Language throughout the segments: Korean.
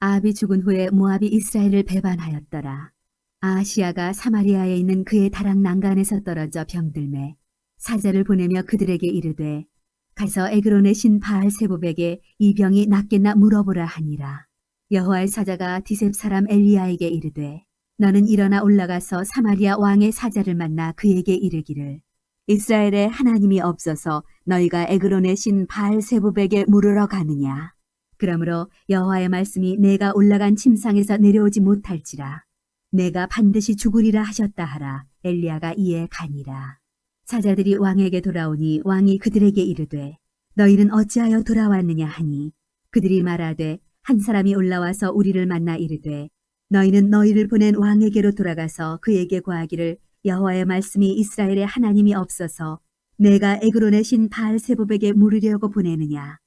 아합이 죽은 후에 모압이 이스라엘을 배반하였더라. 아하시아가 사마리아에 있는 그의 다락 난간에서 떨어져 병들매 사자를 보내며 그들에게 이르되 가서 에그론의 신 바알세붑에게 이 병이 낫겠나 물어보라 하니라. 여호와의 사자가 디셉 사람 엘리야에게 이르되 너는 일어나 올라가서 사마리아 왕의 사자를 만나 그에게 이르기를 이스라엘에 하나님이 없어서 너희가 에그론의 신 바알세붑에게 물으러 가느냐. 그러므로 여호와의 말씀이 내가 올라간 침상에서 내려오지 못할지라. 내가 반드시 죽으리라 하셨다 하라. 엘리야가 이에 가니라. 사자들이 왕에게 돌아오니 왕이 그들에게 이르되 너희는 어찌하여 돌아왔느냐 하니 그들이 말하되 한 사람이 올라와서 우리를 만나 이르되 너희는 너희를 보낸 왕에게로 돌아가서 그에게 고하기를 여호와의 말씀이 이스라엘에 하나님이 없어서 내가 에그론의 신 바알세붑에게 물으려고 보내느냐.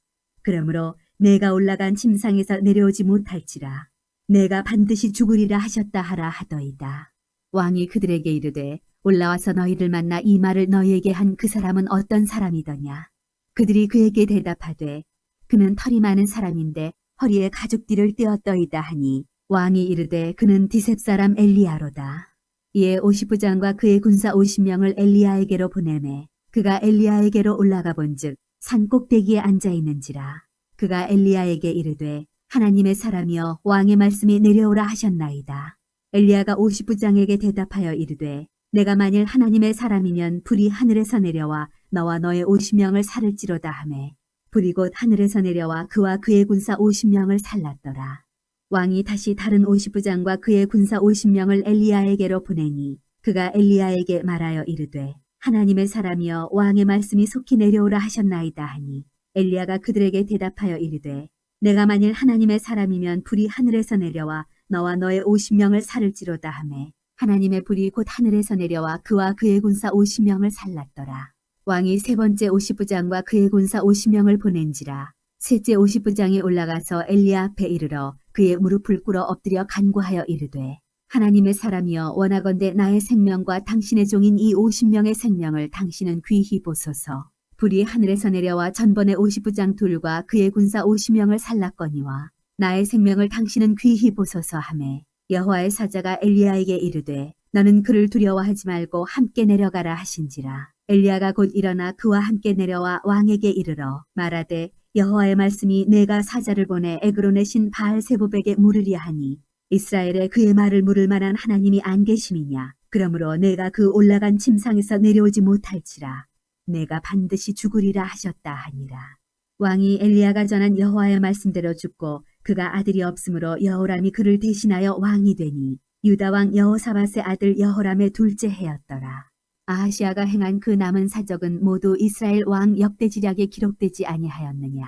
그러므로 내가 올라간 침상에서 내려오지 못할지라. 내가 반드시 죽으리라 하셨다 하라 하더이다. 왕이 그들에게 이르되 올라와서 너희를 만나 이 말을 너희에게 한 그 사람은 어떤 사람이더냐. 그들이 그에게 대답하되 그는 털이 많은 사람인데 허리에 가죽띠를 떼었더이다 하니 왕이 이르되 그는 디셉 사람 엘리야로다. 이에 50부장과 그의 군사 50명을 엘리야에게로 보내매 그가 엘리야에게로 올라가 본즉 산 꼭대기에 앉아 있는지라. 그가 엘리야에게 이르되 하나님의 사람이여 왕의 말씀이 내려오라 하셨나이다. 엘리야가 50부장에게 대답하여 이르되 내가 만일 하나님의 사람이면 불이 하늘에서 내려와 너와 너의 50명을 살을지로다 하매 불이 곧 하늘에서 내려와 그와 그의 군사 50명을 살랐더라. 왕이 다시 다른 50부장과 그의 군사 50명을 엘리야에게로 보내니 그가 엘리야에게 말하여 이르되 하나님의 사람이여 왕의 말씀이 속히 내려오라 하셨나이다 하니 엘리야가 그들에게 대답하여 이르되 내가 만일 하나님의 사람이면 불이 하늘에서 내려와 너와 너의 50명을 살을지로다 하매 하나님의 불이 곧 하늘에서 내려와 그와 그의 군사 50명을 살랐더라. 왕이 세 번째 50부장과 그의 군사 50명을 보낸지라. 셋째 50부장이 올라가서 엘리야 앞에 이르러 그의 무릎을 꿇어 엎드려 간구하여 이르되 하나님의 사람이여 원하건대 나의 생명과 당신의 종인 이 50명의 생명을 당신은 귀히 보소서. 불이 하늘에서 내려와 전번의 50부장 둘과 그의 군사 50명을 살랐거니와 나의 생명을 당신은 귀히 보소서 하매 여호와의 사자가 엘리야에게 이르되 너는 그를 두려워하지 말고 함께 내려가라 하신지라. 엘리야가 곧 일어나 그와 함께 내려와 왕에게 이르러 말하되 여호와의 말씀이 내가 사자를 보내 에그론의 신 바알세붑에게 물으려 하니 이스라엘에 그의 말을 물을 만한 하나님이 안 계심이냐. 그러므로 내가 그 올라간 침상에서 내려오지 못할지라. 내가 반드시 죽으리라 하셨다 하니라. 왕이 엘리야가 전한 여호와의 말씀대로 죽고 그가 아들이 없으므로 여호람이 그를 대신하여 왕이 되니 유다 왕 여호사밧의 아들 여호람의 둘째 해였더라. 아하시아가 행한 그 남은 사적은 모두 이스라엘 왕 역대지략에 기록되지 아니하였느냐.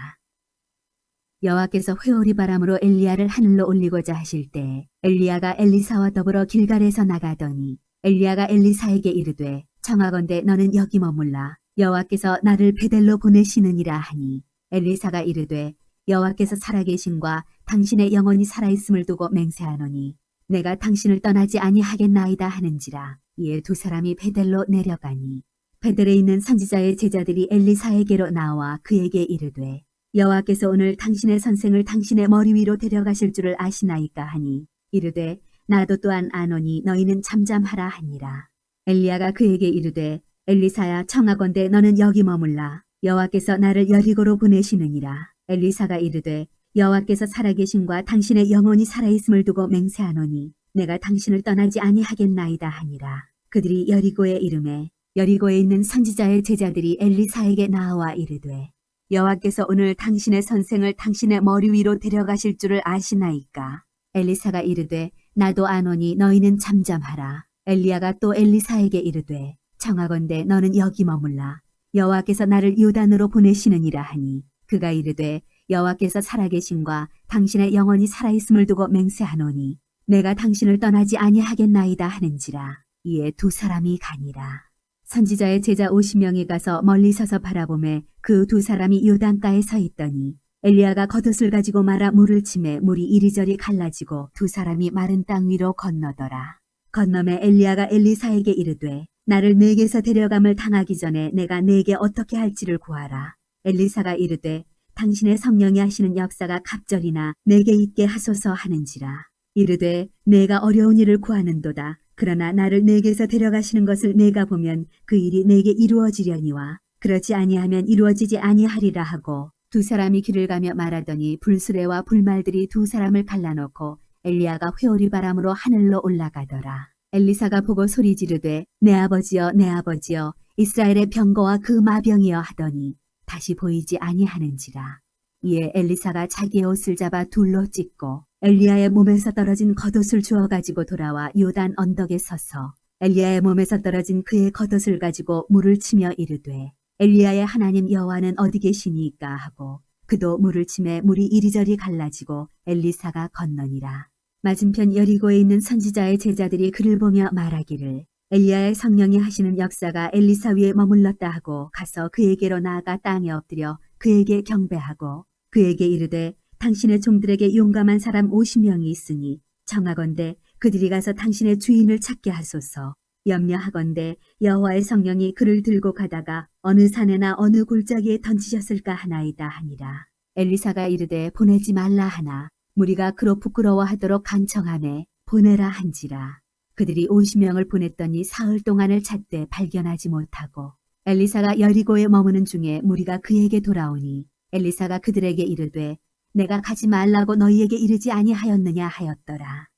여호와께서 회오리 바람으로 엘리야를 하늘로 올리고자 하실 때 엘리야가 엘리사와 더불어 길갈에서 나가더니 엘리야가 엘리사에게 이르되 청하건대 너는 여기 머물라. 여호와께서 나를 베델로 보내시느니라 하니 엘리사가 이르되 여호와께서 살아계신과 당신의 영혼이 살아있음을 두고 맹세하노니 내가 당신을 떠나지 아니하겠나이다 하는지라. 이에 두 사람이 베델로 내려가니 베델에 있는 선지자의 제자들이 엘리사에게로 나와 그에게 이르되 여호와께서 오늘 당신의 선생을 당신의 머리 위로 데려가실 줄을 아시나이까 하니 이르되 나도 또한 아노니 너희는 잠잠하라 하니라. 엘리야가 그에게 이르되 엘리사야 청하건대 너는 여기 머물라. 여호와께서 나를 여리고로 보내시느니라. 엘리사가 이르되 여호와께서 살아계신과 당신의 영혼이 살아있음을 두고 맹세하노니 내가 당신을 떠나지 아니하겠나이다 하니라. 그들이 여리고에 이르매 여리고에 있는 선지자의 제자들이 엘리사에게 나와 이르되 여호와께서 오늘 당신의 선생을 당신의 머리 위로 데려가실 줄을 아시나이까. 엘리사가 이르되 나도 아노니 너희는 잠잠하라. 엘리야가 또 엘리사에게 이르되 청하건대 너는 여기 머물라. 여호와께서 나를 요단으로 보내시느니라 하니 그가 이르되 여호와께서 살아계신과 당신의 영혼이 살아있음을 두고 맹세하노니 내가 당신을 떠나지 아니하겠나이다 하는지라. 이에 두 사람이 가니라. 선지자의 제자 50명이 가서 멀리 서서 바라보매 그 두 사람이 요단가에 서 있더니 엘리야가 겉옷을 가지고 말아 물을 치매 물이 이리저리 갈라지고 두 사람이 마른 땅 위로 건너더라. 건너매 엘리야가 엘리사에게 이르되 나를 네게서 데려감을 당하기 전에 내가 네게 어떻게 할지를 구하라. 엘리사가 이르되 당신의 성령이 하시는 역사가 갑절이나 내게 있게 하소서 하는지라. 이르되 내가 어려운 일을 구하는도다. 그러나 나를 내게서 데려가시는 것을 내가 보면 그 일이 내게 이루어지려니와 그렇지 아니하면 이루어지지 아니하리라 하고 두 사람이 길을 가며 말하더니 불수레와 불말들이 두 사람을 갈라놓고 엘리야가 회오리 바람으로 하늘로 올라가더라. 엘리사가 보고 소리 지르되 내 아버지여 내 아버지여 이스라엘의 병거와 그 마병이여 하더니 다시 보이지 아니하는지라. 이에 엘리사가 자기의 옷을 잡아 둘로 찢고 엘리야의 몸에서 떨어진 겉옷을 주워 가지고 돌아와 요단 언덕에 서서 엘리야의 몸에서 떨어진 그의 겉옷을 가지고 물을 치며 이르되 엘리야의 하나님 여호와는 어디 계시니까 하고 그도 물을 치매 물이 이리저리 갈라지고 엘리사가 건너니라. 맞은편 여리고에 있는 선지자의 제자들이 그를 보며 말하기를 엘리야의 성령이 하시는 역사가 엘리사 위에 머물렀다 하고 가서 그에게로 나아가 땅에 엎드려 그에게 경배하고 그에게 이르되 당신의 종들에게 용감한 사람 50명이 있으니 청하건대 그들이 가서 당신의 주인을 찾게 하소서. 염려하건대 여호와의 성령이 그를 들고 가다가 어느 산에나 어느 골짜기에 던지셨을까 하나이다 하니라. 엘리사가 이르되 보내지 말라 하나 무리가 그로 부끄러워하도록 간청하매 보내라 한지라. 그들이 50명을 보냈더니 사흘 동안을 찾되 발견하지 못하고 엘리사가 여리고에 머무는 중에 무리가 그에게 돌아오니 엘리사가 그들에게 이르되 내가 가지 말라고 너희에게 이르지 아니하였느냐 하였더라.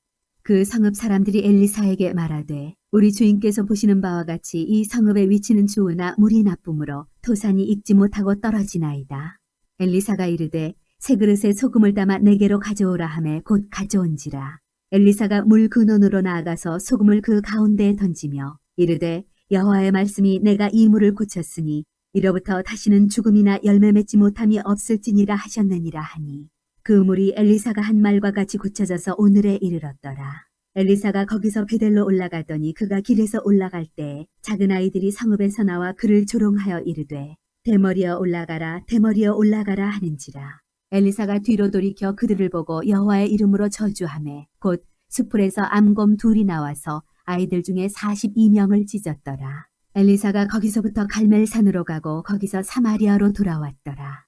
그 성읍 사람들이 엘리사에게 말하되 우리 주인께서 보시는 바와 같이 이 성읍의 위치는 좋으나 물이 나쁨으로 토산이 익지 못하고 떨어지나이다. 엘리사가 이르되 새 그릇에 소금을 담아 내게로 가져오라 하매 곧 가져온지라. 엘리사가 물 근원으로 나아가서 소금을 그 가운데에 던지며 이르되 여호와의 말씀이 내가 이 물을 고쳤으니 이로부터 다시는 죽음이나 열매 맺지 못함이 없을지니라 하셨느니라 하니 그 물이 엘리사가 한 말과 같이 고쳐져서 오늘에 이르렀더라. 엘리사가 거기서 베델로 올라가더니 그가 길에서 올라갈 때 작은 아이들이 성읍에서 나와 그를 조롱하여 이르되 대머리여 올라가라 대머리여 올라가라 하는지라. 엘리사가 뒤로 돌이켜 그들을 보고 여호와의 이름으로 저주하매 곧 수풀에서 암곰 둘이 나와서 아이들 중에 42명을 찢었더라. 엘리사가 거기서부터 갈멜산으로 가고 거기서 사마리아로 돌아왔더라.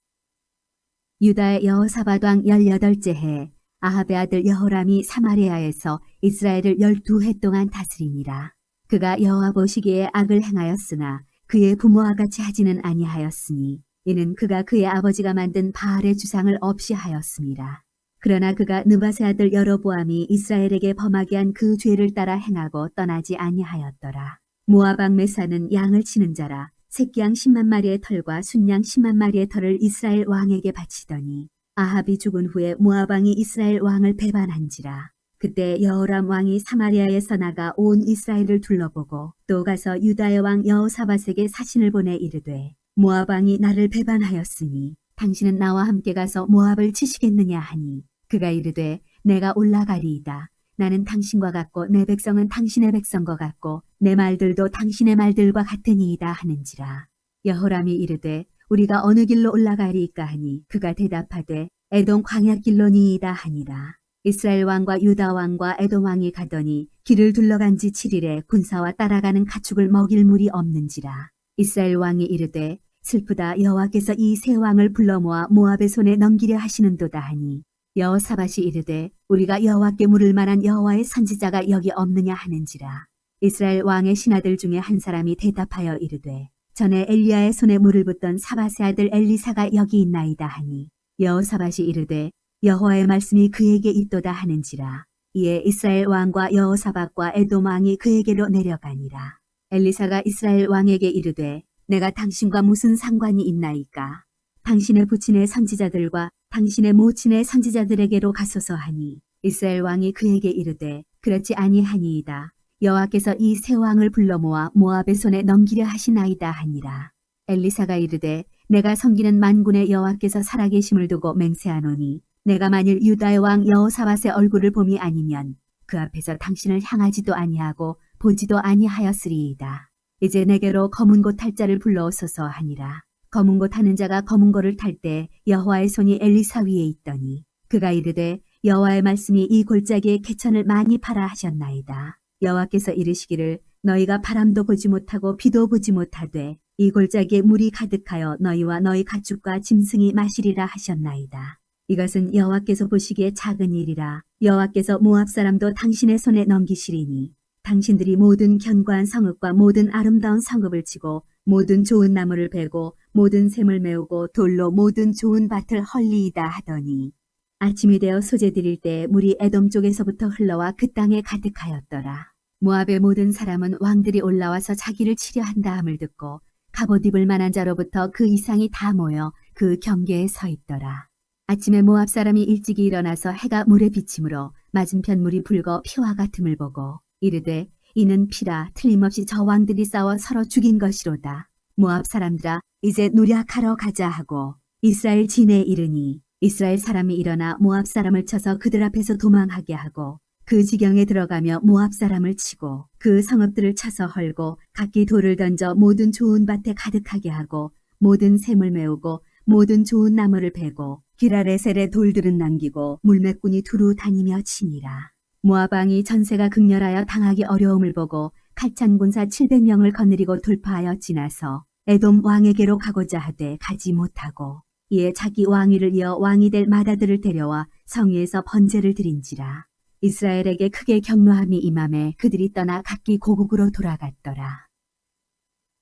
유다의 여호사밧 왕 18째 해 아합의 아들 여호람이 사마리아에서 이스라엘을 12해 동안 다스리니라. 그가 여호와 보시기에 악을 행하였으나 그의 부모와 같이 하지는 아니하였으니 이는 그가 그의 아버지가 만든 바알의 주상을 없이 하였습니다. 그러나 그가 느밧의 아들 여로보암이 이스라엘에게 범하게 한 그 죄를 따라 행하고 떠나지 아니하였더라. 모압 왕 메사는 양을 치는 자라 새끼양 10만 마리의 털과 순양 10만 마리의 털을 이스라엘 왕에게 바치더니 아합이 죽은 후에 모압 왕이 이스라엘 왕을 배반한지라. 그때 여호람 왕이 사마리아에서 나가 온 이스라엘을 둘러보고 또 가서 유다의 왕 여호사밧에게 사신을 보내 이르되 모압 왕이 나를 배반하였으니 당신은 나와 함께 가서 모압을 치시겠느냐 하니 그가 이르되 내가 올라가리이다. 나는 당신과 같고 내 백성은 당신의 백성과 같고 내 말들도 당신의 말들과 같으니이다 하는지라. 여호람이 이르되 우리가 어느 길로 올라가리이까 하니 그가 대답하되 에돔 광야길로니이다 하니라. 이스라엘 왕과 유다 왕과 에돔 왕이 가더니 길을 둘러간 지 7일에 군사와 따라가는 가축을 먹일 물이 없는지라. 이스라엘 왕이 이르되 슬프다 여호와께서 이 세 왕을 불러 모아 모압의 손에 넘기려 하시는도다 하니 여호사밧이 이르되 우리가 여호와께 물을 만한 여호와의 선지자가 여기 없느냐 하는지라. 이스라엘 왕의 신하들 중에 한 사람이 대답하여 이르되 전에 엘리야의 손에 물을 붓던 사밧의 아들 엘리사가 여기 있나이다 하니 여호사밧이 이르되 여호와의 말씀이 그에게 있도다 하는지라. 이에 이스라엘 왕과 여호사밧과 에돔 왕이 그에게로 내려가니라. 엘리사가 이스라엘 왕에게 이르되 내가 당신과 무슨 상관이 있나이까? 당신의 부친의 선지자들과 당신의 모친의 선지자들에게로 가소서 하니 이스라엘 왕이 그에게 이르되 그렇지 아니하니이다. 여호와께서 이 세 왕을 불러 모아 모압의 손에 넘기려 하시나이다 하니라. 엘리사가 이르되 내가 섬기는 만군의 여호와께서 살아계심을 두고 맹세하노니 내가 만일 유다의 왕 여호사밧의 얼굴을 봄이 아니면 그 앞에서 당신을 향하지도 아니하고 보지도 아니하였으리이다. 이제 내게로 검은 고 탈 자를 불러오소서 하니라. 검은 고 타는 자가 검은 고를 탈 때 여호와의 손이 엘리사 위에 있더니 그가 이르되 여호와의 말씀이 이 골짜기에 개천을 많이 파라 하셨나이다. 여호와께서 이르시기를 너희가 바람도 보지 못하고 비도 보지 못하되 이 골짜기에 물이 가득하여 너희와 너희 가축과 짐승이 마시리라 하셨나이다. 이것은 여호와께서 보시기에 작은 일이라. 여호와께서 모압 사람도 당신의 손에 넘기시리니 당신들이 모든 견고한 성읍과 모든 아름다운 성읍을 치고 모든 좋은 나무를 베고 모든 샘을 메우고 돌로 모든 좋은 밭을 헐리이다 하더니 아침이 되어 소재 드릴 때 물이 에돔 쪽에서부터 흘러와 그 땅에 가득하였더라. 모압의 모든 사람은 왕들이 올라와서 자기를 치려 한다 함을 듣고 갑옷 입을 만한 자로부터 그 이상이 다 모여 그 경계에 서 있더라. 아침에 모압 사람이 일찍이 일어나서 해가 물에 비침으로 맞은편 물이 붉어 피와 같음을 보고 이르되 이는 피라 틀림없이 저 왕들이 싸워 서로 죽인 것이로다. 모압 사람들아 이제 노략하러 가자 하고 이스라엘 진에 이르니 이스라엘 사람이 일어나 모압 사람을 쳐서 그들 앞에서 도망하게 하고 그 지경에 들어가며 모압 사람을 치고 그 성읍들을 쳐서 헐고 각기 돌을 던져 모든 좋은 밭에 가득하게 하고 모든 샘을 메우고 모든 좋은 나무를 베고 기라레셀의 돌들은 남기고 물매꾼이 두루 다니며 치니라. 모압 왕이 전세가 극렬하여 당하기 어려움을 보고 칼찬 군사 700명을 거느리고 돌파하여 지나서 에돔 왕에게로 가고자 하되 가지 못하고 이에 자기 왕위를 이어 왕이 될 마다들을 데려와 성위에서 번제를 드린지라. 이스라엘에게 크게 경노함이 임함에 그들이 떠나 각기 고국으로 돌아갔더라.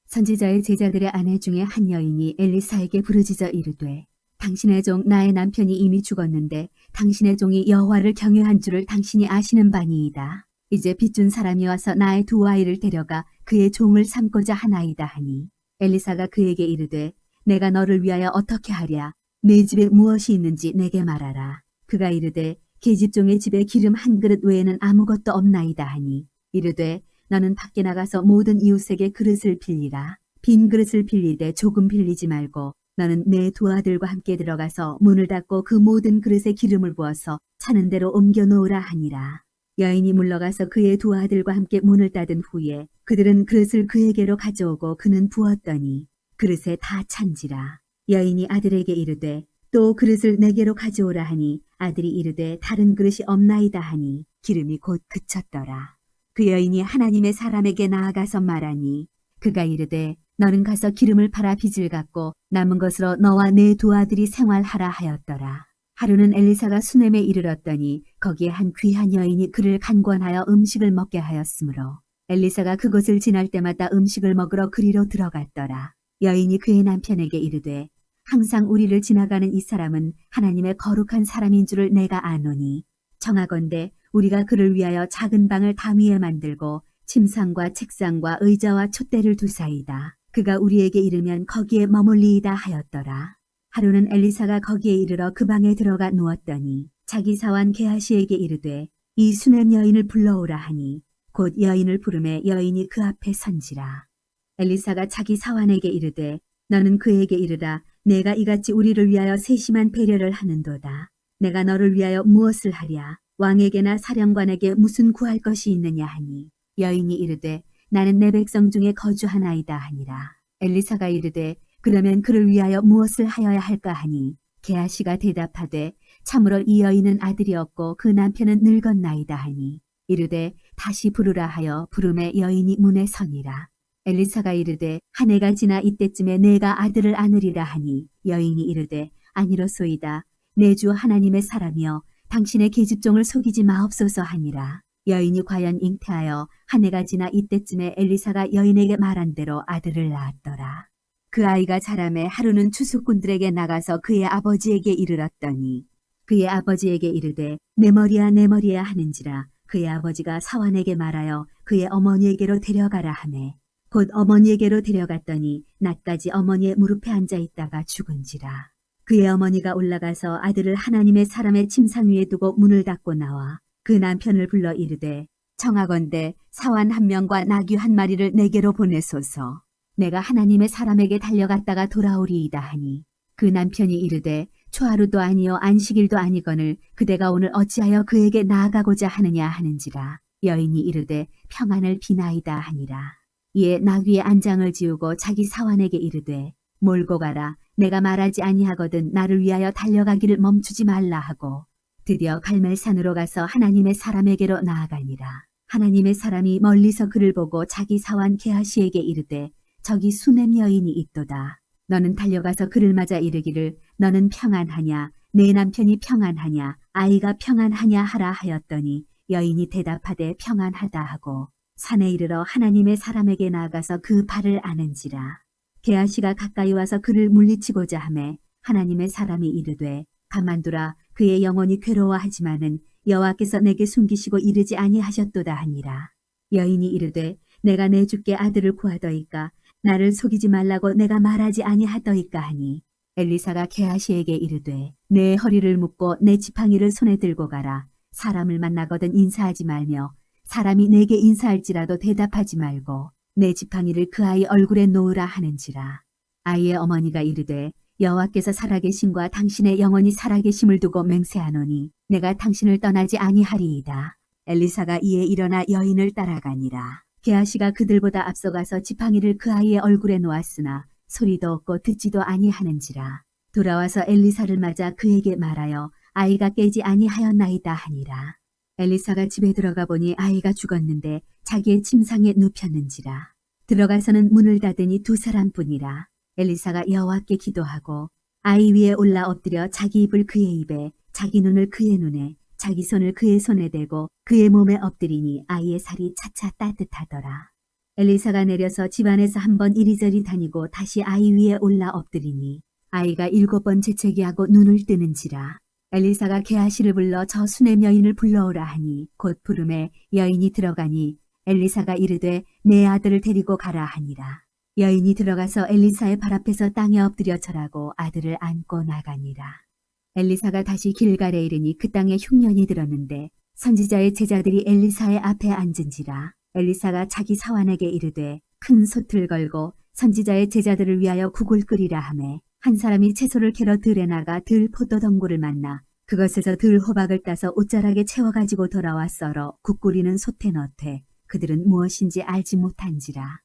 선지자의 제자들의 아내 중에 한 여인이 엘리사에게 부르짖어 이르되 당신의 종 나의 남편이 이미 죽었는데 당신의 종이 여호와를 경외한 줄을 당신이 아시는 바니이다. 이제 빚준 사람이 와서 나의 두 아이를 데려가 그의 종을 삼고자 하나이다 하니 엘리사가 그에게 이르되 내가 너를 위하여 어떻게 하랴? 내 집에 무엇이 있는지 내게 말하라. 그가 이르되 계집종의 집에 기름 한 그릇 외에는 아무것도 없나이다 하니 이르되 너는 밖에 나가서 모든 이웃에게 그릇을 빌리라. 빈 그릇을 빌리되 조금 빌리지 말고 너는 내 두 아들과 함께 들어가서 문을 닫고 그 모든 그릇에 기름을 부어서 차는 대로 옮겨 놓으라 하니라. 여인이 물러가서 그의 두 아들과 함께 문을 닫은 후에 그들은 그릇을 그에게로 가져오고 그는 부었더니 그릇에 다 찬지라. 여인이 아들에게 이르되 또 그릇을 내게로 가져오라 하니 아들이 이르되 다른 그릇이 없나이다 하니 기름이 곧 그쳤더라. 그 여인이 하나님의 사람에게 나아가서 말하니 그가 이르되 너는 가서 기름을 팔아 빚을 갚고 남은 것으로 너와 내 두 아들이 생활하라 하였더라. 하루는 엘리사가 수넴에 이르렀더니 거기에 한 귀한 여인이 그를 간권하여 음식을 먹게 하였으므로 엘리사가 그곳을 지날 때마다 음식을 먹으러 그리로 들어갔더라. 여인이 그의 남편에게 이르되 항상 우리를 지나가는 이 사람은 하나님의 거룩한 사람인 줄을 내가 아노니 청하건대 우리가 그를 위하여 작은 방을 담 위에 만들고 침상과 책상과 의자와 촛대를 두사이다. 그가 우리에게 이르면 거기에 머물리이다 하였더라. 하루는 엘리사가 거기에 이르러 그 방에 들어가 누웠더니 자기 사환 게하시에게 이르되 이 수넴 여인을 불러오라 하니 곧 여인을 부르매 여인이 그 앞에 선지라. 엘리사가 자기 사환에게 이르되 너는 그에게 이르라 내가 이같이 우리를 위하여 세심한 배려를 하는도다. 내가 너를 위하여 무엇을 하랴? 왕에게나 사령관에게 무슨 구할 것이 있느냐 하니 여인이 이르되 나는 내 백성 중에 거주하나이다 하니라. 엘리사가 이르되 그러면 그를 위하여 무엇을 하여야 할까 하니 게하시가 대답하되 참으로 이 여인은 아들이 없고 그 남편은 늙었나이다 하니 이르되 다시 부르라 하여 부름에 여인이 문에 서니라. 엘리사가 이르되 한 해가 지나 이때쯤에 내가 아들을 안으리라 하니 여인이 이르되 아니로소이다. 내 주 하나님의 사람이여 당신의 계집종을 속이지 마옵소서 하니라. 여인이 과연 잉태하여 한 해가 지나 이때쯤에 엘리사가 여인에게 말한 대로 아들을 낳았더라. 그 아이가 자라매 하루는 추수꾼들에게 나가서 그의 아버지에게 이르렀더니 그의 아버지에게 이르되 내 머리야 내 머리야 하는지라. 그의 아버지가 사환에게 말하여 그의 어머니에게로 데려가라 하매 곧 어머니에게로 데려갔더니 낮까지 어머니의 무릎에 앉아 있다가 죽은지라. 그의 어머니가 올라가서 아들을 하나님의 사람의 침상 위에 두고 문을 닫고 나와 그 남편을 불러 이르되 청하건대 사환 한 명과 나귀 한 마리를 내게로 보내소서. 내가 하나님의 사람에게 달려갔다가 돌아오리이다 하니 그 남편이 이르되 초하루도 아니요 안식일도 아니거늘 그대가 오늘 어찌하여 그에게 나아가고자 하느냐 하는지라. 여인이 이르되 평안을 비나이다 하니라. 이에 나귀의 안장을 지우고 자기 사환에게 이르되 몰고 가라. 내가 말하지 아니하거든 나를 위하여 달려가기를 멈추지 말라 하고 드디어 갈멜산으로 가서 하나님의 사람에게로 나아가니라. 하나님의 사람이 멀리서 그를 보고 자기 사환 게하시에게 이르되 저기 수냄 여인이 있도다. 너는 달려가서 그를 맞아 이르기를 너는 평안하냐 내 남편이 평안하냐 아이가 평안하냐 하라 하였더니 여인이 대답하되 평안하다 하고 산에 이르러 하나님의 사람에게 나아가서 그 발을 아는지라. 게하시가 가까이 와서 그를 물리치고자 하매 하나님의 사람이 이르되 가만두라 그의 영혼이 괴로워하지만은 여호와께서 내게 숨기시고 이르지 아니하셨도다 하니라. 여인이 이르되 내가 내 주께 아들을 구하더이까 나를 속이지 말라고 내가 말하지 아니하더이까 하니 엘리사가 게하시에게 이르되 내 허리를 묶고 내 지팡이를 손에 들고 가라. 사람을 만나거든 인사하지 말며 사람이 내게 인사할지라도 대답하지 말고 내 지팡이를 그 아이 얼굴에 놓으라 하는지라. 아이의 어머니가 이르되 여호와께서 살아계심과 당신의 영혼이 살아계심을 두고 맹세하노니 내가 당신을 떠나지 아니하리이다. 엘리사가 이에 일어나 여인을 따라가니라. 게하시가 그들보다 앞서가서 지팡이를 그 아이의 얼굴에 놓았으나 소리도 없고 듣지도 아니하는지라. 돌아와서 엘리사를 맞아 그에게 말하여 아이가 깨지 아니하였나이다 하니라. 엘리사가 집에 들어가 보니 아이가 죽었는데 자기의 침상에 눕혔는지라. 들어가서는 문을 닫으니 두 사람뿐이라. 엘리사가 여호와께 기도하고 아이 위에 올라 엎드려 자기 입을 그의 입에 자기 눈을 그의 눈에 자기 손을 그의 손에 대고 그의 몸에 엎드리니 아이의 살이 차차 따뜻하더라. 엘리사가 내려서 집안에서 한 번 이리저리 다니고 다시 아이 위에 올라 엎드리니 아이가 7번 재채기하고 눈을 뜨는지라. 엘리사가 게하시를 불러 저 수냄 여인을 불러오라 하니 곧 부름에 여인이 들어가니 엘리사가 이르되 내 아들을 데리고 가라 하니라. 여인이 들어가서 엘리사의 발 앞에서 땅에 엎드려 절하고 아들을 안고 나가니라. 엘리사가 다시 길갈에 이르니 그 땅에 흉년이 들었는데 선지자의 제자들이 엘리사의 앞에 앉은지라. 엘리사가 자기 사환에게 이르되 큰 솥을 걸고 선지자의 제자들을 위하여 국을 끓이라 하매 한 사람이 채소를 캐러 들에 나가 들 포도덩굴을 만나 그것에서 들 호박을 따서 옷자락에 채워가지고 돌아와 썰어 국 끓이는 솥에 넣되 그들은 무엇인지 알지 못한지라.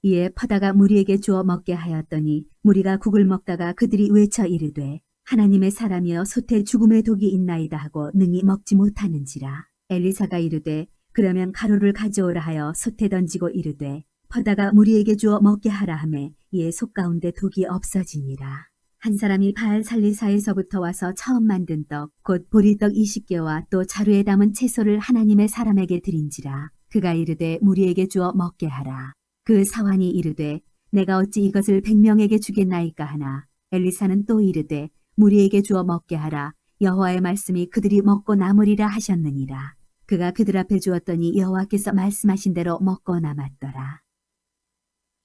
이에 퍼다가 무리에게 주어 먹게 하였더니 무리가 국을 먹다가 그들이 외쳐 이르되 하나님의 사람이여 솥에 죽음의 독이 있나이다 하고 능히 먹지 못하는지라. 엘리사가 이르되 그러면 가루를 가져오라 하여 솥에 던지고 이르되 퍼다가 무리에게 주어 먹게 하라 하매 이에 솥 가운데 독이 없어지니라. 한 사람이 바알 살리사에서부터 와서 처음 만든 떡 곧 보리떡 20개와 또 자루에 담은 채소를 하나님의 사람에게 드린지라. 그가 이르되 무리에게 주어 먹게 하라. 그 사환이 이르되 내가 어찌 이것을 100명에게 주겠나이까 하나 엘리사는 또 이르되 무리에게 주어 먹게 하라. 여호와의 말씀이 그들이 먹고 남으리라 하셨느니라. 그가 그들 앞에 주었더니 여호와께서 말씀하신 대로 먹고 남았더라.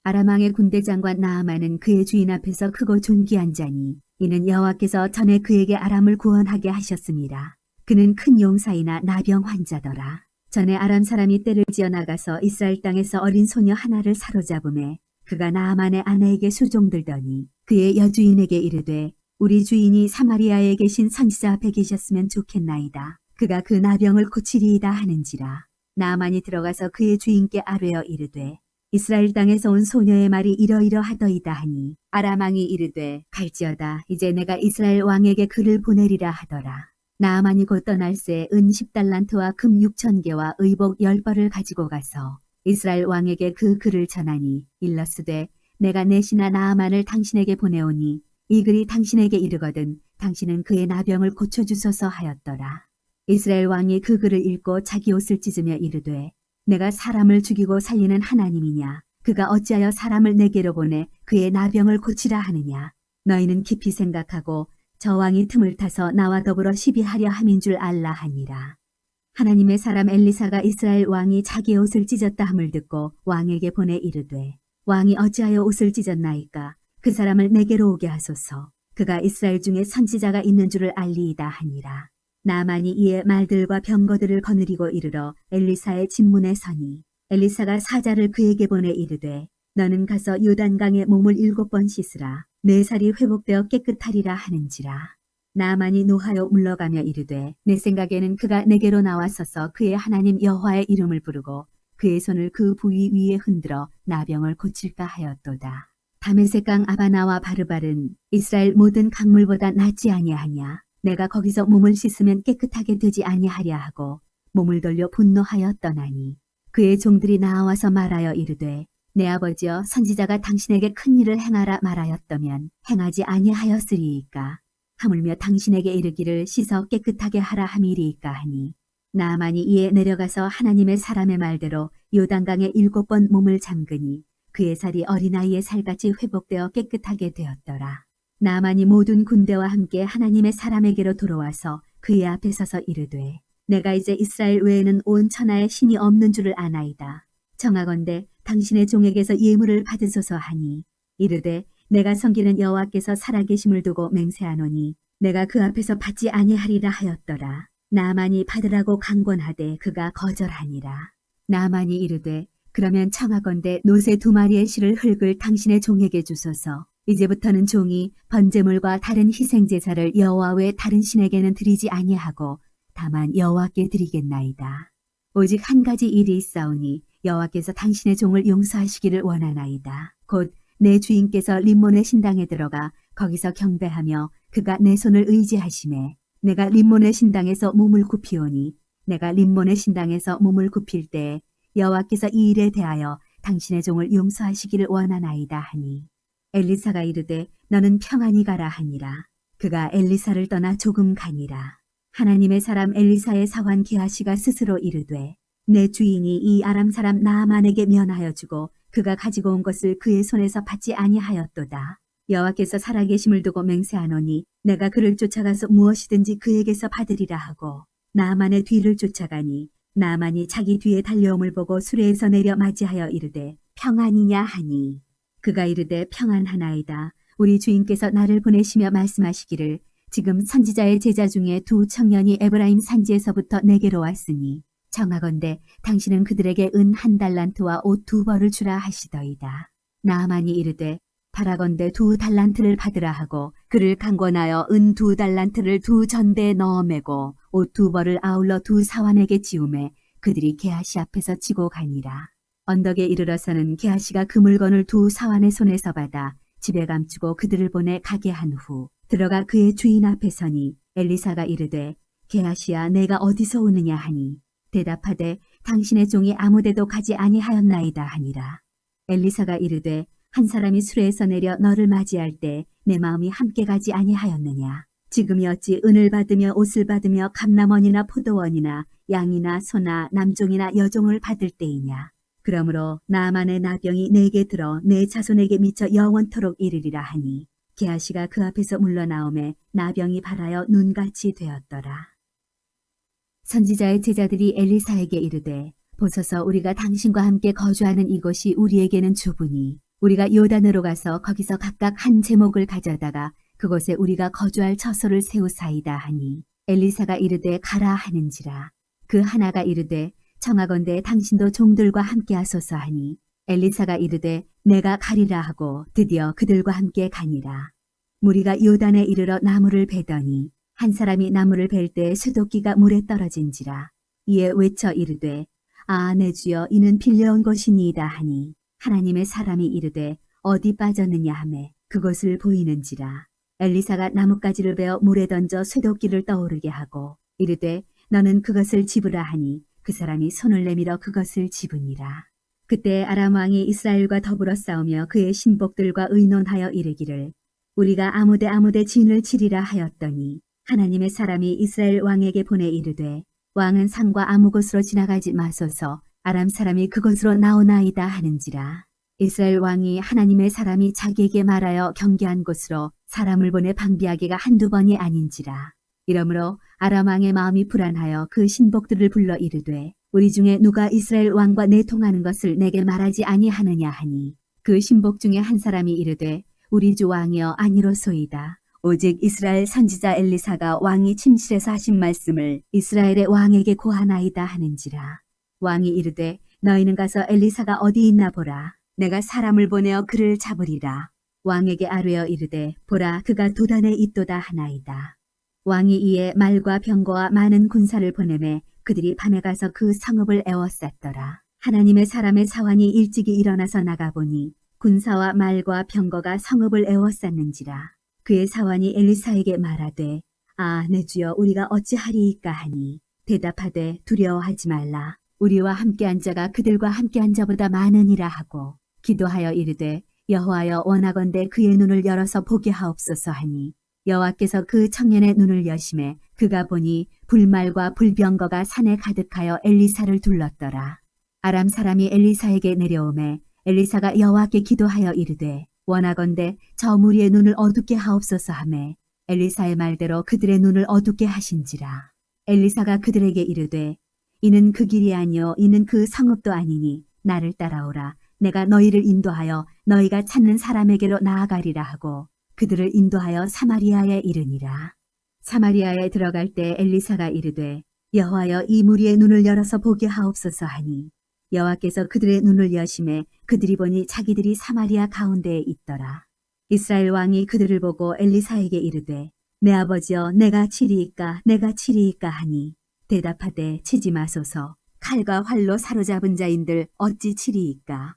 아람 왕의 군대 장관 나아만은 그의 주인 앞에서 크고 존귀한 자니 이는 여호와께서 전에 그에게 아람을 구원하게 하셨습니다. 그는 큰 용사이나 나병 환자더라. 전에 아람 사람이 떼를 지어 나가서 이스라엘 땅에서 어린 소녀 하나를 사로잡음에 그가 나아만의 아내에게 수종들더니 그의 여주인에게 이르되 우리 주인이 사마리아에 계신 선지자 앞에 계셨으면 좋겠나이다. 그가 그 나병을 고치리이다 하는지라. 나아만이 들어가서 그의 주인께 아뢰어 이르되 이스라엘 땅에서 온 소녀의 말이 이러이러하더이다 하니 아람 왕이 이르되 갈지어다. 이제 내가 이스라엘 왕에게 글을 보내리라 하더라. 나아만이 곧 떠날새 은 10달란트와 금 6,000개와 의복 10벌을 가지고 가서 이스라엘 왕에게 그 글을 전하니 일러스되 내가 내 신하 나아만을 당신에게 보내오니 이 글이 당신에게 이르거든 당신은 그의 나병을 고쳐주소서 하였더라. 이스라엘 왕이 그 글을 읽고 자기 옷을 찢으며 이르되 내가 사람을 죽이고 살리는 하나님이냐. 그가 어찌하여 사람을 내게로 보내 그의 나병을 고치라 하느냐. 너희는 깊이 생각하고 저 왕이 틈을 타서 나와 더불어 시비하려 함인 줄 알라 하니라. 하나님의 사람 엘리사가 이스라엘 왕이 자기의 옷을 찢었다 함을 듣고 왕에게 보내 이르되 왕이 어찌하여 옷을 찢었나이까. 그 사람을 내게로 오게 하소서. 그가 이스라엘 중에 선지자가 있는 줄을 알리이다 하니라. 나아만이 이에 말들과 병거들을 거느리고 이르러 엘리사의 집문에 서니 엘리사가 사자를 그에게 보내 이르되 너는 가서 요단강에 몸을 7번 씻으라. 내 살이 회복되어 깨끗하리라 하는지라. 나아만이 노하여 물러가며 이르되 내 생각에는 그가 내게로 나와서서 그의 하나님 여호와의 이름을 부르고 그의 손을 그 부위 위에 흔들어 나병을 고칠까 하였도다. 다메섹강 아바나와 바르발은 이스라엘 모든 강물보다 낫지 아니하냐. 내가 거기서 몸을 씻으면 깨끗하게 되지 아니하랴 하고 몸을 돌려 분노하여 떠나니 그의 종들이 나와서 말하여 이르되 내 아버지여, 선지자가 당신에게 큰 일을 행하라 말하였다면 행하지 아니하였으리이까. 하물며 당신에게 이르기를 씻어 깨끗하게 하라 함이리이까 하니, 나아만이 이에 내려가서 하나님의 사람의 말대로 요단강에 7번 몸을 잠그니 그의 살이 어린아이의 살같이 회복되어 깨끗하게 되었더라. 나아만이 모든 군대와 함께 하나님의 사람에게로 돌아와서 그의 앞에 서서 이르되, 내가 이제 이스라엘 외에는 온 천하에 신이 없는 줄을 아나이다. 청하건대 당신의 종에게서 예물을 받으소서 하니, 이르되 내가 섬기는 여호와께서 살아계심을 두고 맹세하노니 내가 그 앞에서 받지 아니하리라 하였더라. 나아만이 받으라고 강권하되 그가 거절하니라. 나아만이 이르되, 그러면 청하건대 노새 2마리의 실을 흙을 당신의 종에게 주소서. 이제부터는 종이 번제물과 다른 희생제사를 여호와 외 다른 신에게는 드리지 아니하고 다만 여호와께 드리겠나이다. 오직 한 가지 일이 있사오니 여호와께서 당신의 종을 용서하시기를 원하나이다. 곧 내 주인께서 림몬의 신당에 들어가 거기서 경배하며 그가 내 손을 의지하심에 내가 림몬의 신당에서 몸을 굽히오니 내가 림몬의 신당에서 몸을 굽힐 때에 여호와께서 이 일에 대하여 당신의 종을 용서하시기를 원하나이다 하니, 엘리사가 이르되 너는 평안히 가라 하니라. 그가 엘리사를 떠나 조금 가니라. 하나님의 사람 엘리사의 사환 게하시가 스스로 이르되, 내 주인이 이 아람 사람 나아만에게 면하여 주고 그가 가지고 온 것을 그의 손에서 받지 아니하였도다. 여호와께서 살아계심을 두고 맹세하노니 내가 그를 쫓아가서 무엇이든지 그에게서 받으리라 하고, 나아만의 뒤를 쫓아가니 나아만이 자기 뒤에 달려옴을 보고 수레에서 내려 맞이하여 이르되 평안이냐 하니, 그가 이르되 평안하나이다. 우리 주인께서 나를 보내시며 말씀하시기를 지금 선지자의 제자 중에 2 청년이 에브라임 산지에서부터 내게로 왔으니 청하건대 당신은 그들에게 은 1달란트와 옷 2벌을 주라 하시더이다. 나아만이 이르되 바라건대 2달란트를 받으라 하고 그를 강권하여 은 2달란트를 2 전대에 넣어 매고 옷 2벌을 아울러 2 사환에게 지우매 그들이 게하시 앞에서 지고 가니라. 언덕에 이르러서는 게하시가 그 물건을 2 사환의 손에서 받아 집에 감추고 그들을 보내 가게 한 후 들어가 그의 주인 앞에 서니, 엘리사가 이르되 게하시야 내가 어디서 오느냐 하니, 대답하되 당신의 종이 아무데도 가지 아니하였나이다 하니라. 엘리사가 이르되 한 사람이 수레에서 내려 너를 맞이할 때 내 마음이 함께 가지 아니하였느냐. 지금이 어찌 은을 받으며 옷을 받으며 감람원이나 포도원이나 양이나 소나 남종이나 여종을 받을 때이냐. 그러므로 나아만의 나병이 내게 들어 내 자손에게 미쳐 영원토록 이르리라 하니, 게하시가 그 앞에서 물러나오매 나병이 발하여 눈같이 되었더라. 선지자의 제자들이 엘리사에게 이르되, 보소서 우리가 당신과 함께 거주하는 이곳이 우리에게는 좁으니 우리가 요단으로 가서 거기서 각각 한 제목을 가져다가 그곳에 우리가 거주할 처소를 세우사이다 하니, 엘리사가 이르되 가라 하는지라. 그 하나가 이르되 청하건대 당신도 종들과 함께 하소서 하니, 엘리사가 이르되 내가 가리라 하고 드디어 그들과 함께 가니라. 무리가 요단에 이르러 나무를 베더니 한 사람이 나무를 벨 때 수도끼가 물에 떨어진지라. 이에 외쳐 이르되 아 내 주여 이는 빌려온 것이니이다 하니, 하나님의 사람이 이르되 어디 빠졌느냐 하매 그것을 보이는지라. 엘리사가 나뭇가지를 베어 물에 던져 쇠도끼를 떠오르게 하고 이르되 너는 그것을 집으라 하니 그 사람이 손을 내밀어 그것을 집으니라. 그때 아람 왕이 이스라엘과 더불어 싸우며 그의 신복들과 의논하여 이르기를 우리가 아무데 진을 치리라 하였더니, 하나님의 사람이 이스라엘 왕에게 보내 이르되 왕은 산과 아무 곳으로 지나가지 마소서, 아람 사람이 그곳으로 나오나이다 하는지라. 이스라엘 왕이 하나님의 사람이 자기에게 말하여 경계한 곳으로 사람을 보내 방비하기가 1-2번이 아닌지라. 이러므로 아람 왕의 마음이 불안하여 그 신복들을 불러 이르되 우리 중에 누가 이스라엘 왕과 내통하는 것을 내게 말하지 아니하느냐 하니, 그 신복 중에 한 사람이 이르되 우리 주 왕이여 아니로소이다. 오직 이스라엘 선지자 엘리사가 왕이 침실에서 하신 말씀을 이스라엘의 왕에게 고하나이다 하는지라. 왕이 이르되 너희는 가서 엘리사가 어디 있나 보라. 내가 사람을 보내어 그를 잡으리라. 왕에게 아뢰어 이르되 보라 그가 도단에 있도다 하나이다. 왕이 이에 말과 병거와 많은 군사를 보내매 그들이 밤에 가서 그 성읍을 에워쌌더라. 하나님의 사람의 사환이 일찍이 일어나서 나가보니 군사와 말과 병거가 성읍을 에워쌌는지라. 그의 사환이 엘리사에게 말하되 아 내 주여 우리가 어찌하리이까 하니, 대답하되 두려워하지 말라. 우리와 함께한 자가 그들과 함께한 자보다 많으니라 하고, 기도하여 이르되 여호와여 원하건대 그의 눈을 열어서 보게 하옵소서 하니 여호와께서 그 청년의 눈을 여심해 그가 보니 불말과 불병거가 산에 가득하여 엘리사를 둘렀더라. 아람 사람이 엘리사에게 내려오매 엘리사가 여호와께 기도하여 이르되 원하건대 저 무리의 눈을 어둡게 하옵소서 하매 엘리사의 말대로 그들의 눈을 어둡게 하신지라. 엘리사가 그들에게 이르되 이는 그 길이 아니요 이는 그 성읍도 아니니 나를 따라오라. 내가 너희를 인도하여 너희가 찾는 사람에게로 나아가리라 하고 그들을 인도하여 사마리아에 이르니라. 사마리아에 들어갈 때 엘리사가 이르되 여호와여 이 무리의 눈을 열어서 보게 하옵소서 하니 여호와께서 그들의 눈을 여심해 그들이 보니 자기들이 사마리아 가운데에 있더라. 이스라엘 왕이 그들을 보고 엘리사에게 이르되 내 아버지여 내가 치리이까 하니 대답하되 치지 마소서. 칼과 활로 사로잡은 자인들 어찌 치리이까.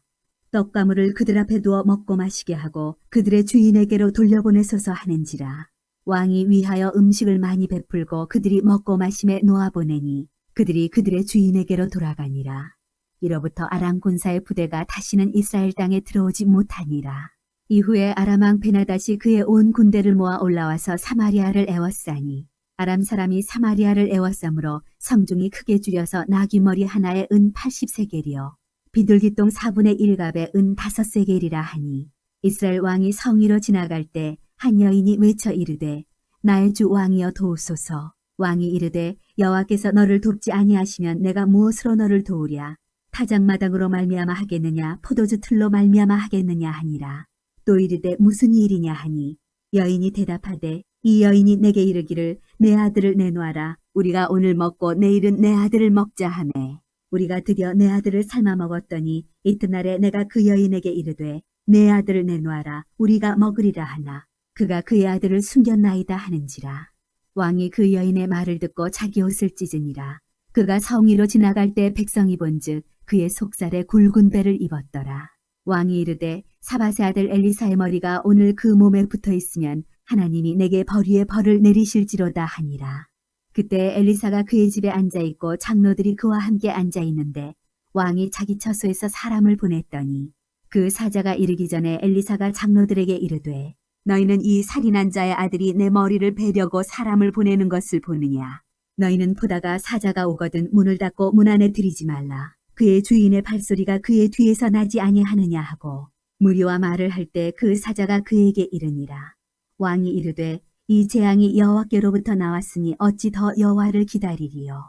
떡가물을 그들 앞에 두어 먹고 마시게 하고 그들의 주인에게로 돌려보내소서 하는지라. 왕이 위하여 음식을 많이 베풀고 그들이 먹고 마심에 놓아보내니 그들이 그들의 주인에게로 돌아가니라. 이로부터 아람 군사의 부대가 다시는 이스라엘 땅에 들어오지 못하니라. 이후에 아람 왕 베나다시 그의 온 군대를 모아 올라와서 사마리아를 애워싸니 아람 사람이 사마리아를 애워싸므로 성중이 크게 줄여서 나귀머리 하나에 은 80세겔이요 비둘기똥 4분의 1갑에 은 5세겔이라 하니 이스라엘 왕이 성위로 지나갈 때 한 여인이 외쳐 이르되 나의 주 왕이여 도우소서. 왕이 이르되 여호와께서 너를 돕지 아니하시면 내가 무엇으로 너를 도우랴. 타작마당으로 말미암아 하겠느냐 포도주 틀로 말미암아 하겠느냐 하니라. 또 이르되 무슨 일이냐 하니 여인이 대답하되 이 여인이 내게 이르기를 내 아들을 내놓아라. 우리가 오늘 먹고 내일은 내 아들을 먹자 하매 우리가 드디어 내 아들을 삶아 먹었더니 이튿날에 내가 그 여인에게 이르되 내 아들을 내놓아라. 우리가 먹으리라 하나 그가 그의 아들을 숨겼나이다 하는지라. 왕이 그 여인의 말을 듣고 자기 옷을 찢으니라. 그가 성위로 지나갈 때 백성이 본즉 그의 속살에 굵은 배를 입었더라. 왕이 이르되 사밧의 아들 엘리사의 머리가 오늘 그 몸에 붙어 있으면 하나님이 내게 벌 위에 벌을 내리실지로다 하니라. 그때 엘리사가 그의 집에 앉아 있고 장로들이 그와 함께 앉아 있는데 왕이 자기 처소에서 사람을 보냈더니 그 사자가 이르기 전에 엘리사가 장로들에게 이르되 너희는 이 살인한 자의 아들이 내 머리를 베려고 사람을 보내는 것을 보느냐. 너희는 보다가 사자가 오거든 문을 닫고 문 안에 들이지 말라. 그의 주인의 발소리가 그의 뒤에서 나지 아니하느냐 하고 무리와 말을 할 때 그 사자가 그에게 이르니라. 왕이 이르되 이 재앙이 여호와께로부터 나왔으니 어찌 더 여호와를 기다리리요.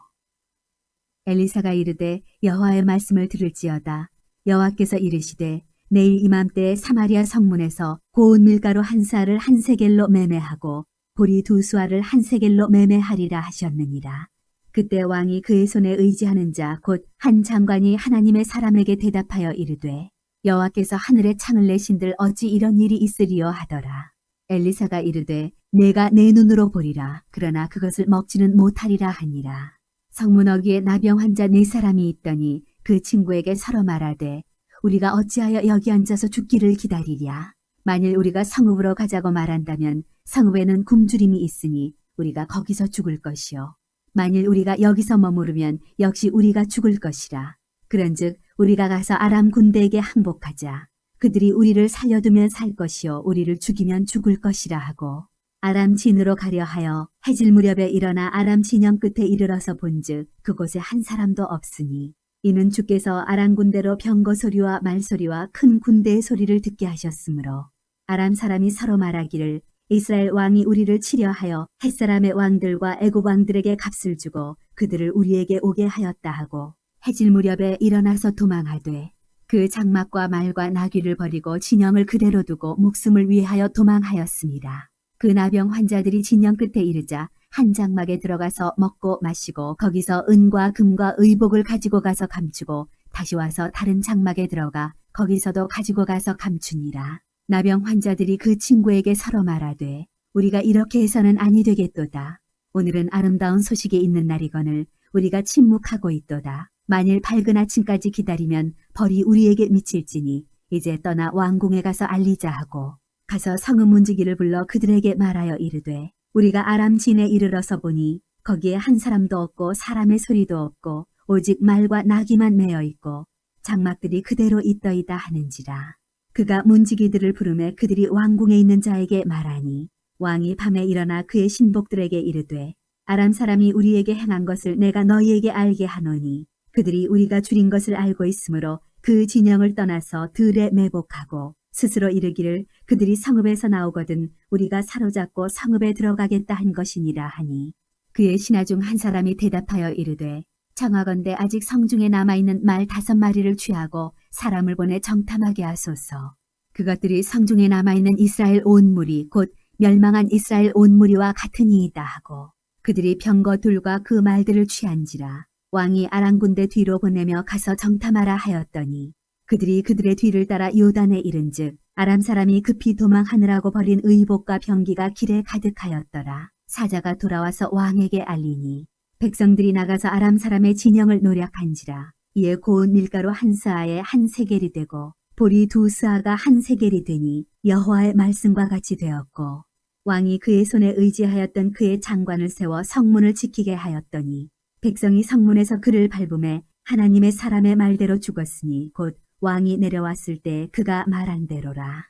엘리사가 이르되 여호와의 말씀을 들을지어다. 여호와께서 이르시되 내일 이맘때에 사마리아 성문에서 고운 밀가루 한 사를 한 세겔로 매매하고 보리 2수알을 한 세겔로 매매하리라 하셨느니라. 그때 왕이 그의 손에 의지하는 자 곧 한 장관이 하나님의 사람에게 대답하여 이르되 여호와께서 하늘에 창을 내신들 어찌 이런 일이 있으리요 하더라. 엘리사가 이르되 내가 내 눈으로 보리라. 그러나 그것을 먹지는 못하리라 하니라. 성문 어귀에 나병 환자 4사람이 있더니 그 친구에게 서로 말하되 우리가 어찌하여 여기 앉아서 죽기를 기다리랴. 만일 우리가 성읍으로 가자고 말한다면 성읍에는 굶주림이 있으니 우리가 거기서 죽을 것이요. 만일 우리가 여기서 머무르면 역시 우리가 죽을 것이라. 그런즉 우리가 가서 아람 군대에게 항복하자. 그들이 우리를 살려두면 살 것이요 우리를 죽이면 죽을 것이라 하고 아람 진으로 가려 하여 해질 무렵에 일어나 아람 진영 끝에 이르러서 본즉 그곳에 한 사람도 없으니 이는 주께서 아람 군대로 병거 소리와 말소리와 큰 군대의 소리를 듣게 하셨으므로 아람 사람이 서로 말하기를 이스라엘 왕이 우리를 치려 하여 햇사람의 왕들과 애굽 왕들에게 값을 주고 그들을 우리에게 오게 하였다 하고 해질 무렵에 일어나서 도망하되 그 장막과 말과 나귀를 버리고 진영을 그대로 두고 목숨을 위하여 도망하였습니다. 그 나병 환자들이 진영 끝에 이르자 한 장막에 들어가서 먹고 마시고 거기서 은과 금과 의복을 가지고 가서 감추고 다시 와서 다른 장막에 들어가 거기서도 가지고 가서 감추니라. 나병 환자들이 그 친구에게 서로 말하되 우리가 이렇게 해서는 아니 되겠도다. 오늘은 아름다운 소식이 있는 날이거늘 우리가 침묵하고 있도다. 만일 밝은 아침까지 기다리면 벌이 우리에게 미칠지니 이제 떠나 왕궁에 가서 알리자 하고 가서 성읍 문지기를 불러 그들에게 말하여 이르되 우리가 아람 진에 이르러서 보니 거기에 한 사람도 없고 사람의 소리도 없고 오직 말과 나귀만 매어 있고 장막들이 그대로 있더이다 하는지라. 그가 문지기들을 부르매 그들이 왕궁에 있는 자에게 말하니 왕이 밤에 일어나 그의 신복들에게 이르되 아람 사람이 우리에게 행한 것을 내가 너희에게 알게 하노니 그들이 우리가 줄인 것을 알고 있으므로 그 진영을 떠나서 들에 매복하고 스스로 이르기를 그들이 성읍에서 나오거든 우리가 사로잡고 성읍에 들어가겠다 한 것이니라 하니 그의 신하 중 한 사람이 대답하여 이르되 청하건대 아직 성중에 남아있는 말 5마리를 취하고 사람을 보내 정탐하게 하소서. 그것들이 성중에 남아있는 이스라엘 온 무리 곧 멸망한 이스라엘 온 무리와 같으니이다 하고 그들이 병거 둘과 그 말들을 취한지라. 왕이 아람 군대 뒤로 보내며 가서 정탐하라 하였더니 그들이 그들의 뒤를 따라 요단에 이른즉 아람 사람이 급히 도망하느라고 버린 의복과 병기가 길에 가득하였더라. 사자가 돌아와서 왕에게 알리니 백성들이 나가서 아람 사람의 진영을 노략한지라. 이에 고운 밀가루 한 스아에 한 세겔이 되고 보리 2스아가 한 세겔이 되니 여호와의 말씀과 같이 되었고 왕이 그의 손에 의지하였던 그의 장관을 세워 성문을 지키게 하였더니 백성이 성문에서 그를 밟음에 하나님의 사람의 말대로 죽었으니 곧 왕이 내려왔을 때 그가 말한 대로라.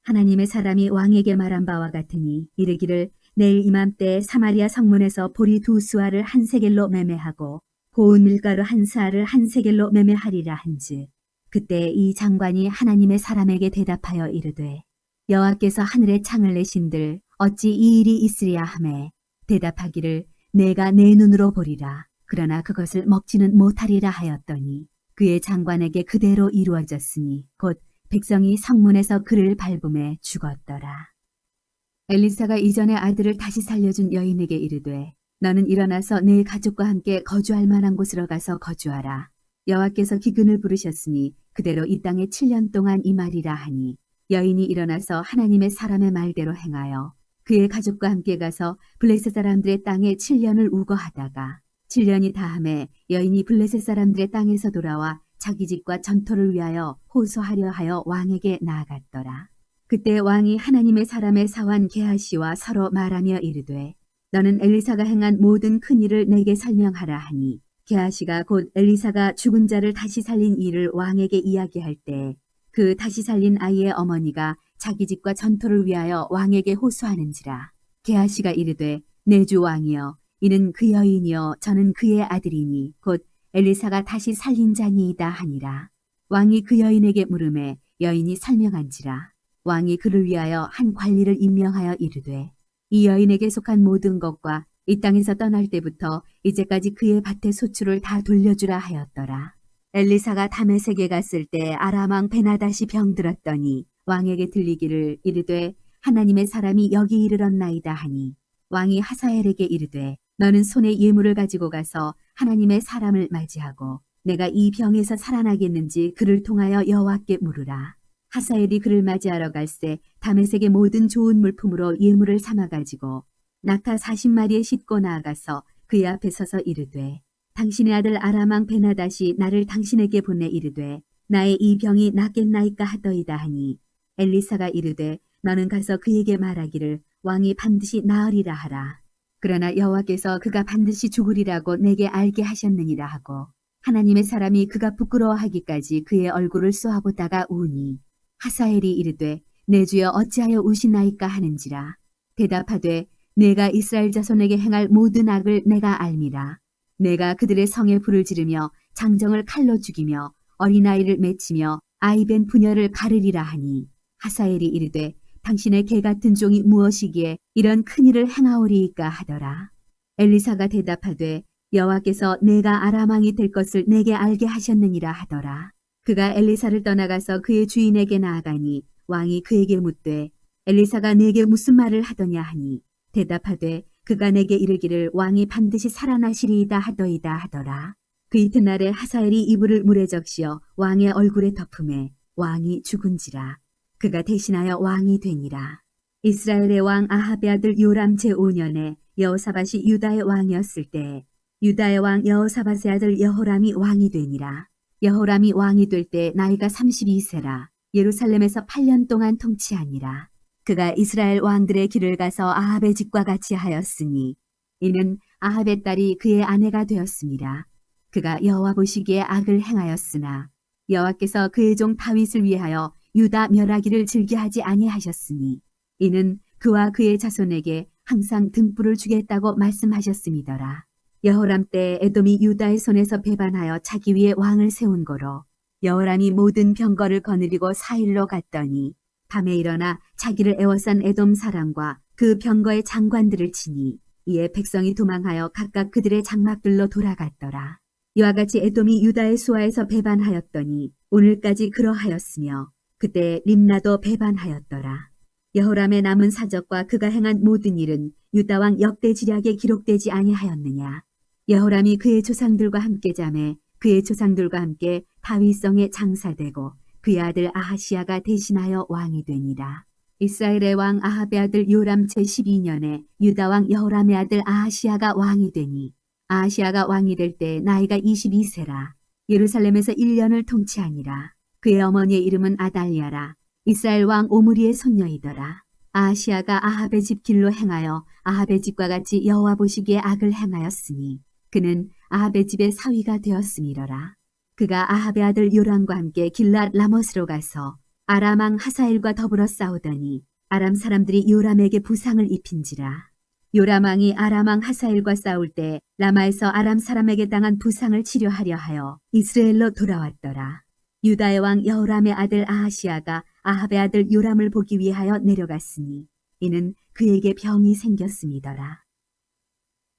하나님의 사람이 왕에게 말한 바와 같으니 이르기를 내일 이맘때 사마리아 성문에서 보리 2스아를 한 세겔로 매매하고 고운 밀가루 한 스아를 한 세겔로 매매하리라 한즉 그때 이 장관이 하나님의 사람에게 대답하여 이르되 여호와께서 하늘에 창을 내신들 어찌 이 일이 있으리야 하매 대답하기를 내가 내 눈으로 보리라 그러나 그것을 먹지는 못하리라 하였더니 그의 장관에게 그대로 이루어졌으니 곧 백성이 성문에서 그를 밟음에 죽었더라. 엘리사가 이전에 아들을 다시 살려준 여인에게 이르되 너는 일어나서 네 가족과 함께 거주할 만한 곳으로 가서 거주하라. 여호와께서 기근을 부르셨으니 그대로 이 땅에 7년 동안 임하리라 하니 여인이 일어나서 하나님의 사람의 말대로 행하여 그의 가족과 함께 가서 블레셋 사람들의 땅에 7년을 우거하다가 7년이 다함에 여인이 블레셋 사람들의 땅에서 돌아와 자기 집과 전토를 위하여 호소하려 하여 왕에게 나아갔더라. 그때 왕이 하나님의 사람의 사환 게하시와 서로 말하며 이르되 너는 엘리사가 행한 모든 큰 일을 내게 설명하라 하니 게하시가 곧 엘리사가 죽은 자를 다시 살린 일을 왕에게 이야기할 때 그 다시 살린 아이의 어머니가 자기 집과 전토를 위하여 왕에게 호소하는지라. 게하시가 이르되 내 주 왕이여 이는 그 여인이여 저는 그의 아들이니 곧 엘리사가 다시 살린 자니이다 하니라. 왕이 그 여인에게 물으매 여인이 설명한지라. 왕이 그를 위하여 한 관리를 임명하여 이르되 이 여인에게 속한 모든 것과 이 땅에서 떠날 때부터 이제까지 그의 밭의 소출을 다 돌려주라 하였더라. 엘리사가 다메섹에 갔을 때 아람 왕 베나닷이 병들었더니 왕에게 들리기를 이르되 하나님의 사람이 여기 이르렀나이다 하니 왕이 하사엘에게 이르되 너는 손에 예물을 가지고 가서 하나님의 사람을 맞이하고 내가 이 병에서 살아나겠는지 그를 통하여 여호와께 물으라. 하사엘이 그를 맞이하러 갈새 다메섹의 모든 좋은 물품으로 예물을 삼아가지고 낙타 40마리에 싣고 나아가서 그의 앞에 서서 이르되 당신의 아들 아람 왕 베나닷이 나를 당신에게 보내 이르되 나의 이 병이 낫겠나이까 하더이다 하니 엘리사가 이르되 너는 가서 그에게 말하기를 왕이 반드시 나으리라 하라. 그러나 여호와께서 그가 반드시 죽으리라고 내게 알게 하셨느니라 하고 하나님의 사람이 그가 부끄러워하기까지 그의 얼굴을 쏘아보다가 우니 하사엘이 이르되 내 주여 어찌하여 우시나이까 하는지라. 대답하되 내가 이스라엘 자손에게 행할 모든 악을 내가 알미라. 내가 그들의 성에 불을 지르며 장정을 칼로 죽이며 어린아이를 맺히며 아이벤 부녀를 가르리라 하니 하사엘이 이르되 당신의 개 같은 종이 무엇이기에 이런 큰일을 행하오리이까 하더라. 엘리사가 대답하되 여호와께서 내가 아람 왕이 될 것을 내게 알게 하셨느니라 하더라. 그가 엘리사를 떠나가서 그의 주인에게 나아가니 왕이 그에게 묻되 엘리사가 내게 무슨 말을 하더냐 하니 대답하되 그가 내게 이르기를 왕이 반드시 살아나시리이다 하더이다 하더라. 그 이튿날에 하사엘이 이불을 물에 적시어 왕의 얼굴에 덮음에 왕이 죽은지라. 그가 대신하여 왕이 되니라. 이스라엘의 왕 아합의 아들 요람 제5년에 여호사밧이 유다의 왕이었을 때 유다의 왕 여호사밧의 아들 여호람이 왕이 되니라. 여호람이 왕이 될 때 나이가 32세라. 예루살렘에서 8년 동안 통치하니라. 그가 이스라엘 왕들의 길을 가서 아합의 집과 같이 하였으니 이는 아합의 딸이 그의 아내가 되었습니다. 그가 여호와 보시기에 악을 행하였으나 여호와께서 그의 종 다윗을 위하여 유다 멸하기를 즐겨하지 아니하셨으니 이는 그와 그의 자손에게 항상 등불을 주겠다고 말씀하셨음이더라. 여호람 때 에돔이 유다의 손에서 배반하여 자기 위에 왕을 세운 거로 여호람이 모든 병거를 거느리고 사일로 갔더니 밤에 일어나 자기를 애워싼 에돔 사람과 그 병거의 장관들을 치니 이에 백성이 도망하여 각각 그들의 장막들로 돌아갔더라. 이와 같이 에돔이 유다의 수하에서 배반하였더니 오늘까지 그러하였으며 그때 림나도 배반하였더라. 여호람의 남은 사적과 그가 행한 모든 일은 유다 왕 역대지략에 기록되지 아니하였느냐. 여호람이 그의 조상들과 함께 잠에 그의 조상들과 함께 다윗성에 장사되고 그의 아들 아하시야가 대신하여 왕이 되니라. 이스라엘의 왕 아합의 아들 요람 제12년에 유다 왕 여호람의 아들 아하시야가 왕이 되니 아하시야가 왕이 될 때 나이가 22세라. 예루살렘에서 1년을 통치하니라. 그의 어머니의 이름은 아달리아라. 이스라엘 왕 오므리의 손녀이더라. 아하시야가 아합의 집 길로 행하여 아합의 집과 같이 여호와 보시기에 악을 행하였으니 그는 아합의 집의 사위가 되었음이러라. 그가 아합의 아들 요람과 함께 길랏 라못으로 가서 아람 왕 하사엘과 더불어 싸우더니 아람 사람들이 요람에게 부상을 입힌지라. 요람 왕이 아람 왕 하사엘과 싸울 때 라마에서 아람 사람에게 당한 부상을 치료하려 하여 이스라엘로 돌아왔더라. 유다의 왕 여호람의 아들 아하시야가 아합의 아들 요람을 보기 위하여 내려갔으니 이는 그에게 병이 생겼음이더라.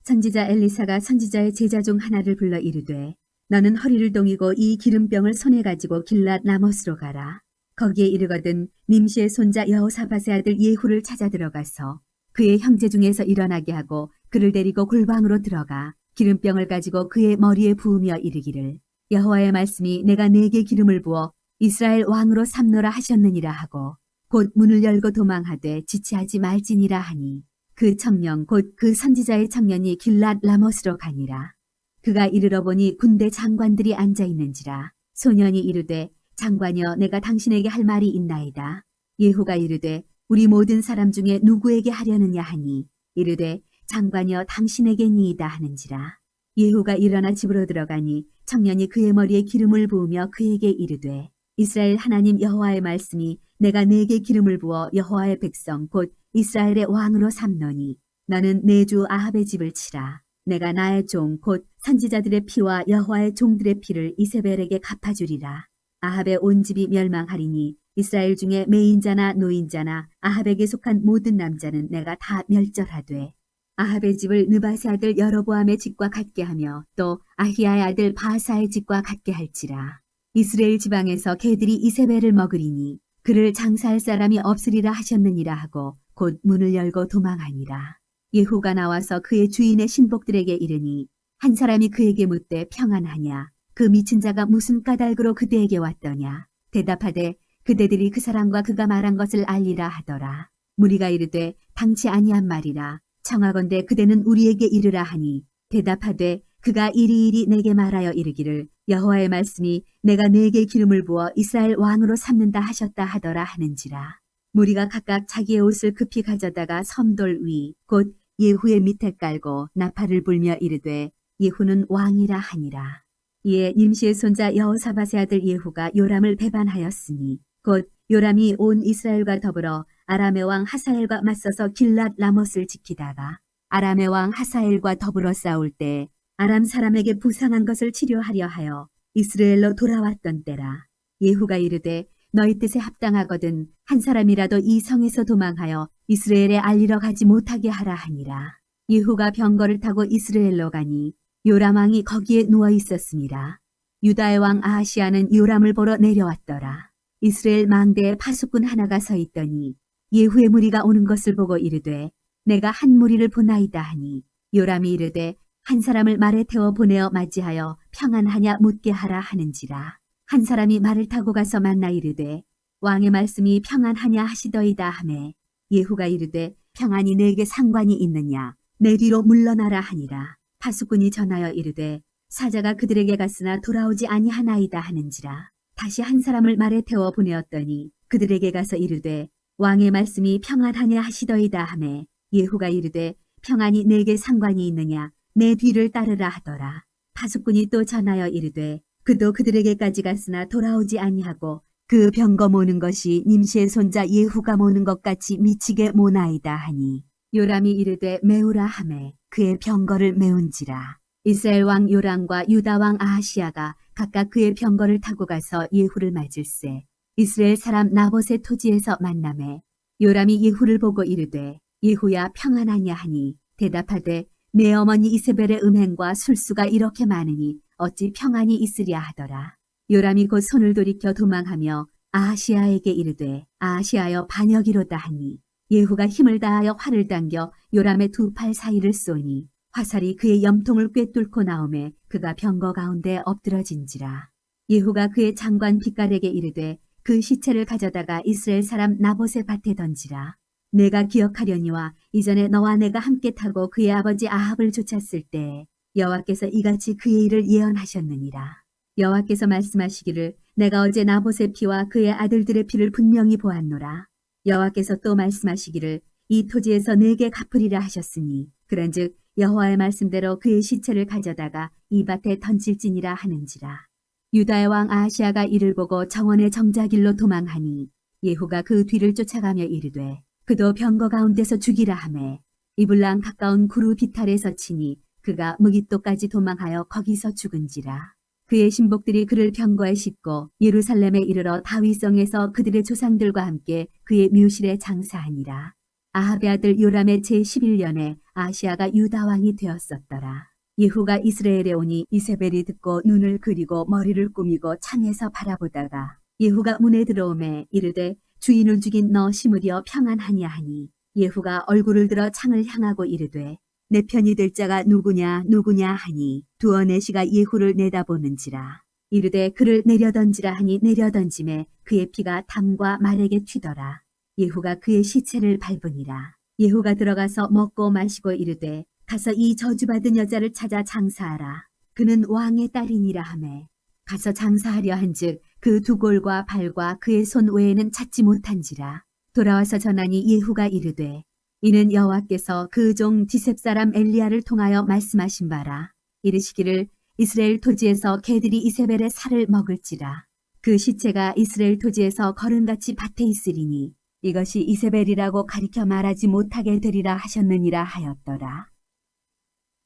선지자 엘리사가 선지자의 제자 중 하나를 불러 이르되 너는 허리를 동이고 이 기름병을 손에 가지고 길랏 라못으로 가라. 거기에 이르거든 님시의 손자 여호사밧의 아들 예후를 찾아 들어가서 그의 형제 중에서 일어나게 하고 그를 데리고 골방으로 들어가 기름병을 가지고 그의 머리에 부으며 이르기를 여호와의 말씀이 내가 네게 기름을 부어 이스라엘 왕으로 삼노라 하셨느니라 하고 곧 문을 열고 도망하되 지체하지 말지니라 하니 그 청년 곧 그 선지자의 청년이 길랏 라못으로 가니라. 그가 이르러 보니 군대 장관들이 앉아 있는지라. 소년이 이르되 장관이여 내가 당신에게 할 말이 있나이다. 예후가 이르되 우리 모든 사람 중에 누구에게 하려느냐 하니 이르되 장관이여 당신에게니이다 하는지라. 예후가 일어나 집으로 들어가니 청년이 그의 머리에 기름을 부으며 그에게 이르되 이스라엘 하나님 여호와의 말씀이 내가 네게 기름을 부어 여호와의 백성 곧 이스라엘의 왕으로 삼노니 너는 내 주 아합의 집을 치라. 내가 나의 종 곧 선지자들의 피와 여호와의 종들의 피를 이세벨에게 갚아주리라. 아합의 온 집이 멸망하리니 이스라엘 중에 매인자나 노인자나 아합에게 속한 모든 남자는 내가 다 멸절하되 아합의 집을 느바세 아들 여로보암의 집과 같게 하며 또 아히야의 아들 바하사의 집과 같게 할지라. 이스라엘 지방에서 개들이 이세벨을 먹으리니 그를 장사할 사람이 없으리라 하셨느니라 하고 곧 문을 열고 도망하니라. 예후가 나와서 그의 주인의 신복들에게 이르니 한 사람이 그에게 묻되 평안하냐. 그 미친 자가 무슨 까닭으로 그대에게 왔더냐. 대답하되 그대들이 그 사람과 그가 말한 것을 알리라 하더라. 무리가 이르되 당치 아니한 말이라. 청하건대 그대는 우리에게 이르라 하니 대답하되 그가 이리이리 내게 말하여 이르기를 여호와의 말씀이 내가 네게 기름을 부어 이스라엘 왕으로 삼는다 하셨다 하더라 하는지라. 무리가 각각 자기의 옷을 급히 가져다가 섬돌 위 곧 예후의 밑에 깔고 나팔을 불며 이르되 예후는 왕이라 하니라. 이에 님시의 손자 여호사밧의 아들 예후가 요람을 배반하였으니 곧 요람이 온 이스라엘과 더불어 아람의 왕 하사엘과 맞서서 길랏 라못을 지키다가 아람의 왕 하사엘과 더불어 싸울 때 아람 사람에게 부상한 것을 치료하려 하여 이스라엘로 돌아왔던 때라. 예후가 이르되 너희 뜻에 합당하거든 한 사람이라도 이 성에서 도망하여 이스라엘에 알리러 가지 못하게 하라 하니라. 예후가 병거를 타고 이스라엘로 가니 요람 왕이 거기에 누워 있었습니다. 유다의 왕 아하시야는 요람을 보러 내려왔더라. 이스라엘 망대에 파수꾼 하나가 서 있더니 예후의 무리가 오는 것을 보고 이르되 내가 한 무리를 보나이다 하니 요람이 이르되 한 사람을 말에 태워 보내어 맞이하여 평안하냐 묻게 하라 하는지라. 한 사람이 말을 타고 가서 만나 이르되 왕의 말씀이 평안하냐 하시더이다 하매 예후가 이르되 평안이 내게 상관이 있느냐 내 뒤로 물러나라 하니라. 파수꾼이 전하여 이르되 사자가 그들에게 갔으나 돌아오지 아니하나이다 하는지라. 다시 한 사람을 말에 태워 보내었더니 그들에게 가서 이르되 왕의 말씀이 평안하냐 하시더이다 하매 예후가 이르되 평안이 내게 상관이 있느냐 내 뒤를 따르라 하더라. 파수꾼이 또 전하여 이르되 그도 그들에게까지 갔으나 돌아오지 아니하고 그 병거 모는 것이 님시의 손자 예후가 모는 것 같이 미치게 모나이다 하니 요람이 이르되 메우라 하매 그의 병거를 메운지라. 이스라엘 왕 요람과 유다 왕 아하시아가 각각 그의 병거를 타고 가서 예후를 맞을세. 이스라엘 사람 나봇의 토지에서 만나매 요람이 예후를 보고 이르되 예후야 평안하냐 하니 대답하되 내 어머니 이세벨의 음행과 술수가 이렇게 많으니 어찌 평안이 있으랴 하더라. 요람이 곧 손을 돌이켜 도망하며 아하시아에게 이르되 아하시아여 반역이로다 하니 예후가 힘을 다하여 활을 당겨 요람의 두 팔 사이를 쏘니 화살이 그의 염통을 꿰뚫고 나오매 그가 병거 가운데 엎드러진지라. 예후가 그의 장관 빛깔에게 이르되 그 시체를 가져다가 이스라엘 사람 나봇의 밭에 던지라. 내가 기억하려니와 이전에 너와 내가 함께 타고 그의 아버지 아합을 쫓았을 때 여호와께서 이같이 그의 일을 예언하셨느니라. 여호와께서 말씀하시기를 내가 어제 나봇의 피와 그의 아들들의 피를 분명히 보았노라. 여호와께서 또 말씀하시기를 이 토지에서 내게 갚으리라 하셨으니 그런즉 여호와의 말씀대로 그의 시체를 가져다가 이 밭에 던질지니라 하는지라. 유다의 왕 아하시아가 이를 보고 정원의 정자길로 도망하니 예후가 그 뒤를 쫓아가며 이르되 그도 병거 가운데서 죽이라 하매 이블랑 가까운 구루 비탈에서 치니 그가 무깃도까지 도망하여 거기서 죽은지라. 그의 신복들이 그를 병거에 싣고 예루살렘에 이르러 다윗성에서 그들의 조상들과 함께 그의 묘실에 장사하니라. 아합의 아들 요람의 제11년에 아시아가 유다 왕이 되었었더라. 예후가 이스라엘에 오니 이세벨이 듣고 눈을 그리고 머리를 꾸미고 창에서 바라보다가 예후가 문에 들어오매 이르되 주인을 죽인 너 시므리여 평안하냐 하니 예후가 얼굴을 들어 창을 향하고 이르되 내 편이 될 자가 누구냐 누구냐 하니 두어 내시가 예후를 내다보는지라. 이르되 그를 내려던지라 하니 내려던짐에 그의 피가 담과 말에게 튀더라. 예후가 그의 시체를 밟으니라. 예후가 들어가서 먹고 마시고 이르되 가서 이 저주받은 여자를 찾아 장사하라. 그는 왕의 딸이니라 하매 가서 장사하려 한즉 그 두 골과 발과 그의 손 외에는 찾지 못한지라. 돌아와서 전하니 예후가 이르되 이는 여호와께서 그 종 디셉 사람 엘리야를 통하여 말씀하신 바라. 이르시기를 이스라엘 토지에서 개들이 이세벨의 살을 먹을지라. 그 시체가 이스라엘 토지에서 거른같이 밭에 있으리니 이것이 이세벨이라고 가리켜 말하지 못하게 되리라 하셨느니라 하였더라.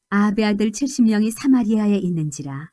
아합의 아들 70명이 사마리아에 있는지라.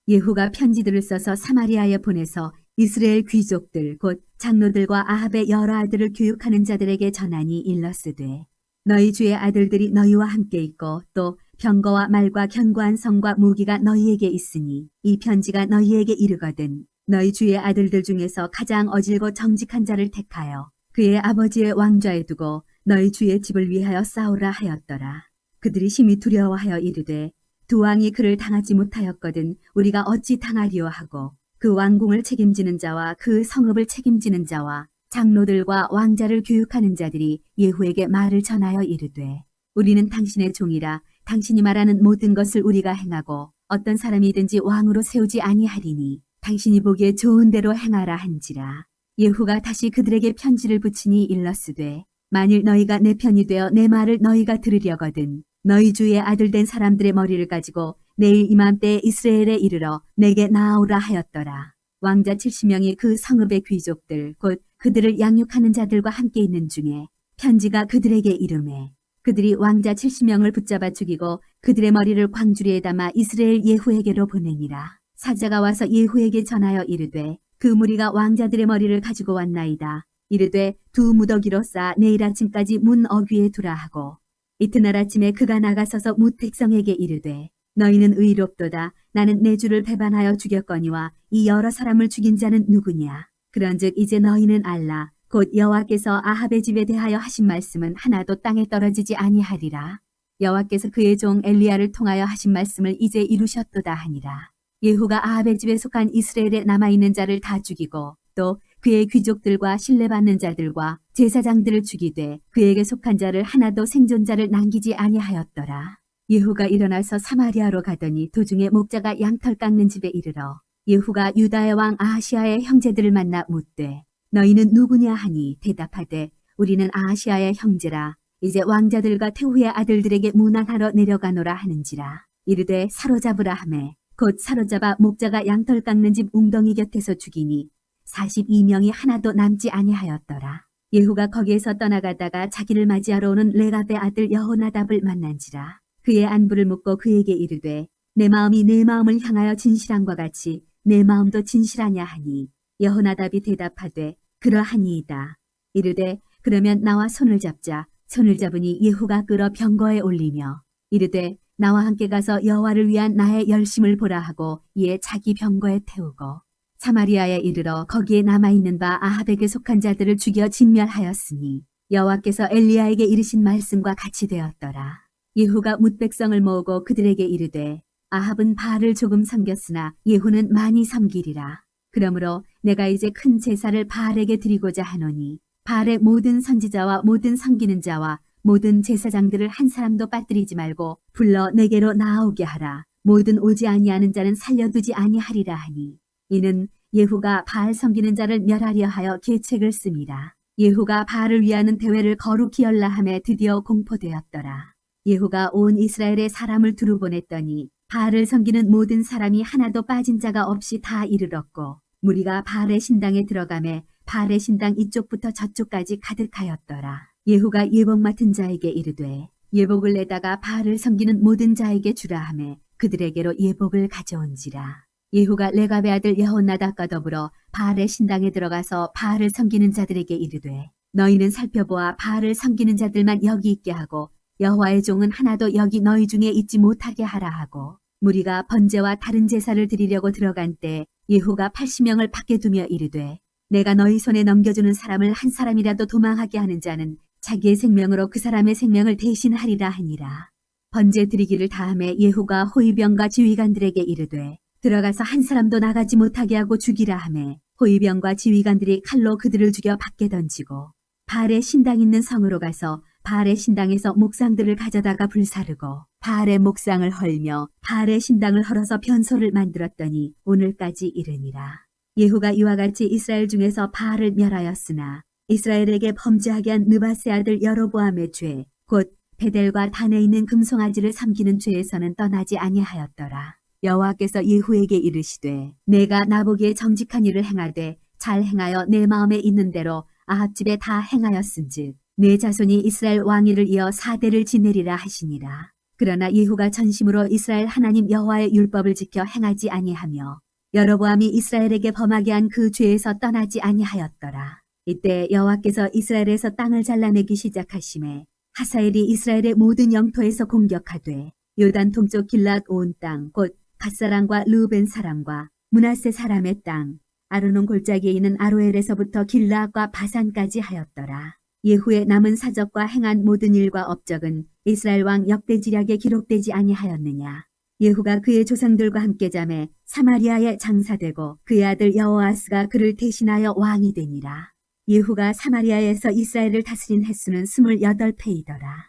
예후가 편지들을 써서 사마리아에 보내서 이스라엘 귀족들 곧 장로들과 아합의 여러 아들을 교육하는 자들에게 전하니 일러스되 너희 주의 아들들이 너희와 함께 있고 또 병거와 말과 견고한 성과 무기가 너희에게 있으니 이 편지가 너희에게 이르거든 너희 주의 아들들 중에서 가장 어질고 정직한 자를 택하여 그의 아버지의 왕좌에 두고 너희 주의 집을 위하여 싸우라 하였더라. 그들이 심히 두려워하여 이르되 두 왕이 그를 당하지 못하였거든 우리가 어찌 당하리요 하고 그 왕궁을 책임지는 자와 그 성읍을 책임지는 자와 장로들과 왕자를 교육하는 자들이 예후에게 말을 전하여 이르되 우리는 당신의 종이라 당신이 말하는 모든 것을 우리가 행하고 어떤 사람이든지 왕으로 세우지 아니하리니 당신이 보기에 좋은 대로 행하라 한지라. 예후가 다시 그들에게 편지를 붙이니 일러스되 만일 너희가 내 편이 되어 내 말을 너희가 들으려거든 너희 주의 아들 된 사람들의 머리를 가지고 내일 이맘때에 이스라엘에 이르러 내게 나아오라 하였더라. 왕자 70명이 그 성읍의 귀족들 곧 그들을 양육하는 자들과 함께 있는 중에 편지가 그들에게 이르매 그들이 왕자 70명을 붙잡아 죽이고 그들의 머리를 광주리에 담아 이스라엘 예후에게로 보내니라. 사자가 와서 예후에게 전하여 이르되 그 무리가 왕자들의 머리를 가지고 왔나이다. 이르되 두 무더기로 싸 내일 아침까지 문 어귀에 두라 하고 이튿날 아침에 그가 나가서서 무택성에게 이르되 너희는 의롭도다. 나는 내 주를 배반하여 죽였거니와 이 여러 사람을 죽인 자는 누구냐. 그런즉 이제 너희는 알라. 곧 여호와께서 아합의 집에 대하여 하신 말씀은 하나도 땅에 떨어지지 아니하리라. 여호와께서 그의 종 엘리야를 통하여 하신 말씀을 이제 이루셨도다 하니라. 예후가 아합의 집에 속한 이스라엘에 남아있는 자를 다 죽이고 또 그의 귀족들과 신뢰받는 자들과 제사장들을 죽이되 그에게 속한 자를 하나도 생존자를 남기지 아니하였더라. 예후가 일어나서 사마리아로 가더니 도중에 목자가 양털 깎는 집에 이르러 예후가 유다의 왕 아하시아의 형제들을 만나 묻되 너희는 누구냐 하니 대답하되 우리는 아하시아의 형제라. 이제 왕자들과 태후의 아들들에게 문안하러 내려가노라 하는지라. 이르되 사로잡으라 하매 곧 사로잡아 목자가 양털 깎는 집 웅덩이 곁에서 죽이니 42명이 하나도 남지 아니하였더라. 예후가 거기에서 떠나가다가 자기를 맞이하러 오는 레갑의 아들 여호나답을 만난지라. 그의 안부를 묻고 그에게 이르되 내 마음이 내 마음을 향하여 진실함과 같이 내 마음도 진실하냐 하니 여호나답이 대답하되 그러하니이다. 이르되 그러면 나와 손을 잡자. 손을 잡으니 예후가 끌어 병거에 올리며 이르되 나와 함께 가서 여호와를 위한 나의 열심을 보라 하고 이에 자기 병거에 태우고 사마리아에 이르러 거기에 남아있는 바 아합에게 속한 자들을 죽여 진멸하였으니 여호와께서 엘리야에게 이르신 말씀과 같이 되었더라. 예후가 뭇 백성을 모으고 그들에게 이르되 아합은 바알을 조금 섬겼으나 예후는 많이 섬기리라. 그러므로 내가 이제 큰 제사를 바알에게 드리고자 하노니 바알의 모든 선지자와 모든 섬기는 자와 모든 제사장들을 한 사람도 빠뜨리지 말고 불러 내게로 나아오게 하라. 모든 오지 아니하는 자는 살려두지 아니하리라 하니 이는 예후가 바알 섬기는 자를 멸하려 하여 계책을 씁니다. 예후가 바알을 위하는 대회를 거룩히 열라 하매 드디어 공포되었더라. 예후가 온 이스라엘의 사람을 두루 보냈더니 바알을 섬기는 모든 사람이 하나도 빠진 자가 없이 다 이르렀고 무리가 바알의 신당에 들어가매 바알의 신당 이쪽부터 저쪽까지 가득하였더라. 예후가 예복 맡은 자에게 이르되 예복을 내다가 바알을 섬기는 모든 자에게 주라 하매 그들에게로 예복을 가져온지라. 예후가 레갑의 아들 여호나답과 더불어 바알의 신당에 들어가서 바알을 섬기는 자들에게 이르되 너희는 살펴보아 바알을 섬기는 자들만 여기 있게 하고 여호와의 종은 하나도 여기 너희 중에 있지 못하게 하라 하고 무리가 번제와 다른 제사를 드리려고 들어간 때 예후가 80명을 밖에 두며 이르되 내가 너희 손에 넘겨주는 사람을 한 사람이라도 도망하게 하는 자는 자기의 생명으로 그 사람의 생명을 대신하리라 하니라. 번제 드리기를 다함에 예후가 호위병과 지휘관들에게 이르되 들어가서 한 사람도 나가지 못하게 하고 죽이라 하매 호위병과 지휘관들이 칼로 그들을 죽여 밖에 던지고 바알의 신당 있는 성으로 가서 바알의 신당에서 목상들을 가져다가 불사르고 바알의 목상을 헐며 바알의 신당을 헐어서 변소를 만들었더니 오늘까지 이르니라. 예후가 이와 같이 이스라엘 중에서 바알을 멸하였으나 이스라엘에게 범죄하게 한 느바세 아들 여로보암의 죄 곧 베델과 단에 있는 금송아지를 삼키는 죄에서는 떠나지 아니하였더라. 여호와께서 예후에게 이르시되 내가 나보기에 정직한 일을 행하되 잘 행하여 내 마음에 있는 대로 아합 집에 다 행하였은즉 내 자손이 이스라엘 왕위를 이어 4대를 지내리라 하시니라. 그러나 예후가 전심으로 이스라엘 하나님 여호와의 율법을 지켜 행하지 아니하며 여로보암이 이스라엘에게 범하게 한 그 죄에서 떠나지 아니하였더라. 이때 여호와께서 이스라엘에서 땅을 잘라내기 시작하심에 하사엘이 이스라엘의 모든 영토에서 공격하되 요단 동쪽 길랏 온 땅 곧 갓사람과 르우벤 사람과 므낫세 사람의 땅 아르논 골짜기에 있는 아로엘에서부터 길라과 바산까지 하였더라. 예후의 남은 사적과 행한 모든 일과 업적은 이스라엘 왕 역대지략에 기록되지 아니하였느냐. 예후가 그의 조상들과 함께 잠에 사마리아에 장사되고 그의 아들 여호아스가 그를 대신하여 왕이 되니라. 예후가 사마리아에서 이스라엘을 다스린 횟수는 28회이더라.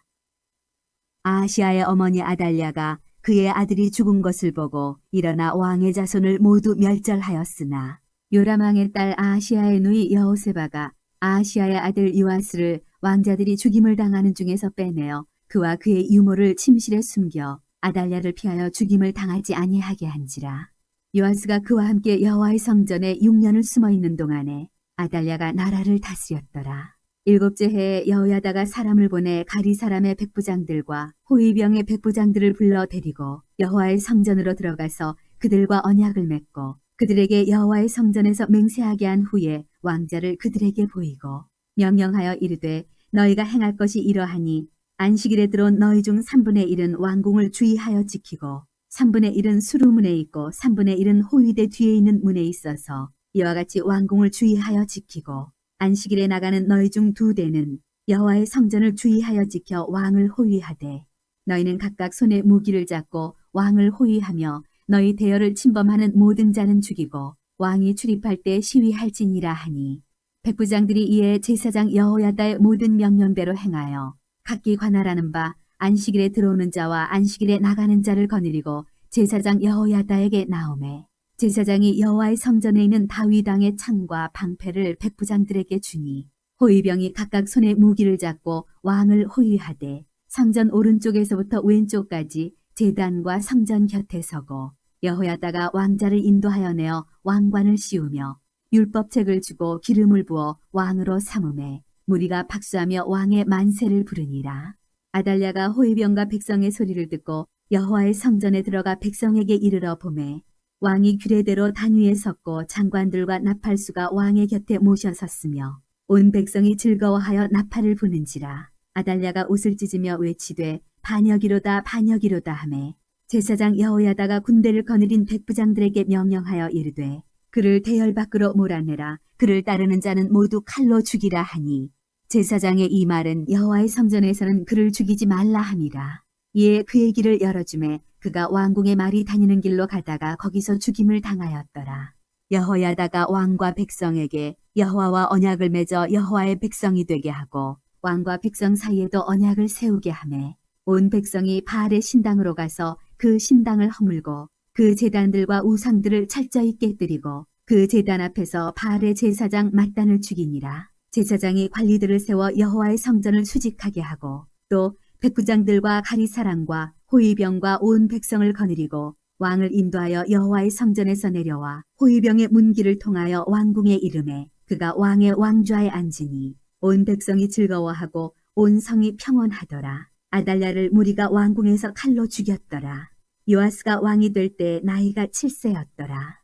아하시아의 어머니 아달랴가 그의 아들이 죽은 것을 보고 일어나 왕의 자손을 모두 멸절하였으나 요람 왕의 딸 아하시아의 누이 여호세바가 아하시아의 아들 요아스를 왕자들이 죽임을 당하는 중에서 빼내어 그와 그의 유모를 침실에 숨겨 아달랴를 피하여 죽임을 당하지 아니하게 한지라. 요아스가 그와 함께 여호와의 성전에 6년을 숨어 있는 동안에 아달랴가 나라를 다스렸더라. 7째 해에 여호야다가 사람을 보내 가리 사람의 백부장들과 호위병의 백부장들을 불러 데리고 여호와의 성전으로 들어가서 그들과 언약을 맺고 그들에게 여호와의 성전에서 맹세하게 한 후에 왕자를 그들에게 보이고 명령하여 이르되 너희가 행할 것이 이러하니 안식일에 들어온 너희 중 3분의 1은 왕궁을 주의하여 지키고 3분의 1은 수루문에 있고 3분의 1은 호위대 뒤에 있는 문에 있어서 이와 같이 왕궁을 주의하여 지키고 안식일에 나가는 너희 중 2대는 여호와의 성전을 주의하여 지켜 왕을 호위하되 너희는 각각 손에 무기를 잡고 왕을 호위하며 너희 대열을 침범하는 모든 자는 죽이고 왕이 출입할 때 시위할지니라 하니 백부장들이 이에 제사장 여호야다의 모든 명령대로 행하여 각기 관할하는 바 안식일에 들어오는 자와 안식일에 나가는 자를 거느리고 제사장 여호야다에게 나오매 제사장이 여호와의 성전에 있는 다윗왕의 창과 방패를 백부장들에게 주니 호위병이 각각 손에 무기를 잡고 왕을 호위하되 성전 오른쪽에서부터 왼쪽까지 제단과 성전 곁에 서고 여호야다가 왕자를 인도하여 내어 왕관을 씌우며 율법책을 주고 기름을 부어 왕으로 삼음에 무리가 박수하며 왕의 만세를 부르니라. 아달랴가 호위병과 백성의 소리를 듣고 여호와의 성전에 들어가 백성에게 이르러 보매 왕이 규례대로 단 위에 섰고 장관들과 나팔수가 왕의 곁에 모셔 섰으며 온 백성이 즐거워하여 나팔을 부는지라. 아달랴가 옷을 찢으며 외치되 반역이로다 반역이로다 하매 제사장 여호야다가 군대를 거느린 백부장들에게 명령하여 이르되 그를 대열 밖으로 몰아내라. 그를 따르는 자는 모두 칼로 죽이라 하니 제사장의 이 말은 여호와의 성전에서는 그를 죽이지 말라 함이라. 이에 그의 길을 열어주매 그가 왕궁의 말이 다니는 길로 가다가 거기서 죽임을 당하였더라. 여호야다가 왕과 백성에게 여호와와 언약을 맺어 여호와의 백성이 되게 하고 왕과 백성 사이에도 언약을 세우게 하매 온 백성이 바알의 신당으로 가서 그 신당을 허물고 그 제단들과 우상들을 철저히 깨뜨리고 그 제단 앞에서 바알의 제사장 mat단을 죽이니라. 제사장이 관리들을 세워 여호와의 성전을 수직하게 하고 또 백부장들과 가리사람과 호위병과 온 백성을 거느리고 왕을 인도하여 여호와의 성전에서 내려와 호위병의 문길을 통하여 왕궁에 이르매 그가 왕의 왕좌에 앉으니 온 백성이 즐거워하고 온 성이 평온하더라. 아달랴를 무리가 왕궁에서 칼로 죽였더라. 요아스가 왕이 될 때 나이가 7세였더라.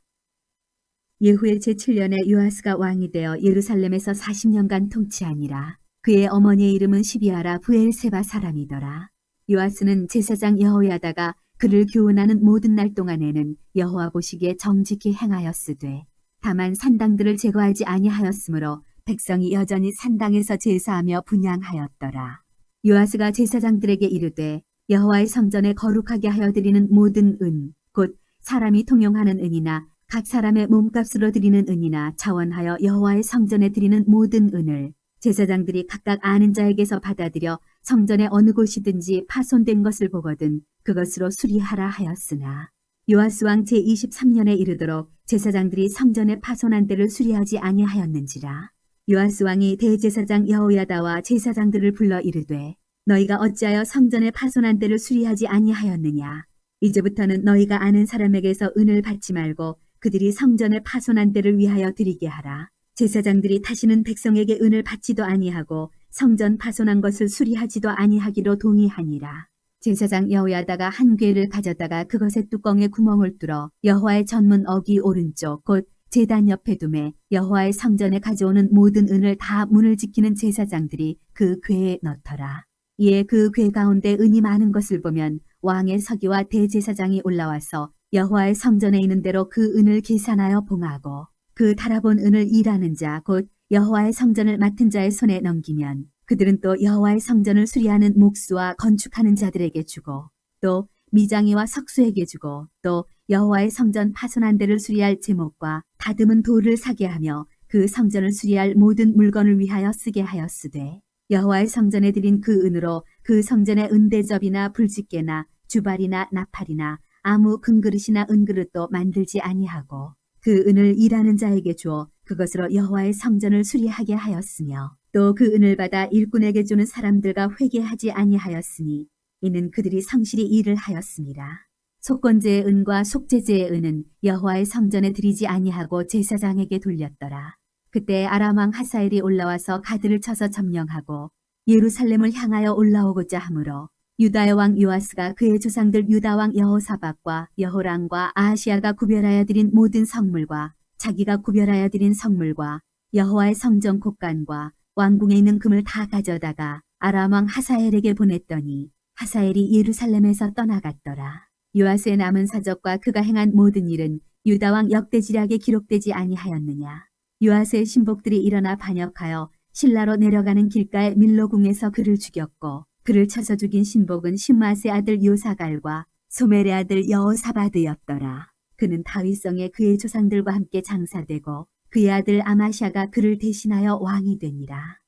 예후의 제7년에 요아스가 왕이 되어 예루살렘에서 40년간 통치하니라. 그의 어머니의 이름은 시비아라 브엘세바 사람이더라. 요아스는 제사장 여호야다가 그를 교훈하는 모든 날 동안에는 여호와 보시기에 정직히 행하였으되 다만 산당들을 제거하지 아니하였으므로 백성이 여전히 산당에서 제사하며 분향하였더라. 요아스가 제사장들에게 이르되 여호와의 성전에 거룩하게 하여 드리는 모든 은, 곧 사람이 통용하는 은이나 각 사람의 몸값으로 드리는 은이나 자원하여 여호와의 성전에 드리는 모든 은을 제사장들이 각각 아는 자에게서 받아들여 성전의 어느 곳이든지 파손된 것을 보거든 그것으로 수리하라 하였으나 요아스 왕 제23년에 이르도록 제사장들이 성전의 파손한 데를 수리하지 아니하였는지라. 요아스 왕이 대제사장 여호야다와 제사장들을 불러 이르되 너희가 어찌하여 성전의 파손한 데를 수리하지 아니하였느냐. 이제부터는 너희가 아는 사람에게서 은을 받지 말고 그들이 성전의 파손한 데를 위하여 드리게 하라. 제사장들이 다시는 백성에게 은을 받지도 아니하고 성전 파손한 것을 수리하지도 아니하기로 동의하니라. 제사장 여호야다가 한 궤를 가져다가 그것의 뚜껑에 구멍을 뚫어 여호와의 전문 어귀 오른쪽 곧 제단 옆에 두매 여호와의 성전에 가져오는 모든 은을 다 문을 지키는 제사장들이 그 궤에 넣더라. 이에 그 궤 가운데 은이 많은 것을 보면 왕의 서기와 대제사장이 올라와서 여호와의 성전에 있는 대로 그 은을 계산하여 봉하고 그 달아본 은을 일하는 자 곧 여호와의 성전을 맡은 자의 손에 넘기면 그들은 또 여호와의 성전을 수리하는 목수와 건축하는 자들에게 주고 또 미장이와 석수에게 주고 또 여호와의 성전 파손한 데를 수리할 제목과 다듬은 돌을 사게 하며 그 성전을 수리할 모든 물건을 위하여 쓰게 하였으되 여호와의 성전에 드린 그 은으로 그 성전의 은대접이나 불집게나 주발이나 나팔이나 아무 금그릇이나 은그릇도 만들지 아니하고 그 은을 일하는 자에게 주어 그것으로 여호와의 성전을 수리하게 하였으며 또 그 은을 받아 일꾼에게 주는 사람들과 회개하지 아니하였으니 이는 그들이 성실히 일을 하였습니다. 속건제의 은과 속죄제의 은은 여호와의 성전에 드리지 아니하고 제사장에게 돌렸더라. 그때 아람 왕 하사엘이 올라와서 가드를 쳐서 점령하고 예루살렘을 향하여 올라오고자 하므로 유다의 왕 요아스가 그의 조상들 유다 왕 여호사밧과 여호람과 아하시아가 구별하여 드린 모든 성물과 자기가 구별하여 드린 성물과 여호와의 성전 곳간과 왕궁에 있는 금을 다 가져다가 아람 왕 하사엘에게 보냈더니 하사엘이 예루살렘에서 떠나갔더라. 요아스의 남은 사적과 그가 행한 모든 일은 유다 왕 역대지략에 기록되지 아니하였느냐. 요아스의 신복들이 일어나 반역하여 실라로 내려가는 길가의 밀로궁에서 그를 죽였고 그를 쳐서 죽인 신복은 심마스의 아들 요사갈과 소멜의 아들 여호사바드였더라. 그는 다윗성에 그의 조상들과 함께 장사되고 그의 아들 아마샤가 그를 대신하여 왕이 되니라.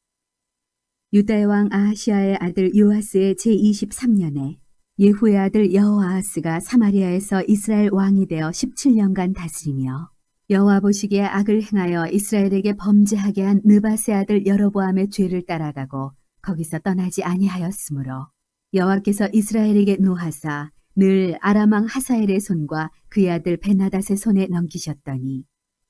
유다의 왕 아하시아의 아들 요아스의 제23년에 예후의 아들 여호아하스가 사마리아에서 이스라엘 왕이 되어 17년간 다스리며 여호와 보시기에 악을 행하여 이스라엘에게 범죄하게 한 느밧의 아들 여로보암의 죄를 따라가고 거기서 떠나지 아니하였으므로 여호와께서 이스라엘에게 노하사 늘 아람 왕 하사엘의 손과 그의 아들 베나닷의 손에 넘기셨더니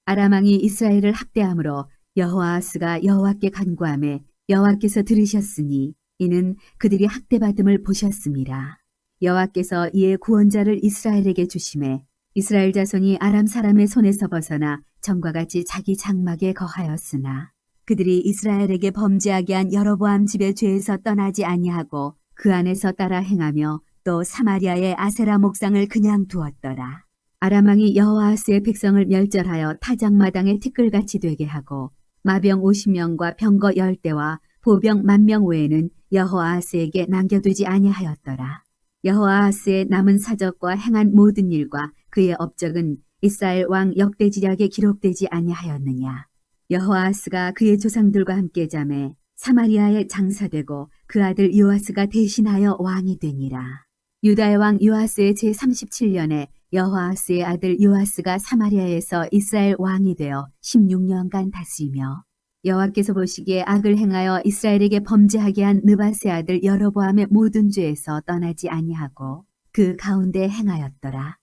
아람 왕이 이스라엘을 학대함으로 여호아하스가 여호와께 간구하매 여호와께서 들으셨으니 이는 그들이 학대받음을 보셨습니다. 여호와께서 이에 구원자를 이스라엘에게 주심에 이스라엘 자손이 아람 사람의 손에서 벗어나 전과 같이 자기 장막에 거하였으나 그들이 이스라엘에게 범죄하게 한 여로보암 집의 죄에서 떠나지 아니하고 그 안에서 따라 행하며 또 사마리아의 아세라 목상을 그냥 두었더라. 아람 왕이 여호아하스의 백성을 멸절하여 타작마당의 티끌같이 되게 하고 마병 50명과 병거 10대와 보병 10,000명 외에는 여호아하스에게 남겨두지 아니하였더라. 여호아하스의 남은 사적과 행한 모든 일과 그의 업적은 이스라엘 왕 역대지략에 기록되지 아니하였느냐. 여호아하스가 그의 조상들과 함께 잠에 사마리아에 장사되고 그 아들 요아스가 대신하여 왕이 되니라. 유다의 왕 요아스의 제37년에 여호아하스의 아들 요아스가 사마리아에서 이스라엘 왕이 되어 16년간 다스리며 여호와께서 보시기에 악을 행하여 이스라엘에게 범죄하게 한 느밧의 아들 여로보암의 모든 죄에서 떠나지 아니하고 그 가운데 행하였더라.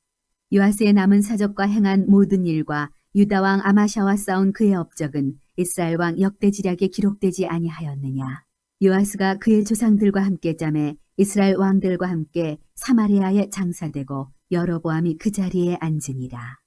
요아스의 남은 사적과 행한 모든 일과 유다 왕 아마샤와 싸운 그의 업적은 이스라엘 왕 역대지략에 기록되지 아니하였느냐. 요아스가 그의 조상들과 함께 잠에 이스라엘 왕들과 함께 사마리아에 장사되고 여로보암이 그 자리에 앉으니라.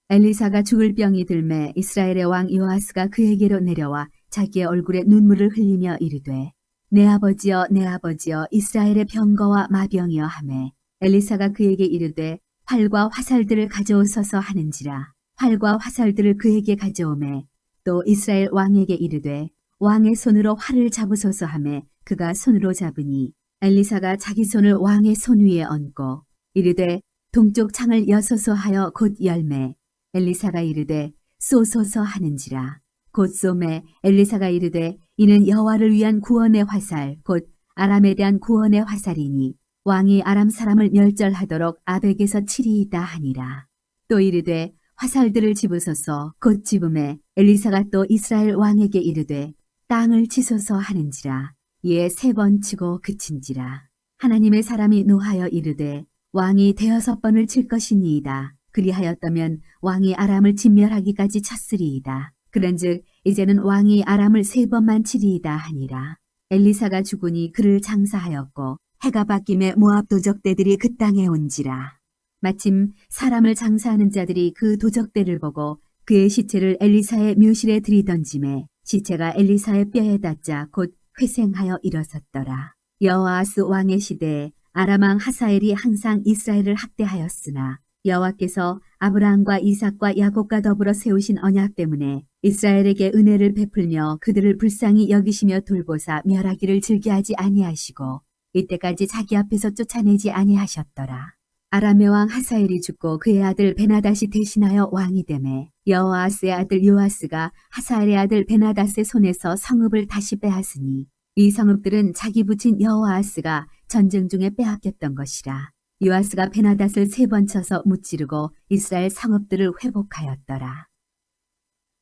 엘리사가 죽을 병이 들매 이스라엘의 왕 요아스가 그에게로 내려와 자기의 얼굴에 눈물을 흘리며 이르되 내 아버지여 내 아버지여 이스라엘의 병거와 마병이여 하매 엘리사가 그에게 이르되 활과 화살들을 가져오소서 하는지라. 활과 화살들을 그에게 가져오매 또 이스라엘 왕에게 이르되 왕의 손으로 활을 잡으소서 하매 그가 손으로 잡으니 엘리사가 자기 손을 왕의 손 위에 얹고 이르되 동쪽 창을 여소서 하여 곧 열매 엘리사가 이르되 쏘소서 하는지라. 곧 쏘매 엘리사가 이르되 이는 여호와를 위한 구원의 화살 곧 아람에 대한 구원의 화살이니 왕이 아람 사람을 멸절하도록 아벡에서 치리이다 하니라. 또 이르되 화살들을 집으소서 곧 집음에 엘리사가 또 이스라엘 왕에게 이르되 땅을 치소서 하는지라. 이에 3번 치고 그친지라. 하나님의 사람이 노하여 이르되 왕이 6번을 칠 것이니이다. 그리하였다면 왕이 아람을 진멸하기까지 쳤으리이다. 그런즉 이제는 왕이 아람을 3번만 치리이다 하니라. 엘리사가 죽으니 그를 장사하였고 해가 바뀜에 모압 도적대들이 그 땅에 온지라. 마침 사람을 장사하는 자들이 그 도적대를 보고 그의 시체를 엘리사의 묘실에 들이던짐에 시체가 엘리사의 뼈에 닿자 곧 회생하여 일어섰더라. 여호아하스 왕의 시대에 아람 왕 하사엘이 항상 이스라엘을 학대하였으나 여호와께서 아브라함과 이삭과 야곱과 더불어 세우신 언약 때문에 이스라엘에게 은혜를 베풀며 그들을 불쌍히 여기시며 돌보사 멸하기를 즐겨하지 아니하시고 이때까지 자기 앞에서 쫓아내지 아니하셨더라. 아람의 왕 하사엘이 죽고 그의 아들 베나닷이 대신하여 왕이 되매 여호아하스의 아들 요아스가 하사엘의 아들 베나닷의 손에서 성읍을 다시 빼앗으니 이 성읍들은 자기 부친 여호아하스가 전쟁 중에 빼앗겼던 것이라. 요아스가 베나닷을 3번 쳐서 무찌르고 이스라엘 성읍들을 회복하였더라.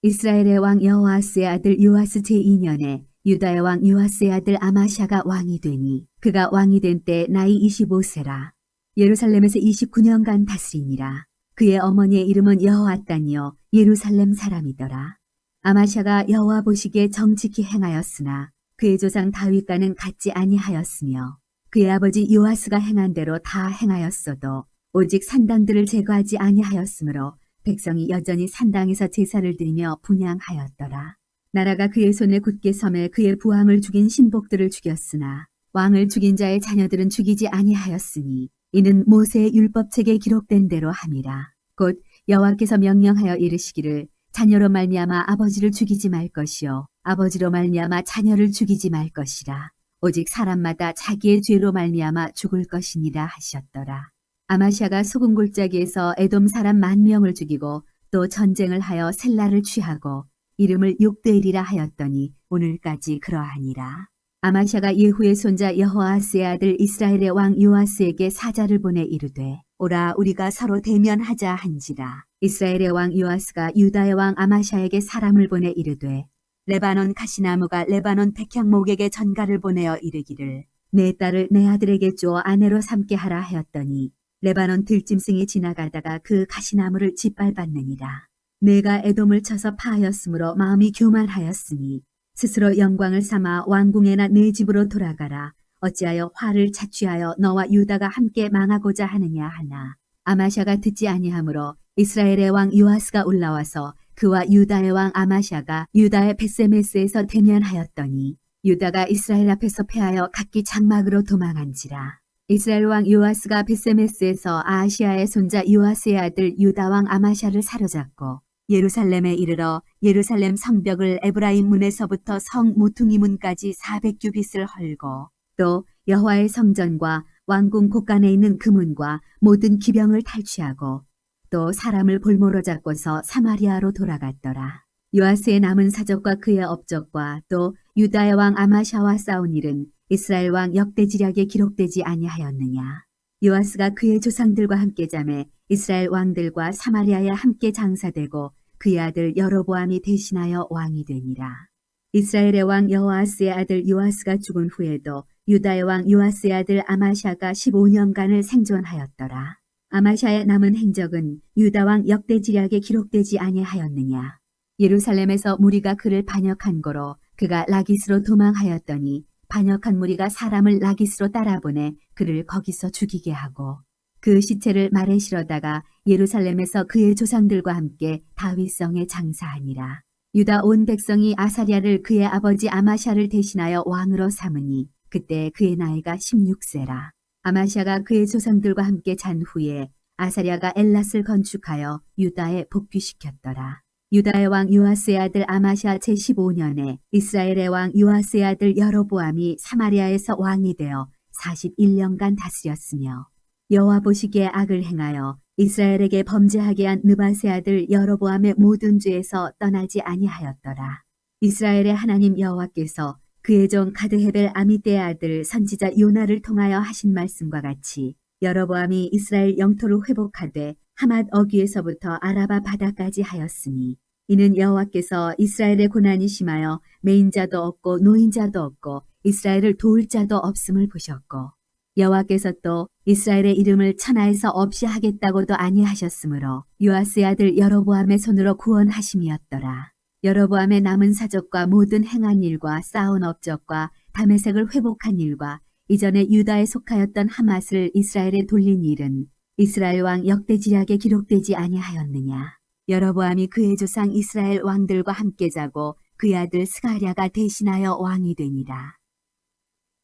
이스라엘의 왕 여호아스의 아들 요아스 제2년에 유다의 왕 요아스의 아들 아마샤가 왕이 되니 그가 왕이 된 때 나이 25세라. 예루살렘에서 29년간 다스리니라. 그의 어머니의 이름은 여호아단이요 예루살렘 사람이더라. 아마샤가 여호와 보시기에 정직히 행하였으나 그의 조상 다윗과는 같지 아니하였으며 그의 아버지 요아스가 행한 대로 다 행하였어도 오직 산당들을 제거하지 아니하였으므로 백성이 여전히 산당에서 제사를 드리며 분향하였더라. 나라가 그의 손에 굳게 섬에 그의 부왕을 죽인 신복들을 죽였으나 왕을 죽인 자의 자녀들은 죽이지 아니하였으니 이는 모세의 율법책에 기록된 대로 함이라. 곧 여호와께서 명령하여 이르시기를 자녀로 말미암아 아버지를 죽이지 말 것이요 아버지로 말미암아 자녀를 죽이지 말 것이라. 오직 사람마다 자기의 죄로 말미암아 죽을 것이니라 하셨더라. 아마샤가 소금 골짜기에서 에돔 사람 10,000명을 죽이고 또 전쟁을 하여 셀라를 취하고 이름을 욕되리라 하였더니 오늘까지 그러하니라. 아마샤가 예후의 손자 여호아스의 아들 이스라엘의 왕 요아스에게 사자를 보내 이르되 오라 우리가 서로 대면하자 한지라. 이스라엘의 왕 요아스가 유다의 왕 아마샤에게 사람을 보내 이르되 레바논 가시나무가 레바논 백향목에게 전가를 보내어 이르기를 내 딸을 내 아들에게 주어 아내로 삼게 하라 하였더니 레바논 들짐승이 지나가다가 그 가시나무를 짓밟았느니라. 내가 에돔을 쳐서 파하였으므로 마음이 교만하였으니 스스로 영광을 삼아 왕궁에나 내 집으로 돌아가라. 어찌하여 화를 자취하여 너와 유다가 함께 망하고자 하느냐 하나. 아마샤가 듣지 아니하므로 이스라엘의 왕 요아스가 올라와서 그와 유다의 왕 아마샤가 유다의 벳세메스에서 대면하였더니 유다가 이스라엘 앞에서 패하여 각기 장막으로 도망한지라. 이스라엘 왕 요아스가 벳세메스에서 아하시아의 손자 요아스의 아들 유다 왕 아마샤를 사로잡고 예루살렘에 이르러 예루살렘 성벽을 에브라임 문에서부터 성 모퉁이 문까지 400규빗을 헐고 또 여호와의 성전과 왕궁 곳간에 있는 그 문과 모든 기병을 탈취하고 또 사람을 볼모로 잡고서 사마리아로 돌아갔더라. 요아스의 남은 사적과 그의 업적과 또 유다의 왕 아마샤와 싸운 일은 이스라엘 왕 역대지략에 기록되지 아니하였느냐. 요아스가 그의 조상들과 함께 잠에 이스라엘 왕들과 사마리아에 함께 장사되고 그의 아들 여로보암이 대신하여 왕이 되니라. 이스라엘의 왕 여호아스의 아들 요아스가 죽은 후에도 유다의 왕 요아스의 아들 아마샤가 15년간을 생존하였더라. 아마샤의 남은 행적은 유다 왕 역대지략에 기록되지 아니하였느냐. 예루살렘에서 무리가 그를 반역한 고로 그가 라기스로 도망하였더니 반역한 무리가 사람을 라기스로 따라보내 그를 거기서 죽이게 하고 그 시체를 말에 실어다가 예루살렘에서 그의 조상들과 함께 다윗성에 장사하니라. 유다 온 백성이 아사랴를 그의 아버지 아마샤를 대신하여 왕으로 삼으니 그때 그의 나이가 16세라. 아마샤가 그의 조상들과 함께 잔 후에 아사랴가 엘랏을 건축하여 유다에 복귀시켰더라. 유다의 왕 요아스의 아들 아마샤 제15년에 이스라엘의 왕 요아스의 아들 여로보암이 사마리아에서 왕이 되어 41년간 다스렸으며 여호와 보시기에 악을 행하여 이스라엘에게 범죄하게 한 느밧의 아들 여로보암의 모든 죄에서 떠나지 아니하였더라. 이스라엘의 하나님 여호와께서 그의 종 가드헤벨 아미떼의 아들 선지자 요나를 통하여 하신 말씀과 같이 여로보암이 이스라엘 영토를 회복하되 하맛 어귀에서부터 아라바 바다까지 하였으니 이는 여호와께서 이스라엘의 고난이 심하여 매인자도 없고 노인자도 없고 이스라엘을 도울 자도 없음을 보셨고 여호와께서 또 이스라엘의 이름을 천하에서 없이 하겠다고도 아니하셨으므로 요아스의 아들 여로보암의 손으로 구원하심이었더라. 여로보암의 남은 사적과 모든 행한 일과 쌓은 업적과 다메섹을 회복한 일과 이전에 유다에 속하였던 하맛을 이스라엘에 돌린 일은 이스라엘 왕 역대지략에 기록되지 아니하였느냐. 여로보암이 그의 조상 이스라엘 왕들과 함께 자고 그의 아들 스가랴가 대신하여 왕이 되니라.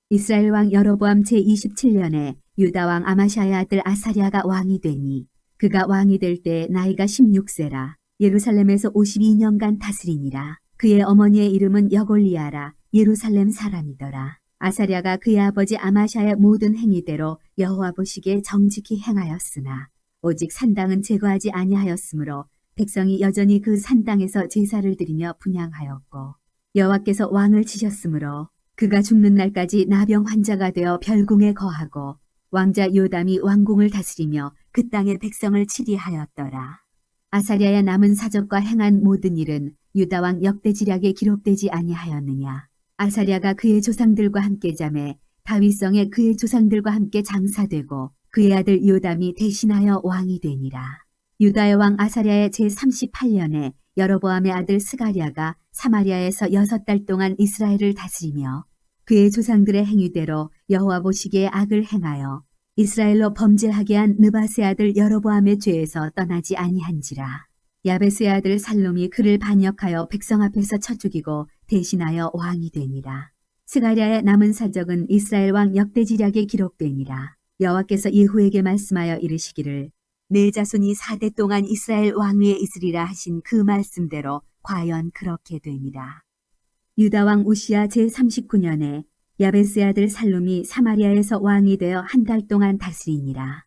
이스라엘 왕 여로보암 제27년에 유다 왕 아마샤의 아들 아사랴가 왕이 되니 그가 왕이 될 때 나이가 16세라. 예루살렘에서 52년간 다스리니라. 그의 어머니의 이름은 여골리아라. 예루살렘 사람이더라. 아사랴가 그의 아버지 아마샤의 모든 행위대로 여호와 보시기에 정직히 행하였으나 오직 산당은 제거하지 아니하였으므로 백성이 여전히 그 산당에서 제사를 드리며 분향하였고 여호와께서 왕을 치셨으므로 그가 죽는 날까지 나병 환자가 되어 별궁에 거하고 왕자 요담이 왕궁을 다스리며 그 땅의 백성을 치리하였더라. 아사랴의 남은 사적과 행한 모든 일은 유다 왕 역대지략에 기록되지 아니하였느냐. 아사랴가 그의 조상들과 함께 잠에 다윗성에 그의 조상들과 함께 장사되고 그의 아들 요담이 대신하여 왕이 되니라. 유다의 왕 아사랴의 제38년에 여로보암의 아들 스가랴가 사마리아에서 6달 동안 이스라엘을 다스리며 그의 조상들의 행위대로 여호와 보시기에 악을 행하여 이스라엘로 범죄하게 한 느밧의 아들 여로보암의 죄에서 떠나지 아니한지라. 야베스의 아들 살롬이 그를 반역하여 백성 앞에서 쳐 죽이고 대신하여 왕이 되니라. 스가랴의 남은 사적은 이스라엘 왕 역대지략에 기록되니라. 여호와께서 예후에게 말씀하여 이르시기를 내 자손이 4대 동안 이스라엘 왕위에 있으리라 하신 그 말씀대로 과연 그렇게 되니라. 유다 왕 우시야 제39년에 야베스의 아들 살룸이 사마리아에서 왕이 되어 1달 동안 다스리니라.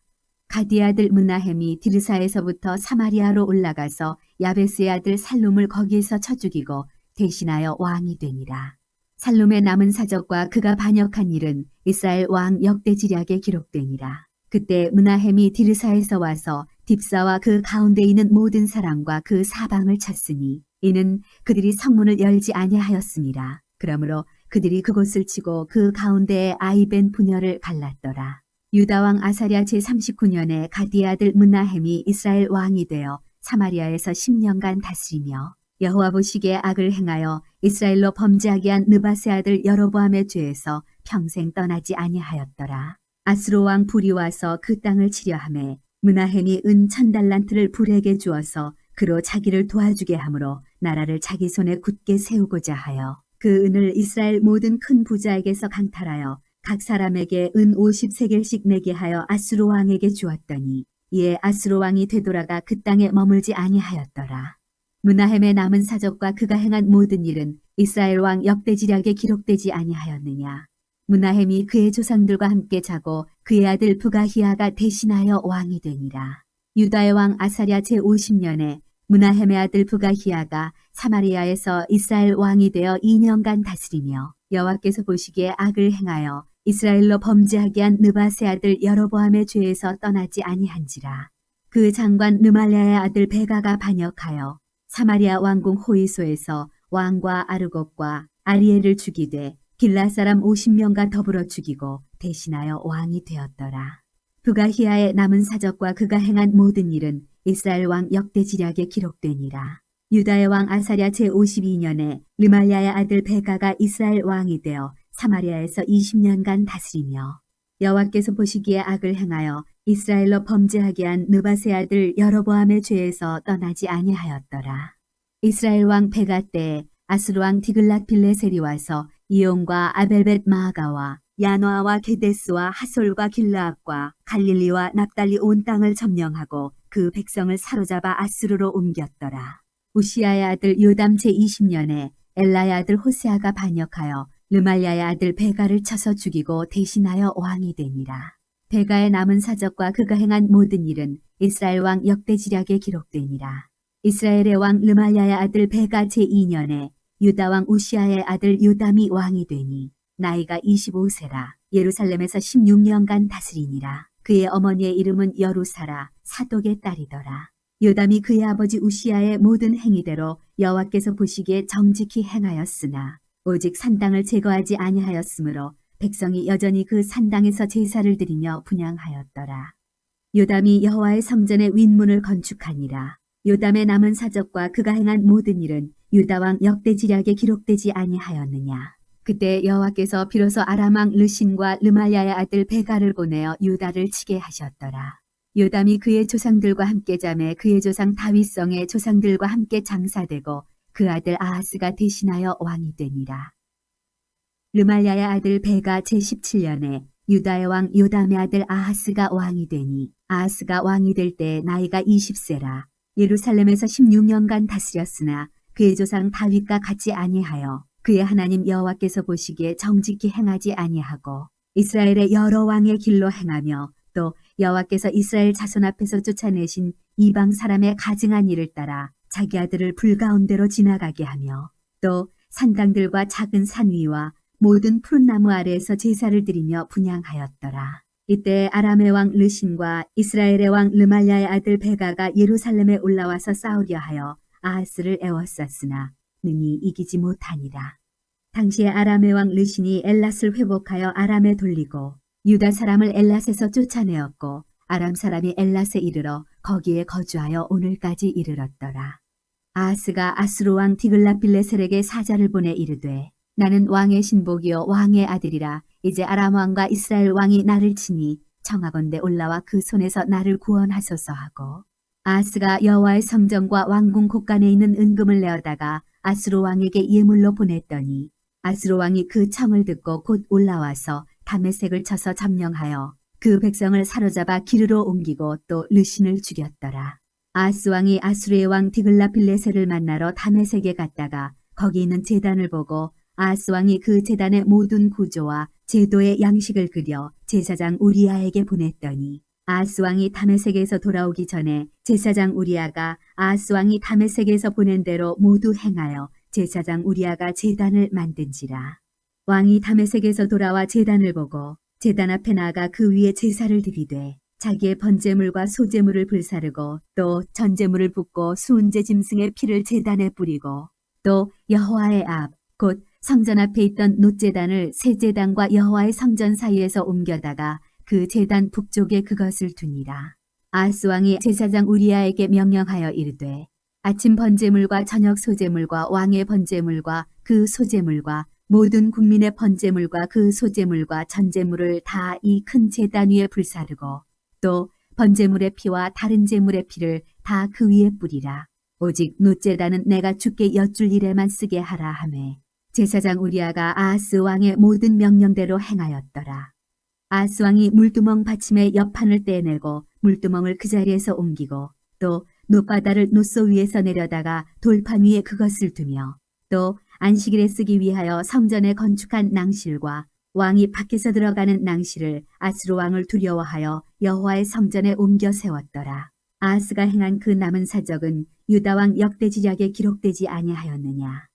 가디의 아들 므나헴이 디르사에서부터 사마리아로 올라가서 야베스의 아들 살룸을 거기에서 쳐 죽이고 대신하여 왕이 되니라. 살룸의 남은 사적과 그가 반역한 일은 이스라엘 왕 역대지략에 기록되니라. 그때 므나헴이 디르사에서 와서 딥사와 그 가운데 있는 모든 사람과 그 사방을 쳤으니 이는 그들이 성문을 열지 아니하였음이라. 그러므로 그들이 그곳을 치고 그 가운데에 아이벤 분열을 갈랐더라. 유다 왕 아사랴 제39년에 가디의 아들 므나헴이 이스라엘 왕이 되어 사마리아에서 10년간 다스리며 여호와 보시기에 악을 행하여 이스라엘로 범죄하게 한 느밧의 아들 여로보암의 죄에서 평생 떠나지 아니하였더라. 아스로 왕 불이 와서 그 땅을 치려 하매 므나헴이 은 1000달란트를 불에게 주어서 그로 자기를 도와주게 하므로 나라를 자기 손에 굳게 세우고자 하여 그 은을 이스라엘 모든 큰 부자에게서 강탈하여 각 사람에게 은 50세겔씩 내게 하여 아수르 왕에게 주었더니 이에 아수르 왕이 되돌아가 그 땅에 머물지 아니하였더라. 므나헴의 남은 사적과 그가 행한 모든 일은 이스라엘 왕 역대지략에 기록되지 아니하였느냐. 므나헴이 그의 조상들과 함께 자고 그의 아들 부가히야가 대신하여 왕이 되니라. 유다의 왕 아사랴 제50년에 므나헴의 아들 부가히야가 사마리아에서 이스라엘 왕이 되어 2년간 다스리며 여호와께서 보시기에 악을 행하여 이스라엘로 범죄하게 한 느밧의 아들 여로보암의 죄에서 떠나지 아니한지라. 그 장관 르말랴의 아들 베가가 반역하여 사마리아 왕궁 호이소에서 왕과 아르곡과 아리엘을 죽이되 길라 사람 50명과 더불어 죽이고 대신하여 왕이 되었더라. 부가히야의 남은 사적과 그가 행한 모든 일은 이스라엘 왕 역대지략에 기록되니라. 유다의 왕 아사랴 제52년에 르말랴의 아들 베가가 이스라엘 왕이 되어 사마리아에서 20년간 다스리며 여호와께서 보시기에 악을 행하여 이스라엘로 범죄하게 한 느밧의 아들 여로보암의 죄에서 떠나지 아니하였더라. 이스라엘 왕 베가 때에 아수르 왕 디글랏빌레셀이 와서 이온과 아벨벳 마아가와 야노아와 게데스와 하솔과 길르앗과 갈릴리와 납달리 온 땅을 점령하고 그 백성을 사로잡아 아수르로 옮겼더라. 우시아의 아들 요담 제20년에 엘라의 아들 호세아가 반역하여 르말랴의 아들 베가를 쳐서 죽이고 대신하여 왕이 되니라. 베가의 남은 사적과 그가 행한 모든 일은 이스라엘 왕 역대지략에 기록되니라. 이스라엘의 왕 르말랴의 아들 베가 제2년에 유다 왕 우시아의 아들 요담이 왕이 되니 나이가 25세라. 예루살렘에서 16년간 다스리니라. 그의 어머니의 이름은 여루사라 사독의 딸이더라. 요담이 그의 아버지 우시아의 모든 행위대로 여호와께서 보시기에 정직히 행하였으나 오직 산당을 제거하지 아니하였으므로 백성이 여전히 그 산당에서 제사를 드리며 분향하였더라. 요담이 여호와의 성전의 윗문을 건축하니라. 요담의 남은 사적과 그가 행한 모든 일은 유다 왕 역대지략에 기록되지 아니하였느냐. 그때 여호와께서 비로소 아람 왕 르신과 르말랴의 아들 베가를 보내어 유다를 치게 하셨더라. 요담이 그의 조상들과 함께 자매 그의 조상 다윗성의 조상들과 함께 장사되고 그 아들 아하스가 대신하여 왕이 되니라. 르말랴의 아들 베가 제17년에 유다의 왕 요담의 아들 아하스가 왕이 되니 아하스가 왕이 될 때 나이가 20세라. 예루살렘에서 16년간 다스렸으나 그의 조상 다윗과 같이 아니하여 그의 하나님 여호와께서 보시기에 정직히 행하지 아니하고 이스라엘의 여러 왕의 길로 행하며 또 여호와께서 이스라엘 자손 앞에서 쫓아내신 이방 사람의 가증한 일을 따라 자기 아들을 불 가운데로 지나가게 하며 또 산당들과 작은 산 위와 모든 푸른 나무 아래에서 제사를 드리며 분향하였더라. 이때 아람의 왕 르신과 이스라엘의 왕 르말랴의 아들 베가가 예루살렘에 올라와서 싸우려 하여 아하스를 애워쌌으나 능히 이기지 못하니라. 당시에 아람의 왕 르신이 엘랏을 회복하여 아람에 돌리고 유다 사람을 엘랏에서 쫓아내었고 아람 사람이 엘랏에 이르러 거기에 거주하여 오늘까지 이르렀더라. 아하스가 아수르 왕 디글랏빌레셀에게 사자를 보내 이르되 나는 왕의 신복이요 왕의 아들이라. 이제 아람 왕과 이스라엘 왕이 나를 치니 청하건대 올라와 그 손에서 나를 구원하소서 하고 아하스가 여호와의 성전과 왕궁 곳간에 있는 은금을 내어다가 아수르 왕에게 예물로 보냈더니 아수르 왕이 그 청을 듣고 곧 올라와서 다메섹을 쳐서 점령하여 그 백성을 사로잡아 기르로 옮기고 또 르신을 죽였더라. 아하스 왕이 아수르의 왕 디글랏빌레셀을 만나러 다메섹에 갔다가 거기 있는 제단을 보고 아하스 왕이 그 제단의 모든 구조와 제도의 양식을 그려 제사장 우리아에게 보냈더니 아하스 왕이 다메섹에서 돌아오기 전에 제사장 우리아가 아하스 왕이 다메섹에서 보낸 대로 모두 행하여 제사장 우리아가 제단을 만든지라. 왕이 다메섹에서 돌아와 제단을 보고 제단 앞에 나아가 그 위에 제사를 드리되 자기의 번제물과 소제물을 불사르고 또 전제물을 붓고 수은제 짐승의 피를 제단에 뿌리고 또 여호와의 앞 곧 성전 앞에 있던 놋제단을 새 제단과 여호와의 성전 사이에서 옮겨다가 그 제단 북쪽에 그것을 두니라. 아하스 왕이 제사장 우리야에게 명령하여 이르되 아침 번제물과 저녁 소제물과 왕의 번제물과 그 소제물과 모든 국민의 번제물과 그 소제물과 전제물을 다 이 큰 제단 위에 불사르고 또 번제물의 피와 다른 제물의 피를 다 그 위에 뿌리라. 오직 놋제단은 내가 주께 여쭐 일에만 쓰게 하라 하매 제사장 우리야가 아하스 왕의 모든 명령대로 행하였더라. 아하스 왕이 물두멍 받침의 옆판을 떼내고 물두멍을 그 자리에서 옮기고 또 놋바다를 놋소 위에서 내려다가 돌판 위에 그것을 두며 또 안식일에 쓰기 위하여 성전에 건축한 낭실과 왕이 밖에서 들어가는 낭실을 아스로 왕을 두려워하여 여호와의 성전에 옮겨 세웠더라. 아하스가 행한 그 남은 사적은 유다 왕 역대지략에 기록되지 아니하였느냐.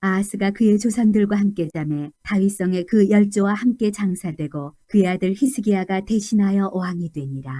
아하스가 그의 조상들과 함께 잠에 다윗성에 그 열조와 함께 장사되고 그의 아들 히스기야가 대신하여 왕이 되니라.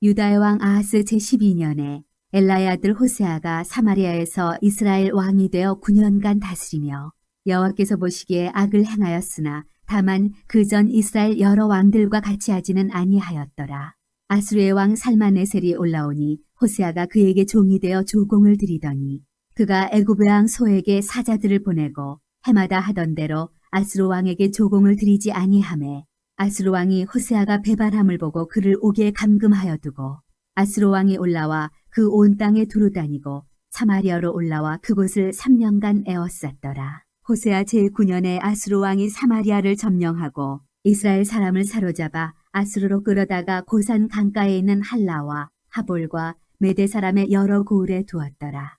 유다의 왕 아하스 제12년에 엘라의 아들 호세아가 사마리아에서 이스라엘 왕이 되어 9년간 다스리며 여호와께서 보시기에 악을 행하였으나 다만 그전 이스라엘 여러 왕들과 같이 하지는 아니하였더라. 아수르의 왕 살마네셀이 올라오니 호세아가 그에게 종이 되어 조공을 드리더니 그가 애굽의 왕 소에게 사자들을 보내고 해마다 하던 대로 아수르 왕에게 조공을 드리지 아니하매 아수르 왕이 호세아가 배반함을 보고 그를 옥에 감금하여 두고 아수르 왕이 올라와 그 온 땅에 두루 다니고 사마리아로 올라와 그곳을 3년간 에워쌌더라. 호세아 제9년에 아수르 왕이 사마리아를 점령하고 이스라엘 사람을 사로잡아 아수르로 끌어다가 고산 강가에 있는 할라와 하볼과 메대 사람의 여러 고을에 두었더라.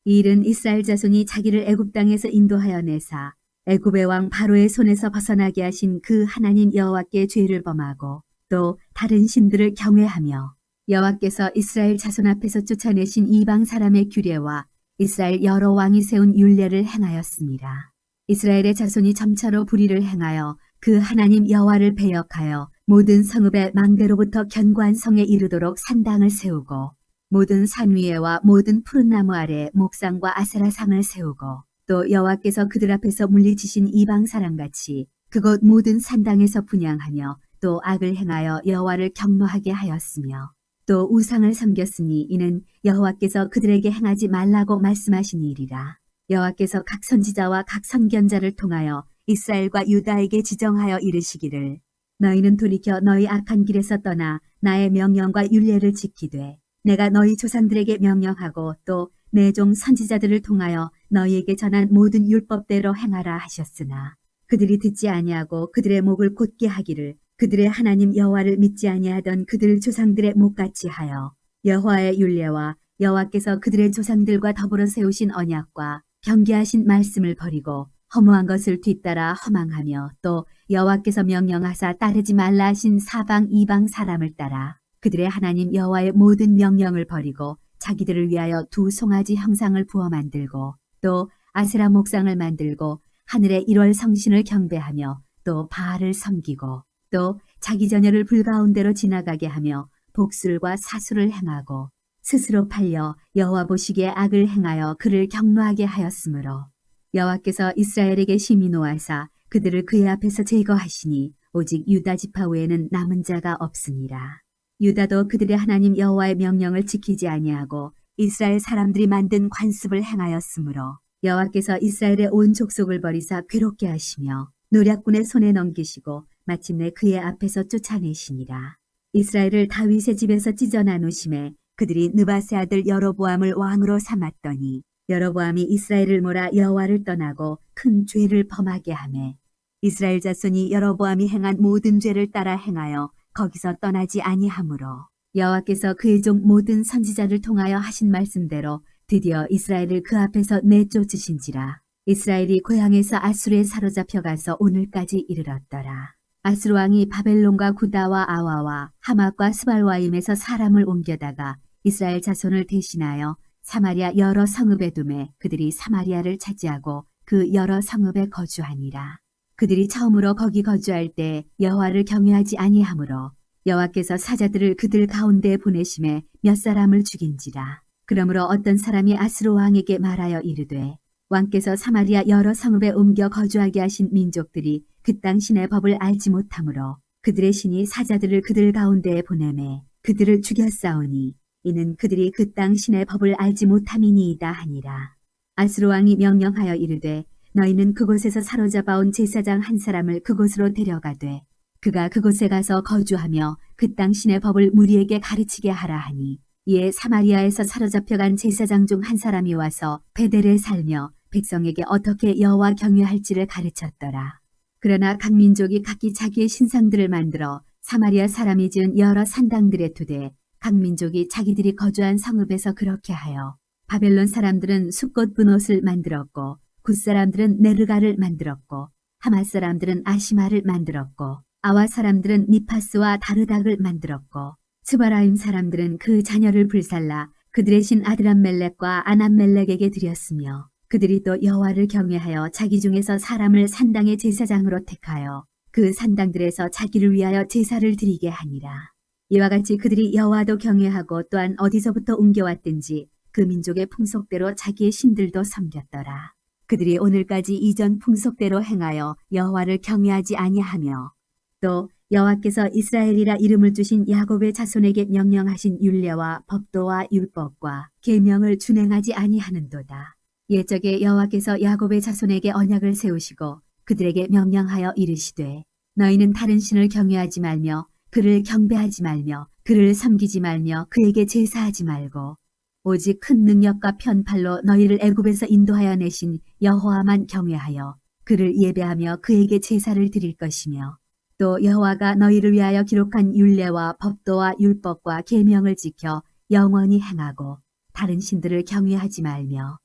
이 일은 이스라엘 자손이 자기를 애굽 땅에서 인도하여 내사 애굽의 왕 바로의 손에서 벗어나게 하신 그 하나님 여호와께 죄를 범하고 또 다른 신들을 경외하며 여호와께서 이스라엘 자손 앞에서 쫓아내신 이방 사람의 규례와 이스라엘 여러 왕이 세운 율례를 행하였습니다. 이스라엘의 자손이 점차로 불의를 행하여 그 하나님 여호와를 배역하여 모든 성읍의 망대로부터 견고한 성에 이르도록 산당을 세우고 모든 산 위에와 모든 푸른 나무 아래 목상과 아세라상을 세우고 또 여호와께서 그들 앞에서 물리치신 이방 사람같이 그곳 모든 산당에서 분향하며 또 악을 행하여 여호와를 경노하게 하였으며 또 우상을 섬겼으니 이는 여호와께서 그들에게 행하지 말라고 말씀하신 일이라. 여호와께서 각 선지자와 각 선견자를 통하여 이스라엘과 유다에게 지정하여 이르시기를 너희는 돌이켜 너희 악한 길에서 떠나 나의 명령과 율례를 지키되 내가 너희 조상들에게 명령하고 또 내 종 선지자들을 통하여 너희에게 전한 모든 율법대로 행하라 하셨으나 그들이 듣지 아니하고 그들의 목을 곧게 하기를 그들의 하나님 여호와를 믿지 아니하던 그들 조상들의 목같이 하여 여호와의 율례와 여호와께서 그들의 조상들과 더불어 세우신 언약과 경계하신 말씀을 버리고 허무한 것을 뒤따라 허망하며 또 여호와께서 명령하사 따르지 말라 하신 사방 이방 사람을 따라 그들의 하나님 여호와의 모든 명령을 버리고 자기들을 위하여 두 송아지 형상을 부어 만들고 또 아세라 목상을 만들고 하늘의 1월 성신을 경배하며 또 바알을 섬기고 또 자기 자녀를 불가운데로 지나가게 하며 복술과 사술을 행하고 스스로 팔려 여호와 보시기에 악을 행하여 그를 경노하게 하였으므로 여호와께서 이스라엘에게 심히 노하사 그들을 그의 앞에서 제거하시니 오직 유다 지파 외에는 남은 자가 없으니라. 유다도 그들의 하나님 여호와의 명령을 지키지 아니하고 이스라엘 사람들이 만든 관습을 행하였으므로 여호와께서 이스라엘의 온 족속을 버리사 괴롭게 하시며 노략군의 손에 넘기시고 마침내 그의 앞에서 쫓아내시니라. 이스라엘을 다윗의 집에서 찢어 나누심에 그들이 느바세 아들 여로보암을 왕으로 삼았더니 여로보암이 이스라엘을 몰아 여호와를 떠나고 큰 죄를 범하게 하매 이스라엘 자손이 여로보암이 행한 모든 죄를 따라 행하여 거기서 떠나지 아니하므로 여호와께서 그의 종 모든 선지자를 통하여 하신 말씀대로 드디어 이스라엘을 그 앞에서 내쫓으신지라. 이스라엘이 고향에서 아수르에 사로잡혀 가서 오늘까지 이르렀더라. 아수르 왕이 바벨론과 구다와 아와와 하맛과 스발와임에서 사람을 옮겨다가 이스라엘 자손을 대신하여 사마리아 여러 성읍에 두매 그들이 사마리아를 차지하고 그 여러 성읍에 거주하니라. 그들이 처음으로 거기 거주할 때 여호와를 경외하지 아니하므로 여호와께서 사자들을 그들 가운데에 보내심에 몇 사람을 죽인지라. 그러므로 어떤 사람이 아수르 왕에게 말하여 이르되 왕께서 사마리아 여러 성읍에 옮겨 거주하게 하신 민족들이 그 땅 신의 법을 알지 못하므로 그들의 신이 사자들을 그들 가운데에 보내매 그들을 죽였사오니 이는 그들이 그 땅 신의 법을 알지 못함이니이다 하니라. 아수르 왕이 명령하여 이르되 너희는 그곳에서 사로잡아온 제사장 한 사람을 그곳으로 데려가되 그가 그곳에 가서 거주하며 그 땅 신의 법을 무리에게 가르치게 하라 하니 이에 사마리아에서 사로잡혀간 제사장 중 한 사람이 와서 베델에 살며 백성에게 어떻게 여호와 경외할지를 가르쳤더라. 그러나 각 민족이 각기 자기의 신상들을 만들어 사마리아 사람이 지은 여러 산당들에 두되 각 민족이 자기들이 거주한 성읍에서 그렇게 하여 바벨론 사람들은 숲꽃 분옷을 만들었고 굿 사람들은 네르가를 만들었고 하맛 사람들은 아시마를 만들었고 아와 사람들은 니파스와 다르닥을 만들었고 스바라임 사람들은 그 자녀를 불살라 그들의 신 아드람멜렉과 아남멜렉에게 드렸으며 그들이 또 여호와를 경외하여 자기 중에서 사람을 산당의 제사장으로 택하여 그 산당들에서 자기를 위하여 제사를 드리게 하니라. 이와 같이 그들이 여호와도 경외하고 또한 어디서부터 옮겨왔든지 그 민족의 풍속대로 자기의 신들도 섬겼더라. 그들이 오늘까지 이전 풍속대로 행하여 여호와를 경외하지 아니하며 또 여호와께서 이스라엘이라 이름을 주신 야곱의 자손에게 명령하신 율례와 법도와 율법과 계명을 준행하지 아니하는도다. 옛적에 여호와께서 야곱의 자손에게 언약을 세우시고 그들에게 명령하여 이르시되 너희는 다른 신을 경외하지 말며 그를 경배하지 말며 그를 섬기지 말며 그에게 제사하지 말고 오직 큰 능력과 편팔로 너희를 애굽에서 인도하여 내신 여호와만 경외하여 그를 예배하며 그에게 제사를 드릴 것이며 또 여호와가 너희를 위하여 기록한 율례와 법도와 율법과 계명을 지켜 영원히 행하고 다른 신들을 경외하지 말며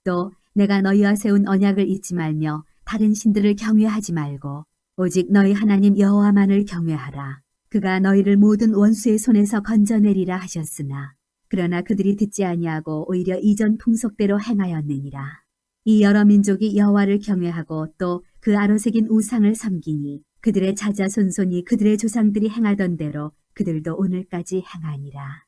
또 내가 너희와 세운 언약을 잊지 말며 다른 신들을 경외하지 말고 오직 너희 하나님 여호와만을 경외하라. 그가 너희를 모든 원수의 손에서 건져내리라 하셨으나 그러나 그들이 듣지 아니하고 오히려 이전 풍속대로 행하였느니라. 이 여러 민족이 여호와를 경외하고 또 그 아로새긴 우상을 섬기니 그들의 자자손손이 그들의 조상들이 행하던 대로 그들도 오늘까지 행하니라.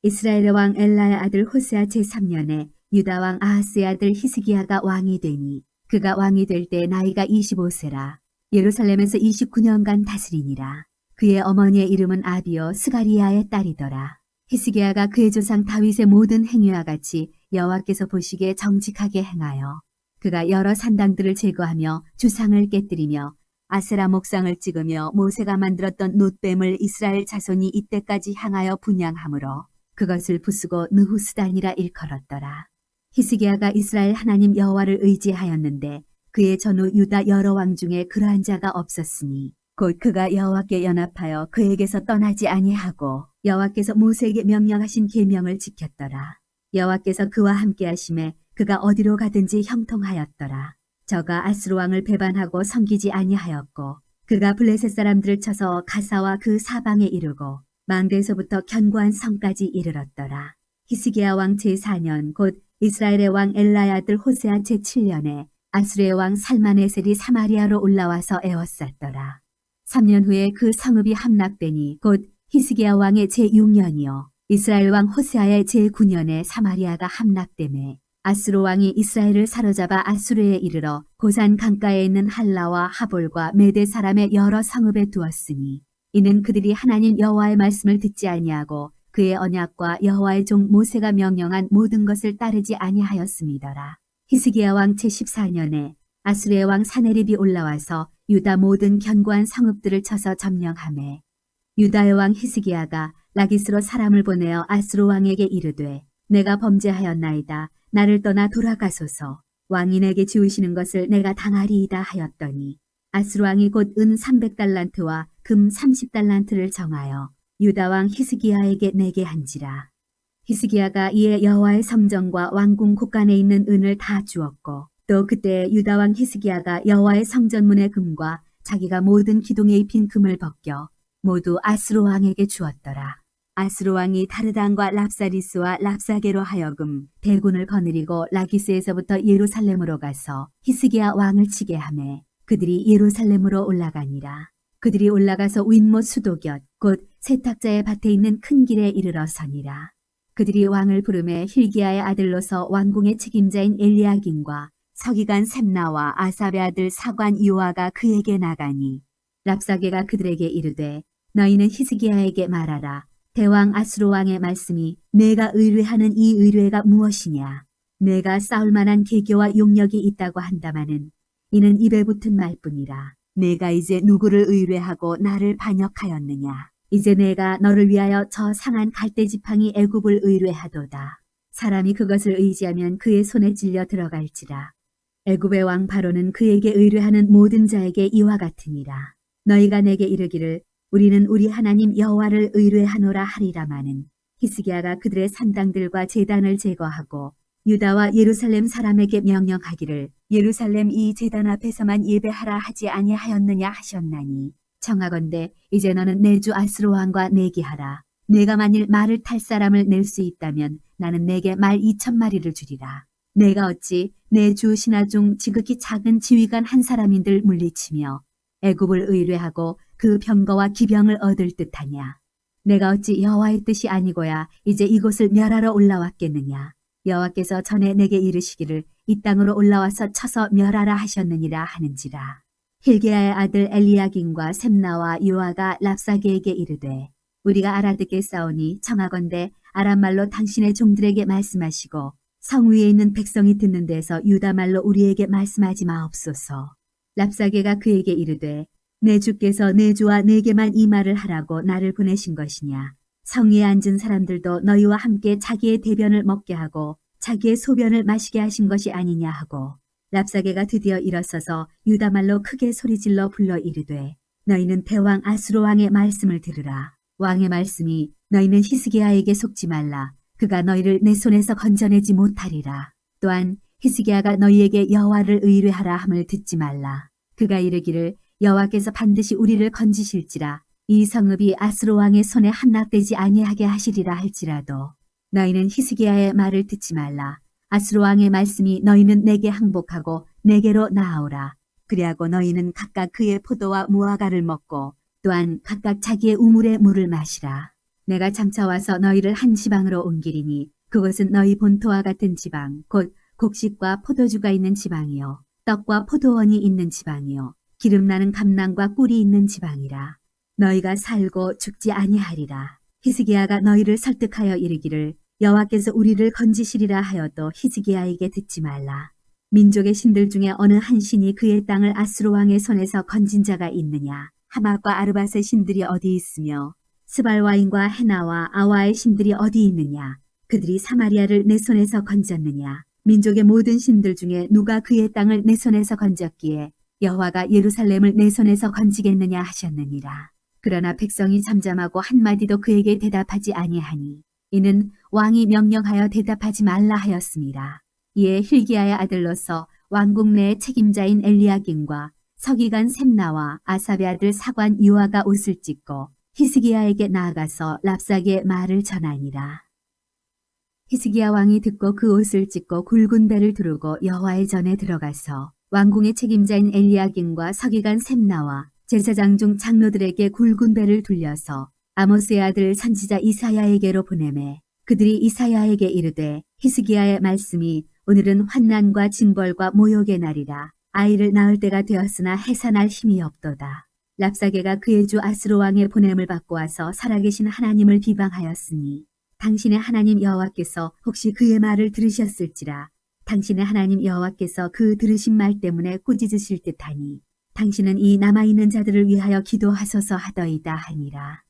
이스라엘의 왕 엘라의 아들 호세아 제3년에 유다 왕 아하스의 아들 히스기야가 왕이 되니 그가 왕이 될 때 나이가 25세라. 예루살렘에서 29년간 다스리니라. 그의 어머니의 이름은 아비요 스가리야의 딸이더라. 히스기야가 그의 조상 다윗의 모든 행위와 같이 여호와께서 보시기에 정직하게 행하여 그가 여러 산당들을 제거하며 주상을 깨뜨리며 아세라 목상을 찍으며 모세가 만들었던 놋뱀을 이스라엘 자손이 이때까지 향하여 분양하므로 그것을 부수고 느후스단이라 일컬었더라. 히스기야가 이스라엘 하나님 여호와를 의지하였는데 그의 전후 유다 여러 왕 중에 그러한 자가 없었으니 곧 그가 여호와께 연합하여 그에게서 떠나지 아니하고 여호와께서 모세에게 명령하신 계명을 지켰더라. 여호와께서 그와 함께 하심에 그가 어디로 가든지 형통하였더라. 저가 아수르 왕을 배반하고 섬기지 아니하였고 그가 블레셋 사람들을 쳐서 가사와 그 사방에 이르고 망대에서부터 견고한 성까지 이르렀더라. 히스기야 왕 제4년 곧 이스라엘의 왕 엘라의 아들 호세아 제7년에 아수르의 왕 살마네셀이 사마리아로 올라와서 에워쌌더라. 3년 후에 그 성읍이 함락되니 곧 히스기야 왕의 제6년이요 이스라엘 왕 호세아의 제9년에 사마리아가 함락되매 아수르 왕이 이스라엘을 사로잡아 아수르에 이르러 고산 강가에 있는 할라와 하볼과 메대 사람의 여러 성읍에 두었으니 이는 그들이 하나님 여호와의 말씀을 듣지 아니하고 그의 언약과 여호와의 종 모세가 명령한 모든 것을 따르지 아니하였음이더라. 히스기야 왕 제14년에 아수르의 왕 사네립이 올라와서 유다 모든 견고한 성읍들을 쳐서 점령하매 유다의 왕 히스기야가 라기스로 사람을 보내어 아수르 왕에게 이르되 내가 범죄하였나이다. 나를 떠나 돌아가소서. 왕이 내게 지우시는 것을 내가 당하리이다 하였더니 아수르 왕이 곧 은 300달란트와 금 30달란트를 정하여 유다 왕 히스기야에게 내게 한지라. 히스기야가 이에 여호와의 성전과 왕궁 곳간에 있는 은을 다 주었고 또 그때 유다 왕 히스기야가 여호와의 성전문의 금과 자기가 모든 기둥에 입힌 금을 벗겨 모두 아수르 왕에게 주었더라. 아수르 왕이 다르단과 랍사리스와 랍사게로 하여금 대군을 거느리고 라기스에서부터 예루살렘으로 가서 히스기야 왕을 치게 하매 그들이 예루살렘으로 올라가니라. 그들이 올라가서 윗못 수도곁 곧 세탁자의 밭에 있는 큰 길에 이르러 서니라. 그들이 왕을 부르매 힐기야의 아들로서 왕궁의 책임자인 엘리야긴과 서기관 셈나와 아삽의 아들 사관 요아가 그에게 나가니 랍사게가 그들에게 이르되 너희는 히스기야에게 말하라. 대왕 아수르 왕의 말씀이 내가 의뢰하는 이 의뢰가 무엇이냐. 내가 싸울 만한 계교와 용력이 있다고 한다마는 이는 입에 붙은 말뿐이라. 내가 이제 누구를 의뢰하고 나를 반역하였느냐. 이제 내가 너를 위하여 저 상한 갈대 지팡이 애굽을 의뢰하도다. 사람이 그것을 의지하면 그의 손에 찔려 들어갈지라. 애굽의 왕 바로는 그에게 의뢰하는 모든 자에게 이와 같으니라. 너희가 내게 이르기를 우리는 우리 하나님 여호와를 의뢰하노라 하리라마는 히스기야가 그들의 산당들과 제단을 제거하고 유다와 예루살렘 사람에게 명령하기를 예루살렘 이 제단 앞에서만 예배하라 하지 아니하였느냐 하셨나니 청하건대 이제 너는 내 주 아수르 왕과 내기하라. 내가 만일 말을 탈 사람을 낼 수 있다면 나는 내게 말 2,000마리를 주리라. 내가 어찌 내 주 신하 중 지극히 작은 지휘관 한 사람인들 물리치며 애굽을 의뢰하고 그 병거와 기병을 얻을 듯하냐. 내가 어찌 여호와의 뜻이 아니고야 이제 이곳을 멸하러 올라왔겠느냐. 여호와께서 전에 내게 이르시기를 이 땅으로 올라와서 쳐서 멸하라 하셨느니라 하는지라. 힐기야의 아들 엘리야김과 셈나와 요아가 랍사게에게 이르되 우리가 알아듣겠사오니 청하건대 아람말로 당신의 종들에게 말씀하시고 성 위에 있는 백성이 듣는 데서 유다말로 우리에게 말씀하지 마옵소서. 랍사게가 그에게 이르되 내 주께서 내 주와 내게만 이 말을 하라고 나를 보내신 것이냐. 성 위에 앉은 사람들도 너희와 함께 자기의 대변을 먹게 하고 자기의 소변을 마시게 하신 것이 아니냐 하고 랍사게가 드디어 일어서서 유다말로 크게 소리질러 불러 이르되 너희는 대왕 아수르 왕의 말씀을 들으라. 왕의 말씀이 너희는 히스기야에게 속지 말라. 그가 너희를 내 손에서 건져내지 못하리라. 또한 히스기야가 너희에게 여호와를 의뢰하라 함을 듣지 말라. 그가 이르기를 여호와께서 반드시 우리를 건지실지라. 이 성읍이 아수르 왕의 손에 함락되지 아니하게 하시리라 할지라도 너희는 히스기야의 말을 듣지 말라. 아수르 왕의 말씀이 너희는 내게 항복하고 내게로 나아오라. 그리하고 너희는 각각 그의 포도와 무화과를 먹고 또한 각각 자기의 우물의 물을 마시라. 내가 장차 와서 너희를 한 지방으로 옮기리니 그것은 너희 본토와 같은 지방 곧 곡식과 포도주가 있는 지방이요 떡과 포도원이 있는 지방이요 기름나는 감람과 꿀이 있는 지방이라. 너희가 살고 죽지 아니하리라. 히스기야가 너희를 설득하여 이르기를 여호와께서 우리를 건지시리라 하여도 히스기야에게 듣지 말라. 민족의 신들 중에 어느 한 신이 그의 땅을 아수르 왕의 손에서 건진 자가 있느냐. 하맛과 아르밧의 신들이 어디 있으며 스발와인과 헤나와 아와의 신들이 어디 있느냐. 그들이 사마리아를 내 손에서 건졌느냐. 민족의 모든 신들 중에 누가 그의 땅을 내 손에서 건졌기에 여호와가 예루살렘을 내 손에서 건지겠느냐 하셨느니라. 그러나 백성이 잠잠하고 한마디도 그에게 대답하지 아니하니 이는 왕이 명령하여 대답하지 말라 하였습니다. 이에 힐기야의 아들로서 왕국 내의 책임자인 엘리야김과 서기관 셈나와 아삽의 아들 사관 요아가 옷을 찢고 히스기야에게 나아가서 랍사게의 말을 전하니라. 히스기야 왕이 듣고 그 옷을 찢고 굵은 배를 두르고 여호와의 전에 들어가서 왕궁의 책임자인 엘리야김과 서기관 셈나와 제사장 중 장로들에게 굵은 배를 둘려서 아모스의 아들 선지자 이사야에게로 보내매 그들이 이사야에게 이르되 히스기야의 말씀이 오늘은 환난과 징벌과 모욕의 날이라. 아이를 낳을 때가 되었으나 해산할 힘이 없도다. 랍사게가 그의 주 아수르 왕의 보냄을 받고 와서 살아계신 하나님을 비방하였으니 당신의 하나님 여호와께서 혹시 그의 말을 들으셨을지라. 당신의 하나님 여호와께서 그 들으신 말 때문에 꾸짖으실 듯하니 당신은 이 남아있는 자들을 위하여 기도하소서 하더이다 하니라.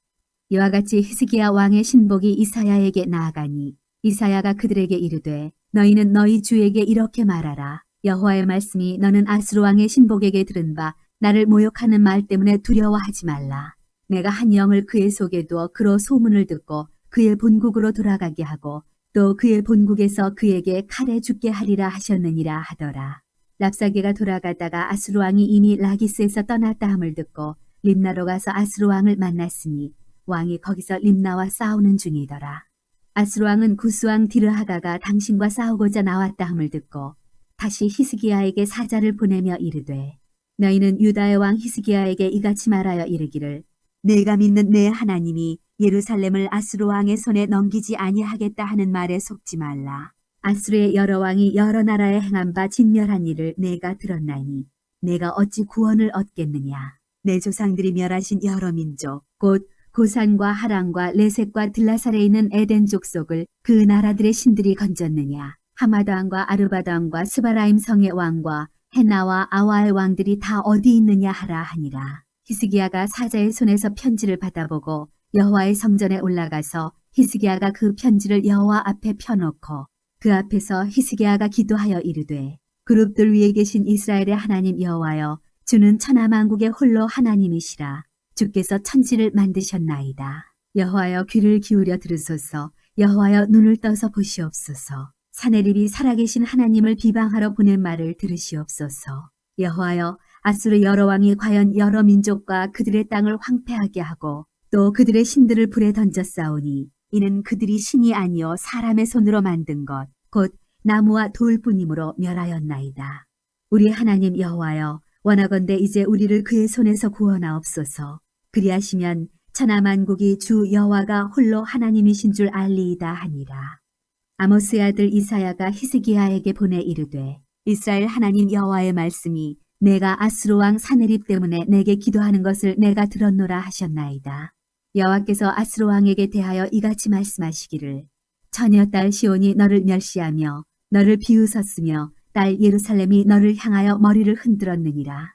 이와 같이 히스기야 왕의 신복이 이사야에게 나아가니 이사야가 그들에게 이르되 너희는 너희 주에게 이렇게 말하라. 여호와의 말씀이 너는 아수르 왕의 신복에게 들은 바 나를 모욕하는 말 때문에 두려워하지 말라. 내가 한 영을 그의 속에 두어 그로 소문을 듣고 그의 본국으로 돌아가게 하고 또 그의 본국에서 그에게 칼에 죽게 하리라 하셨느니라 하더라. 랍사게가 돌아가다가 아수르 왕이 이미 라기스에서 떠났다 함을 듣고 림나로 가서 아수르 왕을 만났으니 왕이 거기서 림나와 싸우는 중이더라. 아수르 왕은 구스왕 디르하가가 당신과 싸우고자 나왔다 함을 듣고 다시 히스기야에게 사자를 보내며 이르되 너희는 유다의 왕 히스기야에게 이같이 말하여 이르기를 내가 믿는 내 하나님이 예루살렘을 아수르 왕의 손에 넘기지 아니하겠다 하는 말에 속지 말라. 아수르의 여러 왕이 여러 나라에 행한 바 진멸한 일을 내가 들었나니 내가 어찌 구원을 얻겠느냐. 내 조상들이 멸하신 여러 민족, 곧 고산과 하란과 레셋과 들라살에 있는 에덴 족속을 그 나라들의 신들이 건졌느냐. 하마드 왕과 아르바드 왕과 스바라임 성의 왕과 헤나와 아와의 왕들이 다 어디 있느냐 하라 하니라. 히스기야가 사자의 손에서 편지를 받아보고 여호와의 성전에 올라가서 히스기야가 그 편지를 여호와 앞에 펴놓고 그 앞에서 히스기야가 기도하여 이르되 그룹들 위에 계신 이스라엘의 하나님 여호와여, 주는 천하만국의 홀로 하나님이시라. 주께서 천지를 만드셨나이다. 여호와여, 귀를 기울여 들으소서. 여호와여, 눈을 떠서 보시옵소서. 사내립이 살아계신 하나님을 비방하러 보낸 말을 들으시옵소서. 여호와여, 아수르 여러 왕이 과연 여러 민족과 그들의 땅을 황폐하게 하고 또 그들의 신들을 불에 던졌사오니 이는 그들이 신이 아니요 사람의 손으로 만든 것 곧 나무와 돌뿐이므로 멸하였나이다. 우리 하나님 여호와여, 원하건대 이제 우리를 그의 손에서 구원하옵소서. 그리하시면 천하만국이 주 여호와가 홀로 하나님이신 줄 알리이다 하니라. 아모스의 아들 이사야가 히스기야에게 보내 이르되 이스라엘 하나님 여호와의 말씀이 내가 아수르 왕 사네립 때문에 내게 기도하는 것을 내가 들었노라 하셨나이다. 여호와께서 아수르 왕에게 대하여 이같이 말씀하시기를 처녀 딸 시온이 너를 멸시하며 너를 비웃었으며 딸 예루살렘이 너를 향하여 머리를 흔들었느니라.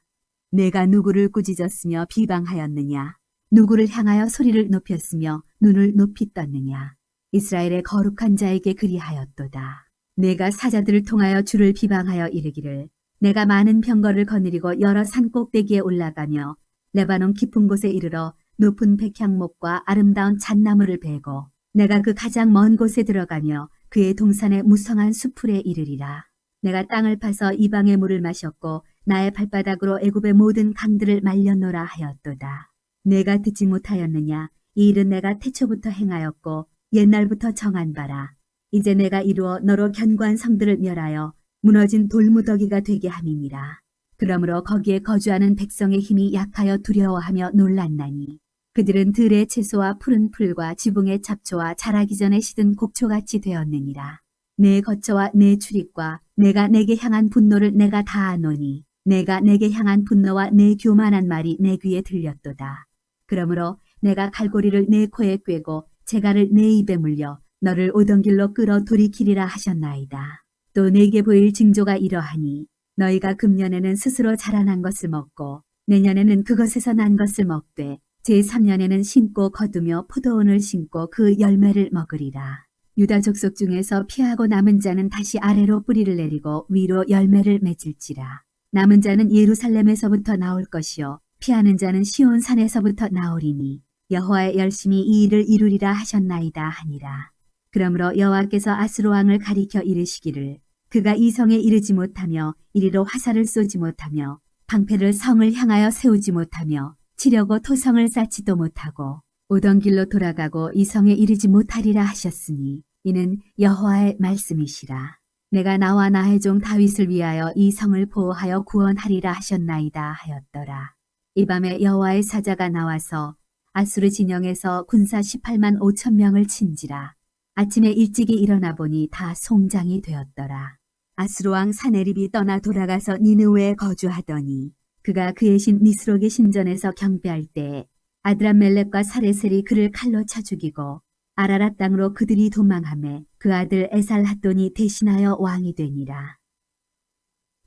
내가 누구를 꾸짖었으며 비방하였느냐? 누구를 향하여 소리를 높였으며 눈을 높이 떴느냐? 이스라엘의 거룩한 자에게 그리하였도다. 내가 사자들을 통하여 주를 비방하여 이르기를 내가 많은 병거를 거느리고 여러 산 꼭대기에 올라가며 레바논 깊은 곳에 이르러 높은 백향목과 아름다운 잣나무를 베고 내가 그 가장 먼 곳에 들어가며 그의 동산의 무성한 수풀에 이르리라. 내가 땅을 파서 이방의 물을 마셨고 나의 발바닥으로 애굽의 모든 강들을 말렸노라 하였도다. 내가 듣지 못하였느냐? 이 일은 내가 태초부터 행하였고 옛날부터 정한 바라. 이제 내가 이루어 너로 견고한 성들을 멸하여 무너진 돌무더기가 되게 함이니라. 그러므로 거기에 거주하는 백성의 힘이 약하여 두려워하며 놀랐나니 그들은 들의 채소와 푸른 풀과 지붕의 잡초와 자라기 전에 시든 곡초같이 되었느니라. 내 거처와 내 출입과 내가 내게 향한 분노를 내가 다 아노니 내가 내게 향한 분노와 내 교만한 말이 내 귀에 들렸도다. 그러므로 내가 갈고리를 내 코에 꿰고 재갈을 내 입에 물려 너를 오던 길로 끌어 돌이키리라 하셨나이다. 또 내게 보일 징조가 이러하니 너희가 금년에는 스스로 자라난 것을 먹고 내년에는 그것에서 난 것을 먹되 제3년에는 심고 거두며 포도원을 심고 그 열매를 먹으리라. 유다 족속 중에서 피하고 남은 자는 다시 아래로 뿌리를 내리고 위로 열매를 맺을지라. 남은 자는 예루살렘에서부터 나올 것이요 피하는 자는 시온 산에서부터 나오리니 여호와의 열심히 이 일을 이루리라 하셨나이다 하니라. 그러므로 여호와께서 아수르 왕을 가리켜 이르시기를 그가 이 성에 이르지 못하며 이리로 화살을 쏘지 못하며 방패를 성을 향하여 세우지 못하며 치려고 토성을 쌓지도 못하고 오던 길로 돌아가고 이 성에 이르지 못하리라 하셨으니 이는 여호와의 말씀이시라. 내가 나와 나의 종 다윗을 위하여 이 성을 보호하여 구원하리라 하셨나이다 하였더라. 이 밤에 여호와의 사자가 나와서 아수르 진영에서 군사 18만 5천 명을 친지라. 아침에 일찍이 일어나 보니 다 송장이 되었더라. 아수르 왕 사네립이 떠나 돌아가서 니느웨에 거주하더니 그가 그의 신 니스록의 신전에서 경배할 때에 아드람멜렉과 사레셀이 그를 칼로 쳐 죽이고 아라랏 땅으로 그들이 도망하매 그 아들 에살핫돈이 대신하여 왕이 되니라.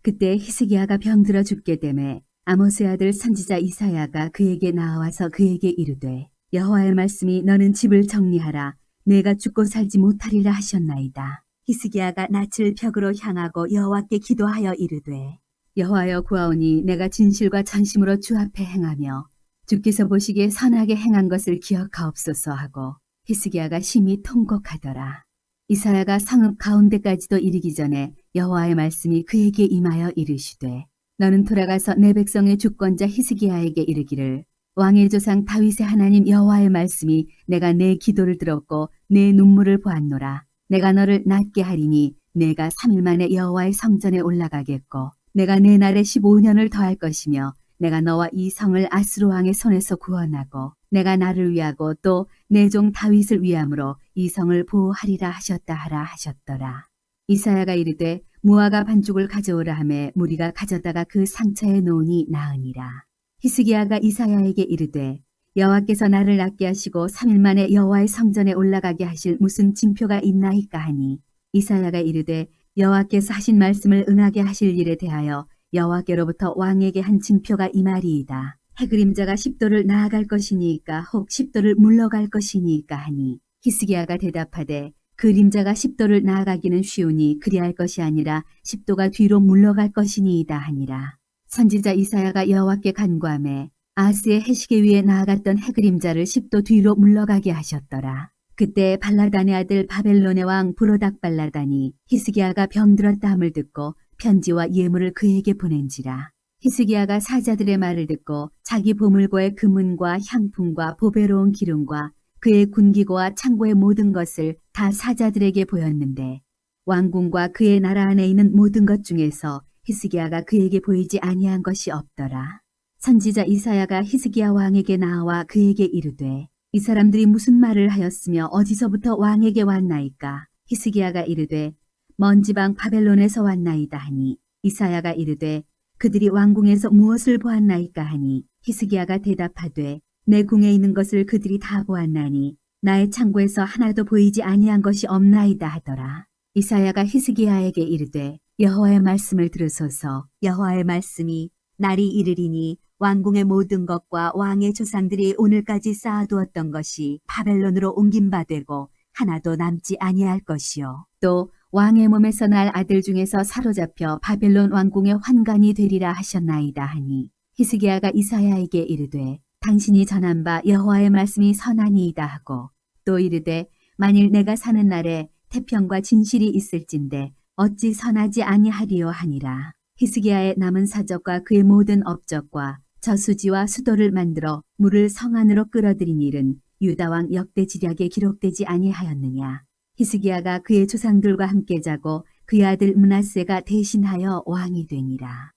그때 히스기야가 병들어 죽게 되매 아모스의 아들 선지자 이사야가 그에게 나와서 그에게 이르되 여호와의 말씀이 너는 집을 정리하라. 내가 죽고 살지 못하리라 하셨나이다. 히스기야가 낯을 벽으로 향하고 여호와께 기도하여 이르되 여호와여 구하오니 내가 진실과 전심으로 주 앞에 행하며 주께서 보시기에 선하게 행한 것을 기억하옵소서 하고 히스기야가 심히 통곡하더라. 이사야가 성읍 가운데까지도 이르기 전에 여호와의 말씀이 그에게 임하여 이르시되 너는 돌아가서 내 백성의 주권자 히스기야에게 이르기를 왕의 조상 다윗의 하나님 여호와의 말씀이 내가 내 기도를 들었고 내 눈물을 보았노라. 내가 너를 낫게 하리니 내가 3일 만에 여호와의 성전에 올라가겠고 내가 내 날에 15년을 더할 것이며 내가 너와 이 성을 아수르 왕의 손에서 구원하고 내가 나를 위하고 또 내 종 다윗을 위함으로 이 성을 보호하리라 하셨다 하라 하셨더라. 이사야가 이르되 무화과 반죽을 가져오라 하매 무리가 가져다가 그 상처에 놓으니 나으니라. 히스기야가 이사야에게 이르되 여호와께서 나를 낫게 하시고 3일 만에 여호와의 성전에 올라가게 하실 무슨 징표가 있나이까 하니 이사야가 이르되 여호와께서 하신 말씀을 응하게 하실 일에 대하여 여호와께로부터 왕에게 한 징표가 이 말이이다. 해그림자가 10도를 나아갈 것이니까 혹 10도를 물러갈 것이니까 하니 히스기야가 대답하되 그림자가 10도를 나아가기는 쉬우니 그리할 것이 아니라 10도가 뒤로 물러갈 것이니이다 하니라. 선지자 이사야가 여호와께 간구하매 아하스의 해시계 위에 나아갔던 해그림자를 10도 뒤로 물러가게 하셨더라. 그때 발라단의 아들 바벨론의 왕 브로닥 발라단이 히스기야가 병들었다 함을 듣고 편지와 예물을 그에게 보낸지라. 히스기야가 사자들의 말을 듣고 자기 보물고의 금은과 향품과 보배로운 기름과 그의 군기고와 창고의 모든 것을 다 사자들에게 보였는데 왕궁과 그의 나라 안에 있는 모든 것 중에서 히스기야가 그에게 보이지 아니한 것이 없더라. 선지자 이사야가 히스기야 왕에게 나와 그에게 이르되 이 사람들이 무슨 말을 하였으며 어디서부터 왕에게 왔나이까? 히스기야가 이르되 먼 지방 바벨론에서 왔나이다 하니 이사야가 이르되 그들이 왕궁에서 무엇을 보았나이까 하니 히스기야가 대답하되 내 궁에 있는 것을 그들이 다 보았나니 나의 창고에서 하나도 보이지 아니한 것이 없나이다 하더라. 이사야가 히스기야에게 이르되 여호와의 말씀을 들으소서. 여호와의 말씀이 날이 이르리니 왕궁의 모든 것과 왕의 조상들이 오늘까지 쌓아두었던 것이 바벨론으로 옮긴 바 되고 하나도 남지 아니할 것이요. 또 왕의 몸에서 날 아들 중에서 사로잡혀 바벨론 왕궁의 환관이 되리라 하셨나이다 하니 히스기야가 이사야에게 이르되 당신이 전한 바 여호와의 말씀이 선하니이다 하고 또 이르되 만일 내가 사는 날에 태평과 진실이 있을진데 어찌 선하지 아니하리요 하니라. 히스기야의 남은 사적과 그의 모든 업적과 저수지와 수도를 만들어 물을 성 안으로 끌어들인 일은 유다왕 역대지략에 기록되지 아니하였느냐. 히스기야가 그의 조상들과 함께 자고 그의 아들 므낫세가 대신하여 왕이 되니라.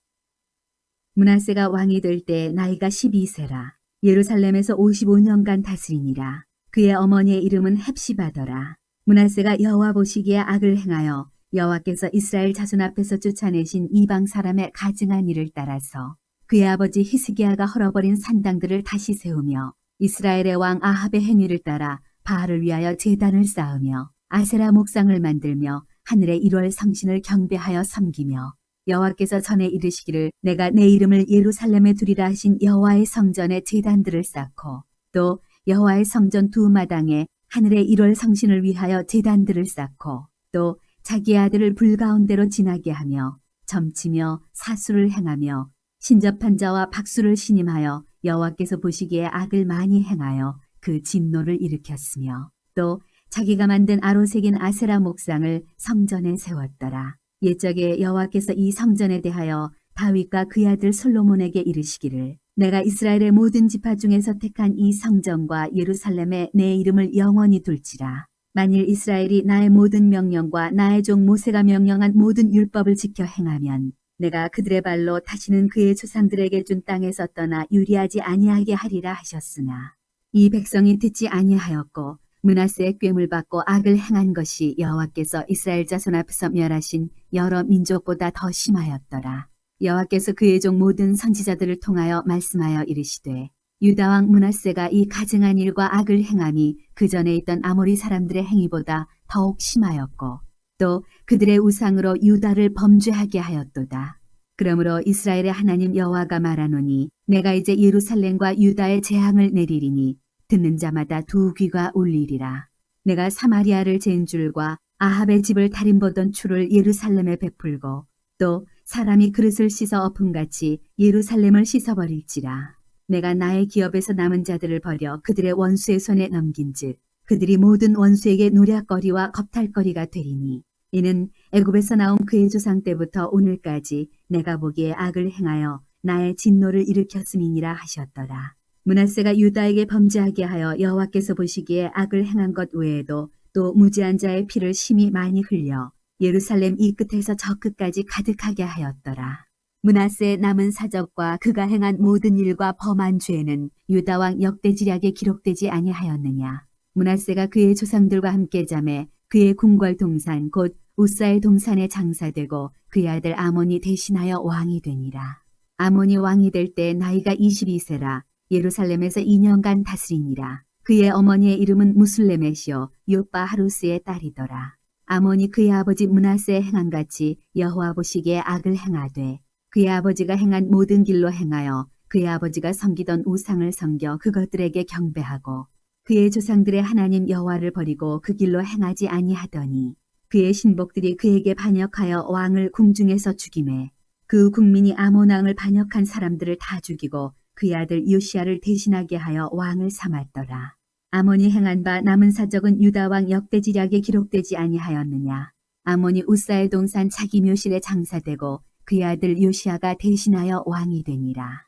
므낫세가 왕이 될 때 나이가 12세라. 예루살렘에서 55년간 다스리니라. 그의 어머니의 이름은 헵시바더라. 므낫세가 여호와 보시기에 악을 행하여 여호와께서 이스라엘 자손 앞에서 쫓아내신 이방 사람의 가증한 일을 따라서 그의 아버지 히스기야가 헐어버린 산당들을 다시 세우며 이스라엘의 왕 아합의 행위를 따라 바알을 위하여 제단을 쌓으며 아세라 목상을 만들며 하늘의 1월 성신을 경배하여 섬기며 여호와께서 전에 이르시기를 내가 내 이름을 예루살렘에 두리라 하신 여호와의 성전에 제단들을 쌓고 또 여호와의 성전 두 마당에 하늘의 1월 성신을 위하여 제단들을 쌓고 또 자기의 아들을 불 가운데로 지나게 하며 점치며 사수를 행하며 신접한 자와 박수를 신임하여 여호와께서 보시기에 악을 많이 행하여 그 진노를 일으켰으며 또 자기가 만든 아로색인 아세라 목상을 성전에 세웠더라. 옛적에 여호와께서 이 성전에 대하여 다윗과 그의 아들 솔로몬에게 이르시기를 내가 이스라엘의 모든 지파 중에서 택한 이 성전과 예루살렘에 내 이름을 영원히 둘지라. 만일 이스라엘이 나의 모든 명령과 나의 종 모세가 명령한 모든 율법을 지켜 행하면 내가 그들의 발로 다시는 그의 조상들에게 준 땅에서 떠나 유리하지 아니하게 하리라 하셨으나 이 백성이 듣지 아니하였고 므낫세의 꾀물 받고 악을 행한 것이 여호와께서 이스라엘 자손 앞에서 멸하신 여러 민족보다 더 심하였더라. 여호와께서 그의 종 모든 선지자들을 통하여 말씀하여 이르시되 유다왕 므낫세가 이 가증한 일과 악을 행함이 그 전에 있던 아모리 사람들의 행위보다 더욱 심하였고 또 그들의 우상으로 유다를 범죄하게 하였도다. 그러므로 이스라엘의 하나님 여호와가 말하노니 내가 이제 예루살렘과 유다의 재앙을 내리리니 듣는 자마다 두 귀가 울리리라. 내가 사마리아를 잰 줄과 아합의 집을 달인보던 추를 예루살렘에 베풀고 또 사람이 그릇을 씻어 엎음같이 예루살렘을 씻어버릴지라. 내가 나의 기업에서 남은 자들을 버려 그들의 원수의 손에 넘긴즉 그들이 모든 원수에게 노략거리와 겁탈거리가 되리니 이는 애굽에서 나온 그의 조상 때부터 오늘까지 내가 보기에 악을 행하여 나의 진노를 일으켰음이니라 하셨더라. 므낫세가 유다에게 범죄하게 하여 여호와께서 보시기에 악을 행한 것 외에도 또 무지한 자의 피를 심히 많이 흘려 예루살렘 이 끝에서 저 끝까지 가득하게 하였더라. 므낫세의 남은 사적과 그가 행한 모든 일과 범한 죄는 유다왕 역대지략에 기록되지 아니하였느냐. 므낫세가 그의 조상들과 함께 잠에 그의 궁궐 동산 곧 우사의 동산에 장사되고 그의 아들 아몬이 대신하여 왕이 되니라. 아몬이 왕이 될 때 나이가 22세라 예루살렘에서 2년간 다스리니라. 그의 어머니의 이름은 무슬레мет이요 요빠 하루스의 딸이더라. 아몬이 그의 아버지 므낫세의 행한같이 여호와 보시기에 악을 행하되 그의 아버지가 행한 모든 길로 행하여 그의 아버지가 섬기던 우상을 섬겨 그것들에게 경배하고 그의 조상들의 하나님 여호와를 버리고 그 길로 행하지 아니하더니 그의 신복들이 그에게 반역하여 왕을 궁중에서 죽이매 그 국민이 아몬 왕을 반역한 사람들을 다 죽이고 그의 아들 요시야를 대신하게 하여 왕을 삼았더라. 아몬이 행한 바 남은 사적은 유다 왕 역대지략에 기록되지 아니하였느냐. 아몬이 우사의 동산 자기 묘실에 장사되고 그의 아들 요시야가 대신하여 왕이 되니라.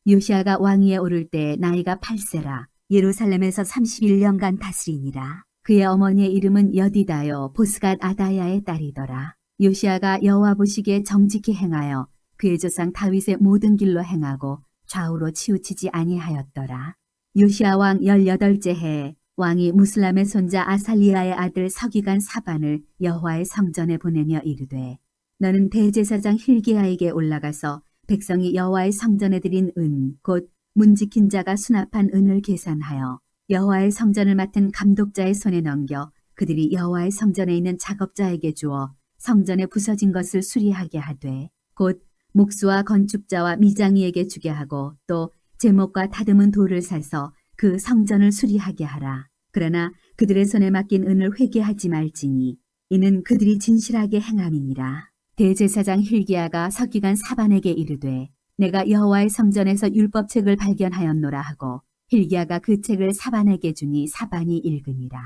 요시야가 왕위에 오를 때 나이가 8세라 예루살렘에서 31년간 다스리니라. 그의 어머니의 이름은 여디다요 보스갓 아다야의 딸이더라. 요시야가 여호와 보시기에 정직히 행하여 그의 조상 다윗의 모든 길로 행하고 좌우로 치우치지 아니하였더라. 요시야 왕 18째 해에 왕이 무슬람의 손자 아살리아의 아들 서기관 사반을 여호와의 성전에 보내며 이르되 너는 대제사장 힐기야에게 올라가서 백성이 여호와의 성전에 드린 은 곧 문지킨 자가 수납한 은을 계산하여 여호와의 성전을 맡은 감독자의 손에 넘겨 그들이 여호와의 성전에 있는 작업자에게 주어 성전에 부서진 것을 수리하게 하되 곧 목수와 건축자와 미장이에게 주게 하고 또 제목과 다듬은 돌을 사서 그 성전을 수리하게 하라. 그러나 그들의 손에 맡긴 은을 회개하지 말지니 이는 그들이 진실하게 행함이니라. 대제사장 힐기야가 서기관 사반에게 이르되 내가 여호와의 성전에서 율법책을 발견하였노라 하고 힐기야가 그 책을 사반에게 주니 사반이 읽으니라.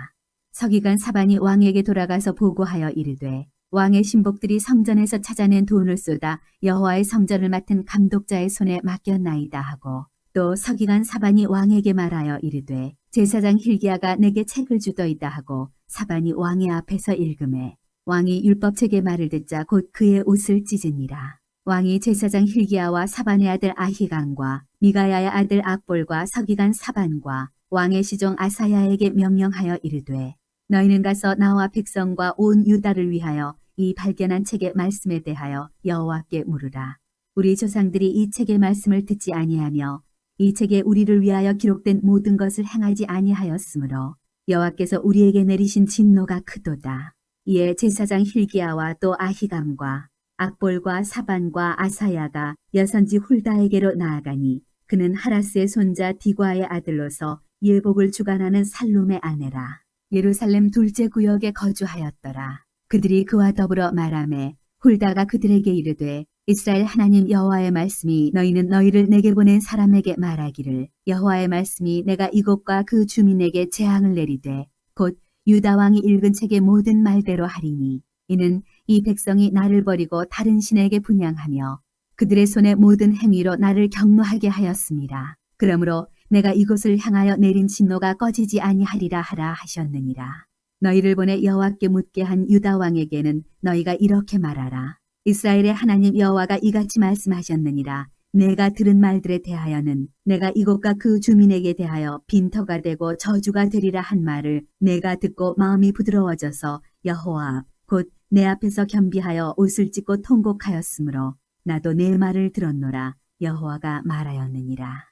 서기관 사반이 왕에게 돌아가서 보고하여 이르되 왕의 신복들이 성전에서 찾아낸 돈을 쏟아 여호와의 성전을 맡은 감독자의 손에 맡겼나이다 하고 또 서기관 사반이 왕에게 말하여 이르되 제사장 힐기야가 내게 책을 주더이다 하고 사반이 왕의 앞에서 읽음에 왕이 율법책의 말을 듣자 곧 그의 옷을 찢으니라. 왕이 제사장 힐기야와 사반의 아들 아히감과 미가야의 아들 악볼과 서기관 사반과 왕의 시종 아사야에게 명령하여 이르되 너희는 가서 나와 백성과 온 유다를 위하여 이 발견한 책의 말씀에 대하여 여호와께 물으라. 우리 조상들이 이 책의 말씀을 듣지 아니하며 이 책에 우리를 위하여 기록된 모든 것을 행하지 아니하였으므로 여호와께서 우리에게 내리신 진노가 크도다. 이에 제사장 힐기야와 또 아히감과 악볼과 사반과 아사야가 여선지 훌다에게로 나아가니 그는 하라스의 손자 디과의 아들로서 예복을 주관하는 살룸의 아내라. 예루살렘 둘째 구역에 거주하였더라. 그들이 그와 더불어 말하매 훌다가 그들에게 이르되 이스라엘 하나님 여호와의 말씀이 너희는 너희를 내게 보낸 사람에게 말하기를 여호와의 말씀이 내가 이곳과 그 주민에게 재앙을 내리되 곧 유다 왕이 읽은 책의 모든 말대로 하리니 이는 이 백성이 나를 버리고 다른 신에게 분향하며 그들의 손의 모든 행위로 나를 경노하게 하였습니다. 그러므로 내가 이곳을 향하여 내린 진노가 꺼지지 아니하리라 하라 하셨느니라. 너희를 보내 여호와께 묻게 한 유다 왕에게는 너희가 이렇게 말하라. 이스라엘의 하나님 여호와가 이같이 말씀하셨느니라. 내가 들은 말들에 대하여는 내가 이곳과 그 주민에게 대하여 빈터가 되고 저주가 되리라 한 말을 내가 듣고 마음이 부드러워져서 여호와 앞 곧 내 앞에서 겸비하여 옷을 찢고 통곡하였으므로 나도 내 말을 들었노라. 여호와가 말하였느니라.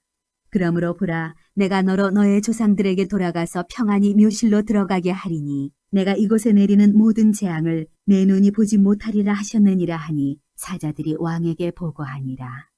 그러므로 보라, 내가 너로 너의 조상들에게 돌아가서 평안히 묘실로 들어가게 하리니 내가 이곳에 내리는 모든 재앙을 내 눈이 보지 못하리라 하셨느니라 하니 사자들이 왕에게 보고하니라.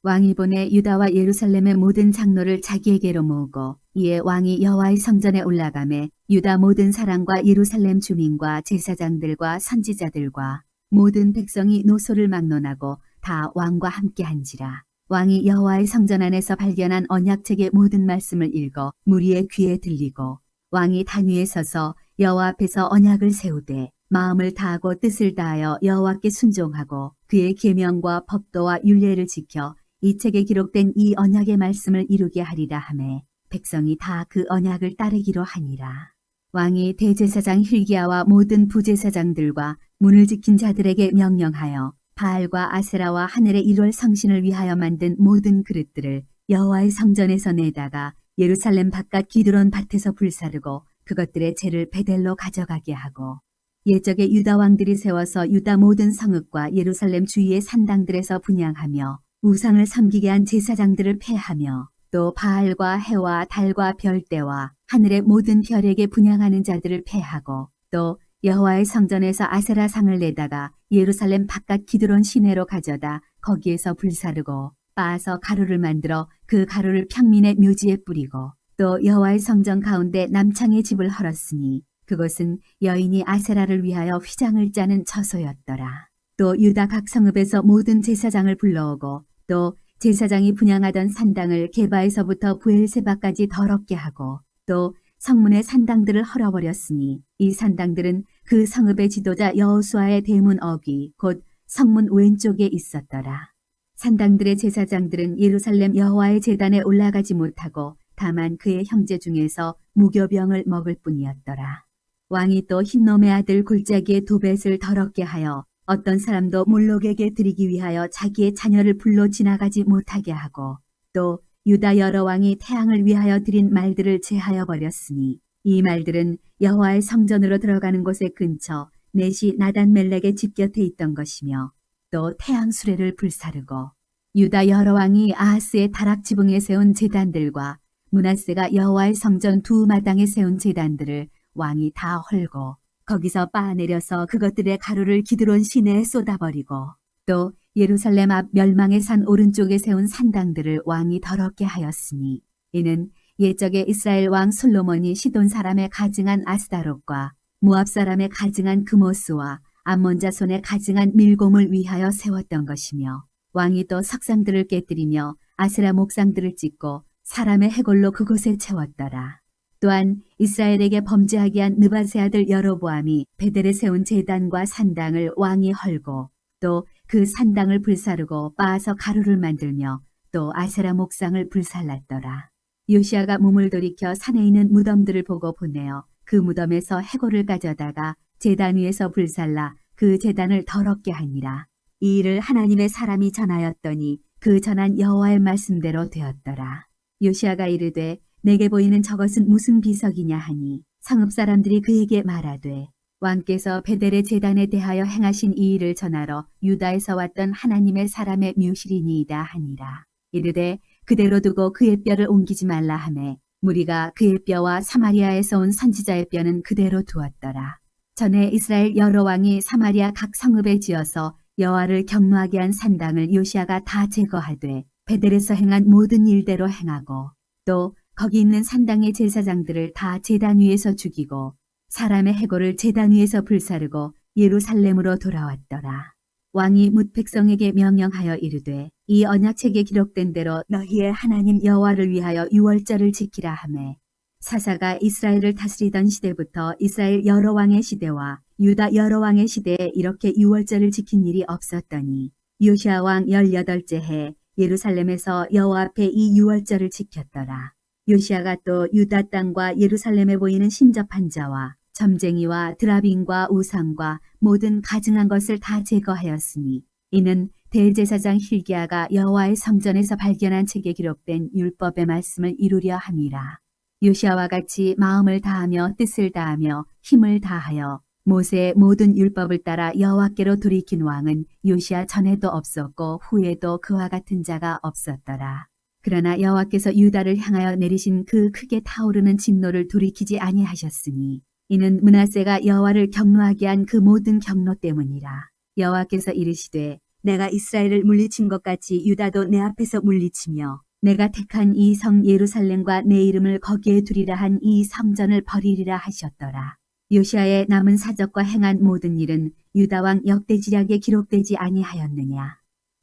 왕이 보내 유다와 예루살렘의 모든 장로를 자기에게로 모으고 이에 왕이 여호와의 성전에 올라가매 유다 모든 사람과 예루살렘 주민과 제사장들과 선지자들과 모든 백성이 노소를 막론하고 다 왕과 함께한지라. 왕이 여호와의 성전 안에서 발견한 언약책의 모든 말씀을 읽어 무리의 귀에 들리고 왕이 단 위에 서서 여호와 앞에서 언약을 세우되 마음을 다하고 뜻을 다하여 여호와께 순종하고 그의 계명과 법도와 율례를 지켜 이 책에 기록된 이 언약의 말씀을 이루게 하리라 하매 백성이 다 그 언약을 따르기로 하니라. 왕이 대제사장 힐기야와 모든 부제사장들과 문을 지킨 자들에게 명령하여 바알과 아세라와 하늘의 1월 성신을 위하여 만든 모든 그릇들을 여호와의 성전에서 내다가 예루살렘 바깥 기드론 밭에서 불사르고 그것들의 재를 베델로 가져가게 하고 옛적에 유다 왕들이 세워서 유다 모든 성읍과 예루살렘 주위의 산당들에서 분향하며 우상을 섬기게 한 제사장들을 폐하며 또 바알과 해와 달과 별대와 하늘의 모든 별에게 분향하는 자들을 폐하고 또 여호와의 성전에서 아세라 상을 내다가 예루살렘 바깥 기드론 시내로 가져다 거기에서 불사르고 빻아서 가루를 만들어 그 가루를 평민의 묘지에 뿌리고 또 여호와의 성전 가운데 남창의 집을 헐었으니 그것은 여인이 아세라를 위하여 휘장을 짜는 처소였더라. 또 유다 각 성읍에서 모든 제사장을 불러오고 또 제사장이 분향하던 산당을 게바에서부터 부엘세바까지 더럽게 하고 또 성문의 산당들을 헐어버렸으니 이 산당들은 그 성읍의 지도자 여호수아의 대문 어귀 곧 성문 왼쪽에 있었더라. 산당들의 제사장들은 예루살렘 여호와의 제단에 올라가지 못하고 다만 그의 형제 중에서 무교병을 먹을 뿐이었더라. 왕이 또 흰놈의 아들 골짜기의 도벳을 더럽게 하여 어떤 사람도 몰록에게 드리기 위하여 자기의 자녀를 불로 지나가지 못하게 하고 또 유다 여러 왕이 태양을 위하여 드린 말들을 제하여 버렸으니 이 말들은 여호와의 성전으로 들어가는 곳의 근처 넷이 나단멜렉의 집 곁에 있던 것이며 또 태양 수레를 불사르고 유다 여러 왕이 아하스의 다락 지붕에 세운 제단들과 므낫세가 여호와의 성전 두 마당에 세운 제단들을 왕이 다 헐고 거기서 빻아내려서 그것들의 가루를 기드론 시내에 쏟아버리고 또 예루살렘 앞 멸망의 산 오른쪽에 세운 산당들을 왕이 더럽게 하였으니 이는 옛적에 이스라엘 왕 솔로몬이 시돈 사람의 가증한 아스다롯과 모압 사람의 가증한 그모스와 암몬 자손의 가증한 밀곰을 위하여 세웠던 것이며 왕이 또 석상들을 깨뜨리며 아세라 목상들을 찍고 사람의 해골로 그곳에 채웠더라. 또한 이스라엘에게 범죄하게 한 느밧의 아들 여로보암이 베델에 세운 제단과 산당을 왕이 헐고 또 그 산당을 불사르고 빻아서 가루를 만들며 또 아세라 목상을 불살랐더라. 요시아가 몸을 돌이켜 산에 있는 무덤들을 보고 보내어 그 무덤에서 해골을 가져다가 제단 위에서 불살라 그 제단을 더럽게 하니라. 이 일을 하나님의 사람이 전하였더니 그 전한 여호와의 말씀대로 되었더라. 요시아가 이르되 내게 보이는 저것은 무슨 비석이냐 하니 성읍 사람들이 그에게 말하되 왕께서 베델의 제단에 대하여 행하신 이 일을 전하러 유다에서 왔던 하나님의 사람의 묘실이니이다 하니라. 이르되 그대로 두고 그의 뼈를 옮기지 말라 하매 무리가 그의 뼈와 사마리아에서 온 선지자의 뼈는 그대로 두었더라. 전에 이스라엘 여러 왕이 사마리아 각 성읍에 지어서 여호와를 경노하게 한 산당을 요시아가 다 제거하되 베델에서 행한 모든 일대로 행하고 또 거기 있는 산당의 제사장들을 다 제단 위에서 죽이고 사람의 해골을 제단 위에서 불사르고 예루살렘으로 돌아왔더라. 왕이 뭇 백성에게 명령하여 이르되 이 언약책에 기록된 대로 너희의 하나님 여호와를 위하여 유월절을 지키라 하매 사사가 이스라엘을 다스리던 시대부터 이스라엘 여러 왕의 시대와 유다 여러 왕의 시대에 이렇게 유월절을 지킨 일이 없었더니 요시아 왕 18째 해 예루살렘에서 여호와 앞에 이 유월절을 지켰더라. 요시아가 또 유다 땅과 예루살렘에 보이는 신접한 자와 점쟁이와 드라빈과 우상과 모든 가증한 것을 다 제거하였으니 이는 대제사장 hil기야가 여호와의 성전에서 발견한 책에 기록된 율법의 말씀을 이루려 함이라. 요시아와 같이 마음을 다하며 뜻을 다하며 힘을 다하여 모세의 모든 율법을 따라 여호와께로 돌이킨 왕은 요시아 전에도 없었고 후에도 그와 같은 자가 없었더라. 그러나 여호와께서 유다를 향하여 내리신 그 크게 타오르는 진노를 돌이키지 아니하셨으니 이는 므낫세가 여호와를 경노하게 한 그 모든 경노 때문이라. 여호와께서 이르시되 내가 이스라엘을 물리친 것 같이 유다도 내 앞에서 물리치며 내가 택한 이 성 예루살렘과 내 이름을 거기에 두리라 한 이 성전을 버리리라 하셨더라. 요시아의 남은 사적과 행한 모든 일은 유다 왕 역대지략에 기록되지 아니하였느냐.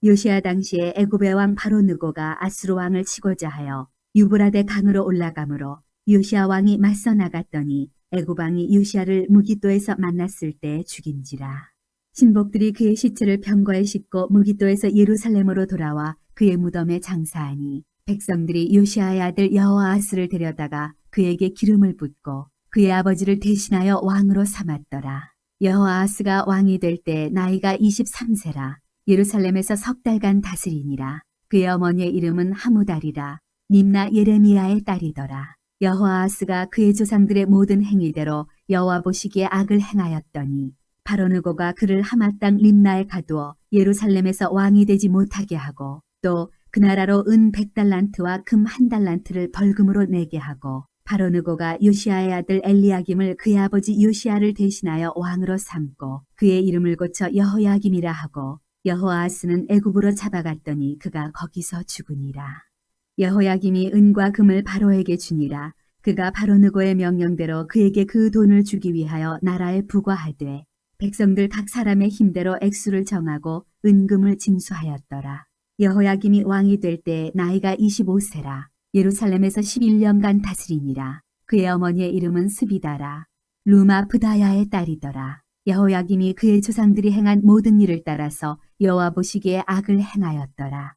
요시아 당시에 애굽의 왕 바로 느고가 아수르 왕을 치고자 하여 유브라데 강으로 올라가므로 요시아 왕이 맞서 나갔더니 애굽 왕이 요시아를 무깃도에서 만났을 때 죽인지라. 신복들이 그의 시체를 병거에 싣고 무깃도에서 예루살렘으로 돌아와 그의 무덤에 장사하니 백성들이 요시아의 아들 여호아하스를 데려다가 그에게 기름을 붓고 그의 아버지를 대신하여 왕으로 삼았더라. 여호아하스가 왕이 될 때 나이가 23세라. 예루살렘에서 석 달간 다스리니라. 그의 어머니의 이름은 하무달이라. 림나 예레미야의 딸이더라. 여호아하스가 그의 조상들의 모든 행위대로 여호와 보시기에 악을 행하였더니 바로 느고가 그를 하마 땅 림나에 가두어 예루살렘에서 왕이 되지 못하게 하고 또 그 나라로 은 100달란트와 금 1달란트를 벌금으로 내게 하고 바로 느고가 요시아의 아들 엘리야김을 그의 아버지 요시아를 대신하여 왕으로 삼고 그의 이름을 고쳐 여호야김이라 하고 여호아하스는 애굽으로 잡아갔더니 그가 거기서 죽으니라. 여호야김이 은과 금을 바로에게 주니라. 그가 바로 느고의 명령대로 그에게 그 돈을 주기 위하여 나라에 부과하되 백성들 각 사람의 힘대로 액수를 정하고 은금을 징수하였더라. 여호야김이 왕이 될 때 나이가 25세라. 예루살렘에서 11년간 다스리니라. 그의 어머니의 이름은 스비다라. 루마 브다야의 딸이더라. 여호야김이 그의 조상들이 행한 모든 일을 따라서 여호와 보시기에 악을 행하였더라.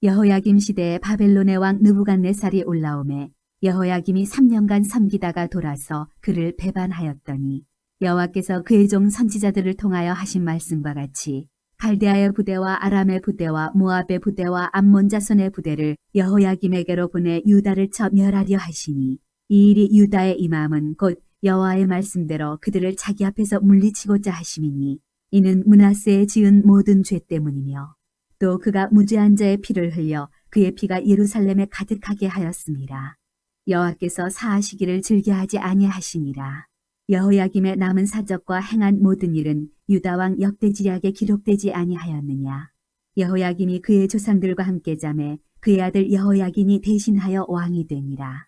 여호야김 시대에 바벨론의 왕 느부갓네살이 올라오매 여호야김이 3년간 섬기다가 돌아서 그를 배반하였더니 여호와께서 그의 종 선지자들을 통하여 하신 말씀과 같이 갈대아의 부대와 아람의 부대와 모압의 부대와 암몬 자손의 부대를 여호야김에게로 보내 유다를 쳐 멸하려 하시니 이 일이 유다의 임함은 곧 여호와의 말씀대로 그들을 자기 앞에서 물리치고자 하심이니 이는 므낫세에 지은 모든 죄 때문이며 또 그가 무죄한 자의 피를 흘려 그의 피가 예루살렘에 가득하게 하였습니다. 여호와께서 사하시기를 즐겨하지 아니하시니라. 여호야김의 남은 사적과 행한 모든 일은 유다 왕 역대지략에 기록되지 아니하였느냐. 여호야김이 그의 조상들과 함께 잠에 그의 아들 여호야긴이 대신하여 왕이 되니라.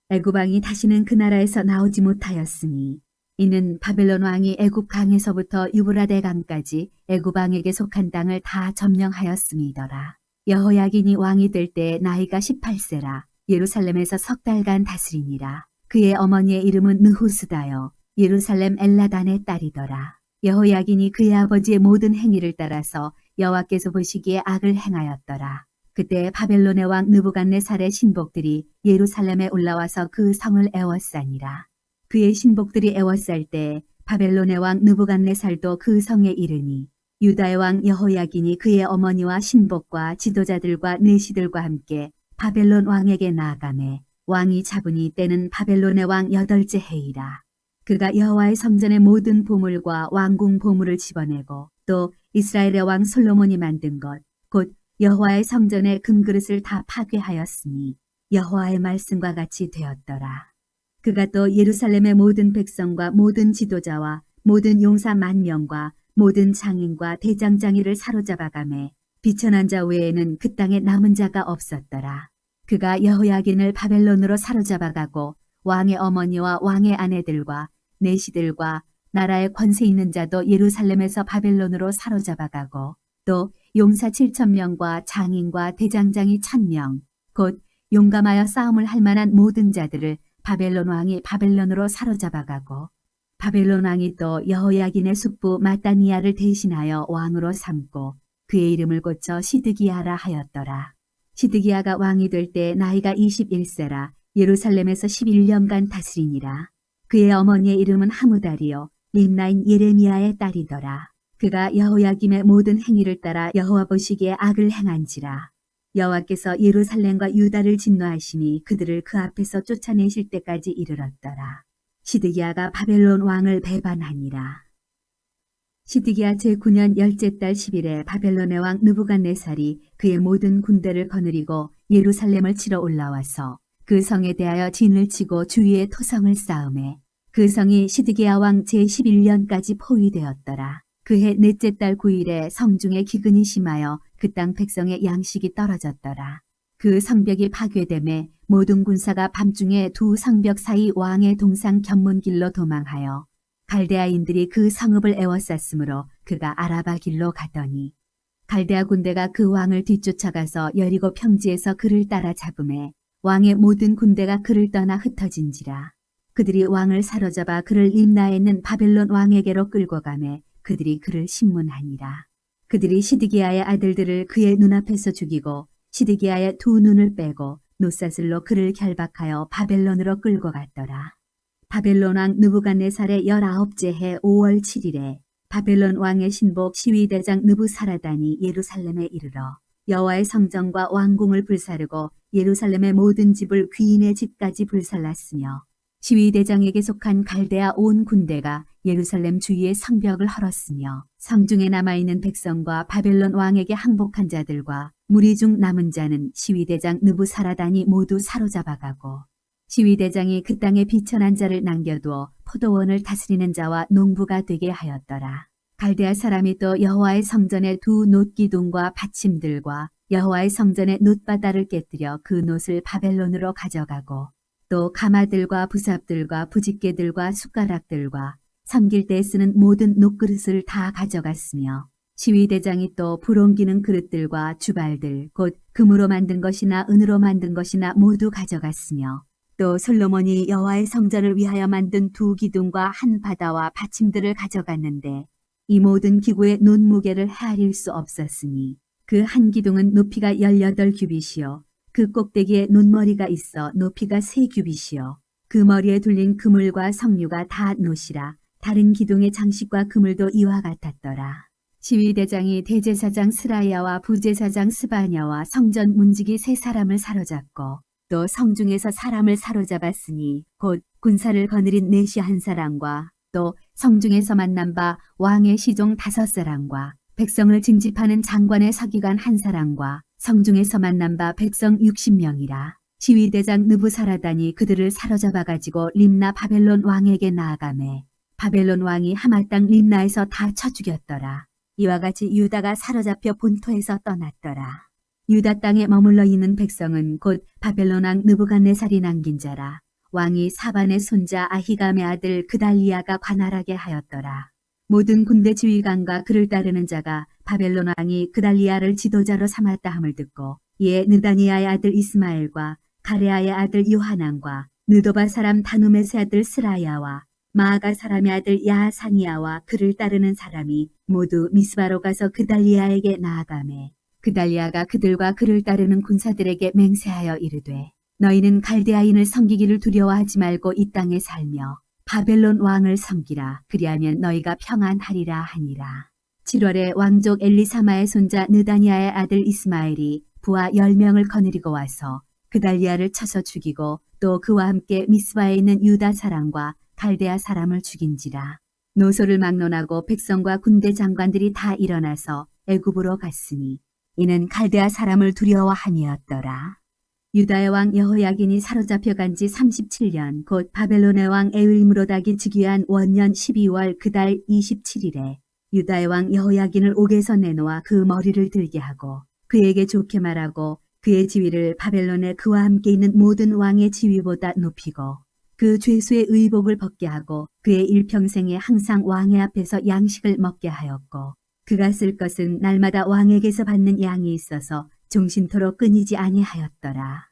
애굽 왕이 다시는 그 나라에서 나오지 못하였으니 이는 바벨론 왕이 애굽 강에서부터 유브라데 강까지 애굽 왕에게 속한 땅을 다 점령하였음이더라. 여호야긴이 왕이 될 때 나이가 18세라. 예루살렘에서 석 달간 다스리니라. 그의 어머니의 이름은 느후스다요. 예루살렘 엘라단의 딸이더라. 여호야긴이 그의 아버지의 모든 행위를 따라서 여호와께서 보시기에 악을 행하였더라. 그때 바벨론의 왕 느부갓네살의 신복들이 예루살렘에 올라와서 그 성을 애워싸니라. 그의 신복들이 애워쌀 때 바벨론의 왕 느부갓네살도 그 성에 이르니 유다의 왕 여호야긴이 그의 어머니와 신복과 지도자들과 내시들과 함께 바벨론 왕에게 나아가매 왕이 잡으니 때는 바벨론의 왕 8째 해이라. 그가 여호와의 성전의 모든 보물과 왕궁 보물을 집어내고 또 이스라엘의 왕 솔로몬이 만든 것 곧 여호와의 성전의 금그릇을 다 파괴하였으니 여호와의 말씀과 같이 되었더라. 그가 또 예루살렘의 모든 백성과 모든 지도자와 모든 용사 10,000명과 모든 장인과 대장장이를 사로잡아가매 비천한 자 외에는 그 땅에 남은 자가 없었더라. 그가 여호야긴을 바벨론으로 사로잡아가고 왕의 어머니와 왕의 아내들과 내시들과 나라의 권세 있는 자도 예루살렘에서 바벨론으로 사로잡아가고 또 용사 7,000명과 장인과 대장장이 1,000명 곧 용감하여 싸움을 할 만한 모든 자들을 바벨론 왕이 바벨론으로 사로잡아가고 바벨론 왕이 또 여호야긴의 숙부 마따니아를 대신하여 왕으로 삼고 그의 이름을 고쳐 시드기야라 하였더라. 시드기야가 왕이 될 때 나이가 21세라. 예루살렘에서 11년간 다스리니라. 그의 어머니의 이름은 하무달이요 림나인 예레미야의 딸이더라. 그가 여호야김의 모든 행위를 따라 여호와 보시기에 악을 행한지라. 여호와께서 예루살렘과 유다를 진노하시니 그들을 그 앞에서 쫓아내실 때까지 이르렀더라. 시드기야가 바벨론 왕을 배반하니라. 시드기야 제9년 10째 달 10일에 바벨론의 왕 느부갓네살이 그의 모든 군대를 거느리고 예루살렘을 치러 올라와서 그 성에 대하여 진을 치고 주위에 토성을 쌓음에 그 성이 시드기야 왕 제11년까지 포위되었더라. 그해 넷째 달 9일에 성중에 기근이 심하여 그 땅 백성의 양식이 떨어졌더라. 그 성벽이 파괴됨에 모든 군사가 밤중에 두 성벽 사이 왕의 동상 견문길로 도망하여 갈대아인들이 그 성읍을 에워쌌으므로 그가 아라바 길로 가더니 갈대아 군대가 그 왕을 뒤쫓아가서 여리고 평지에서 그를 따라잡음에 왕의 모든 군대가 그를 떠나 흩어진지라. 그들이 왕을 사로잡아 그를 림나에 있는 바벨론 왕에게로 끌고 가매 그들이 그를 신문하니라. 그들이 시드기야의 아들들을 그의 눈앞에서 죽이고 시드기야의 두 눈을 빼고 노사슬로 그를 결박하여 바벨론으로 끌고 갔더라. 바벨론 왕 느부갓네살의 19째 해 5월 7일에 바벨론 왕의 신복 시위대장 느부사라단이 예루살렘에 이르러 여호와의 성전과 왕궁을 불사르고 예루살렘의 모든 집을 귀인의 집까지 불살랐으며 시위대장에게 속한 갈대아 온 군대가 예루살렘 주위의 성벽을 헐었으며 성중에 남아있는 백성과 바벨론 왕에게 항복한 자들과 무리 중 남은 자는 시위대장 느부사라단이 모두 사로잡아가고 시위대장이 그 땅에 비천한 자를 남겨두어 포도원을 다스리는 자와 농부가 되게 하였더라. 갈대아 사람이 또 여호와의 성전의 두 놋기둥과 받침들과 여호와의 성전의 놋바다를 깨뜨려 그 놋을 바벨론으로 가져가고 또 가마들과 부삽들과 부집개들과 숟가락들과 섬길 때 쓰는 모든 놋그릇을 다 가져갔으며 시위대장이 또 불 옮기는 그릇들과 주발들 곧 금으로 만든 것이나 은으로 만든 것이나 모두 가져갔으며 또 솔로몬이 여호와의 성전을 위하여 만든 두 기둥과 한 바다와 받침들을 가져갔는데 이 모든 기구의 놋 무게를 헤아릴 수 없었으니 그 한 기둥은 높이가 18규빗이요 그 꼭대기에 놋머리가 있어 높이가 3규빗이요 그 머리에 둘린 그물과 석류가 다 놋이라 다른 기둥의 장식과 그물도 이와 같았더라. 시위대장이 대제사장 스라야와 부제사장 스바냐와 성전 문지기 3사람을 사로잡고 또 성중에서 사람을 사로잡았으니 곧 군사를 거느린 내시 1사람과 또 성중에서 만난 바 왕의 시종 5사람과 백성을 징집하는 장관의 서기관 1사람과 성중에서 만난 바 백성 60명이라. 시위대장 느부사라단이 그들을 사로잡아 가지고 림나 바벨론 왕에게 나아가매 바벨론 왕이 하마 땅 림나에서 다 쳐 죽였더라. 이와 같이 유다가 사로잡혀 본토에서 떠났더라. 유다 땅에 머물러 있는 백성은 곧 바벨론 왕 느부갓네살이 남긴 자라. 왕이 사반의 손자 아히감의 아들 그달리아가 관할하게 하였더라. 모든 군대 지휘관과 그를 따르는 자가 바벨론 왕이 그달리아를 지도자로 삼았다 함을 듣고 이에 느다니아의 아들 이스마엘과 가레아의 아들 요하난과 느도바 사람 다누메스의 아들 스라야와 마아가 사람의 아들 야하사니아와 그를 따르는 사람이 모두 미스바로 가서 그달리아에게 나아가매 그달리아가 그들과 그를 따르는 군사들에게 맹세하여 이르되 너희는 갈대아인을 섬기기를 두려워하지 말고 이 땅에 살며 바벨론 왕을 섬기라. 그리하면 너희가 평안하리라 하니라. 7월에 왕족 엘리사마의 손자 느다니아의 아들 이스마엘이 부하 10명을 거느리고 와서 그달리아를 쳐서 죽이고 또 그와 함께 미스바에 있는 유다 사람과 갈대아 사람을 죽인지라. 노소를 막론하고 백성과 군대 장관들이 다 일어나서 애굽으로 갔으니 이는 갈대아 사람을 두려워함이었더라. 유다의 왕 여호야긴이 사로잡혀간 지 37년 곧 바벨론의 왕 에윌므로닥이 즉위한 원년 12월 그달 27일에 유다의 왕 여호야긴을 옥에서 내놓아 그 머리를 들게 하고 그에게 좋게 말하고 그의 지위를 바벨론에 그와 함께 있는 모든 왕의 지위보다 높이고 그 죄수의 의복을 벗게 하고 그의 일평생에 항상 왕의 앞에서 양식을 먹게 하였고 그가 쓸 것은 날마다 왕에게서 받는 양이 있어서 종신토록 끊이지 아니하였더라.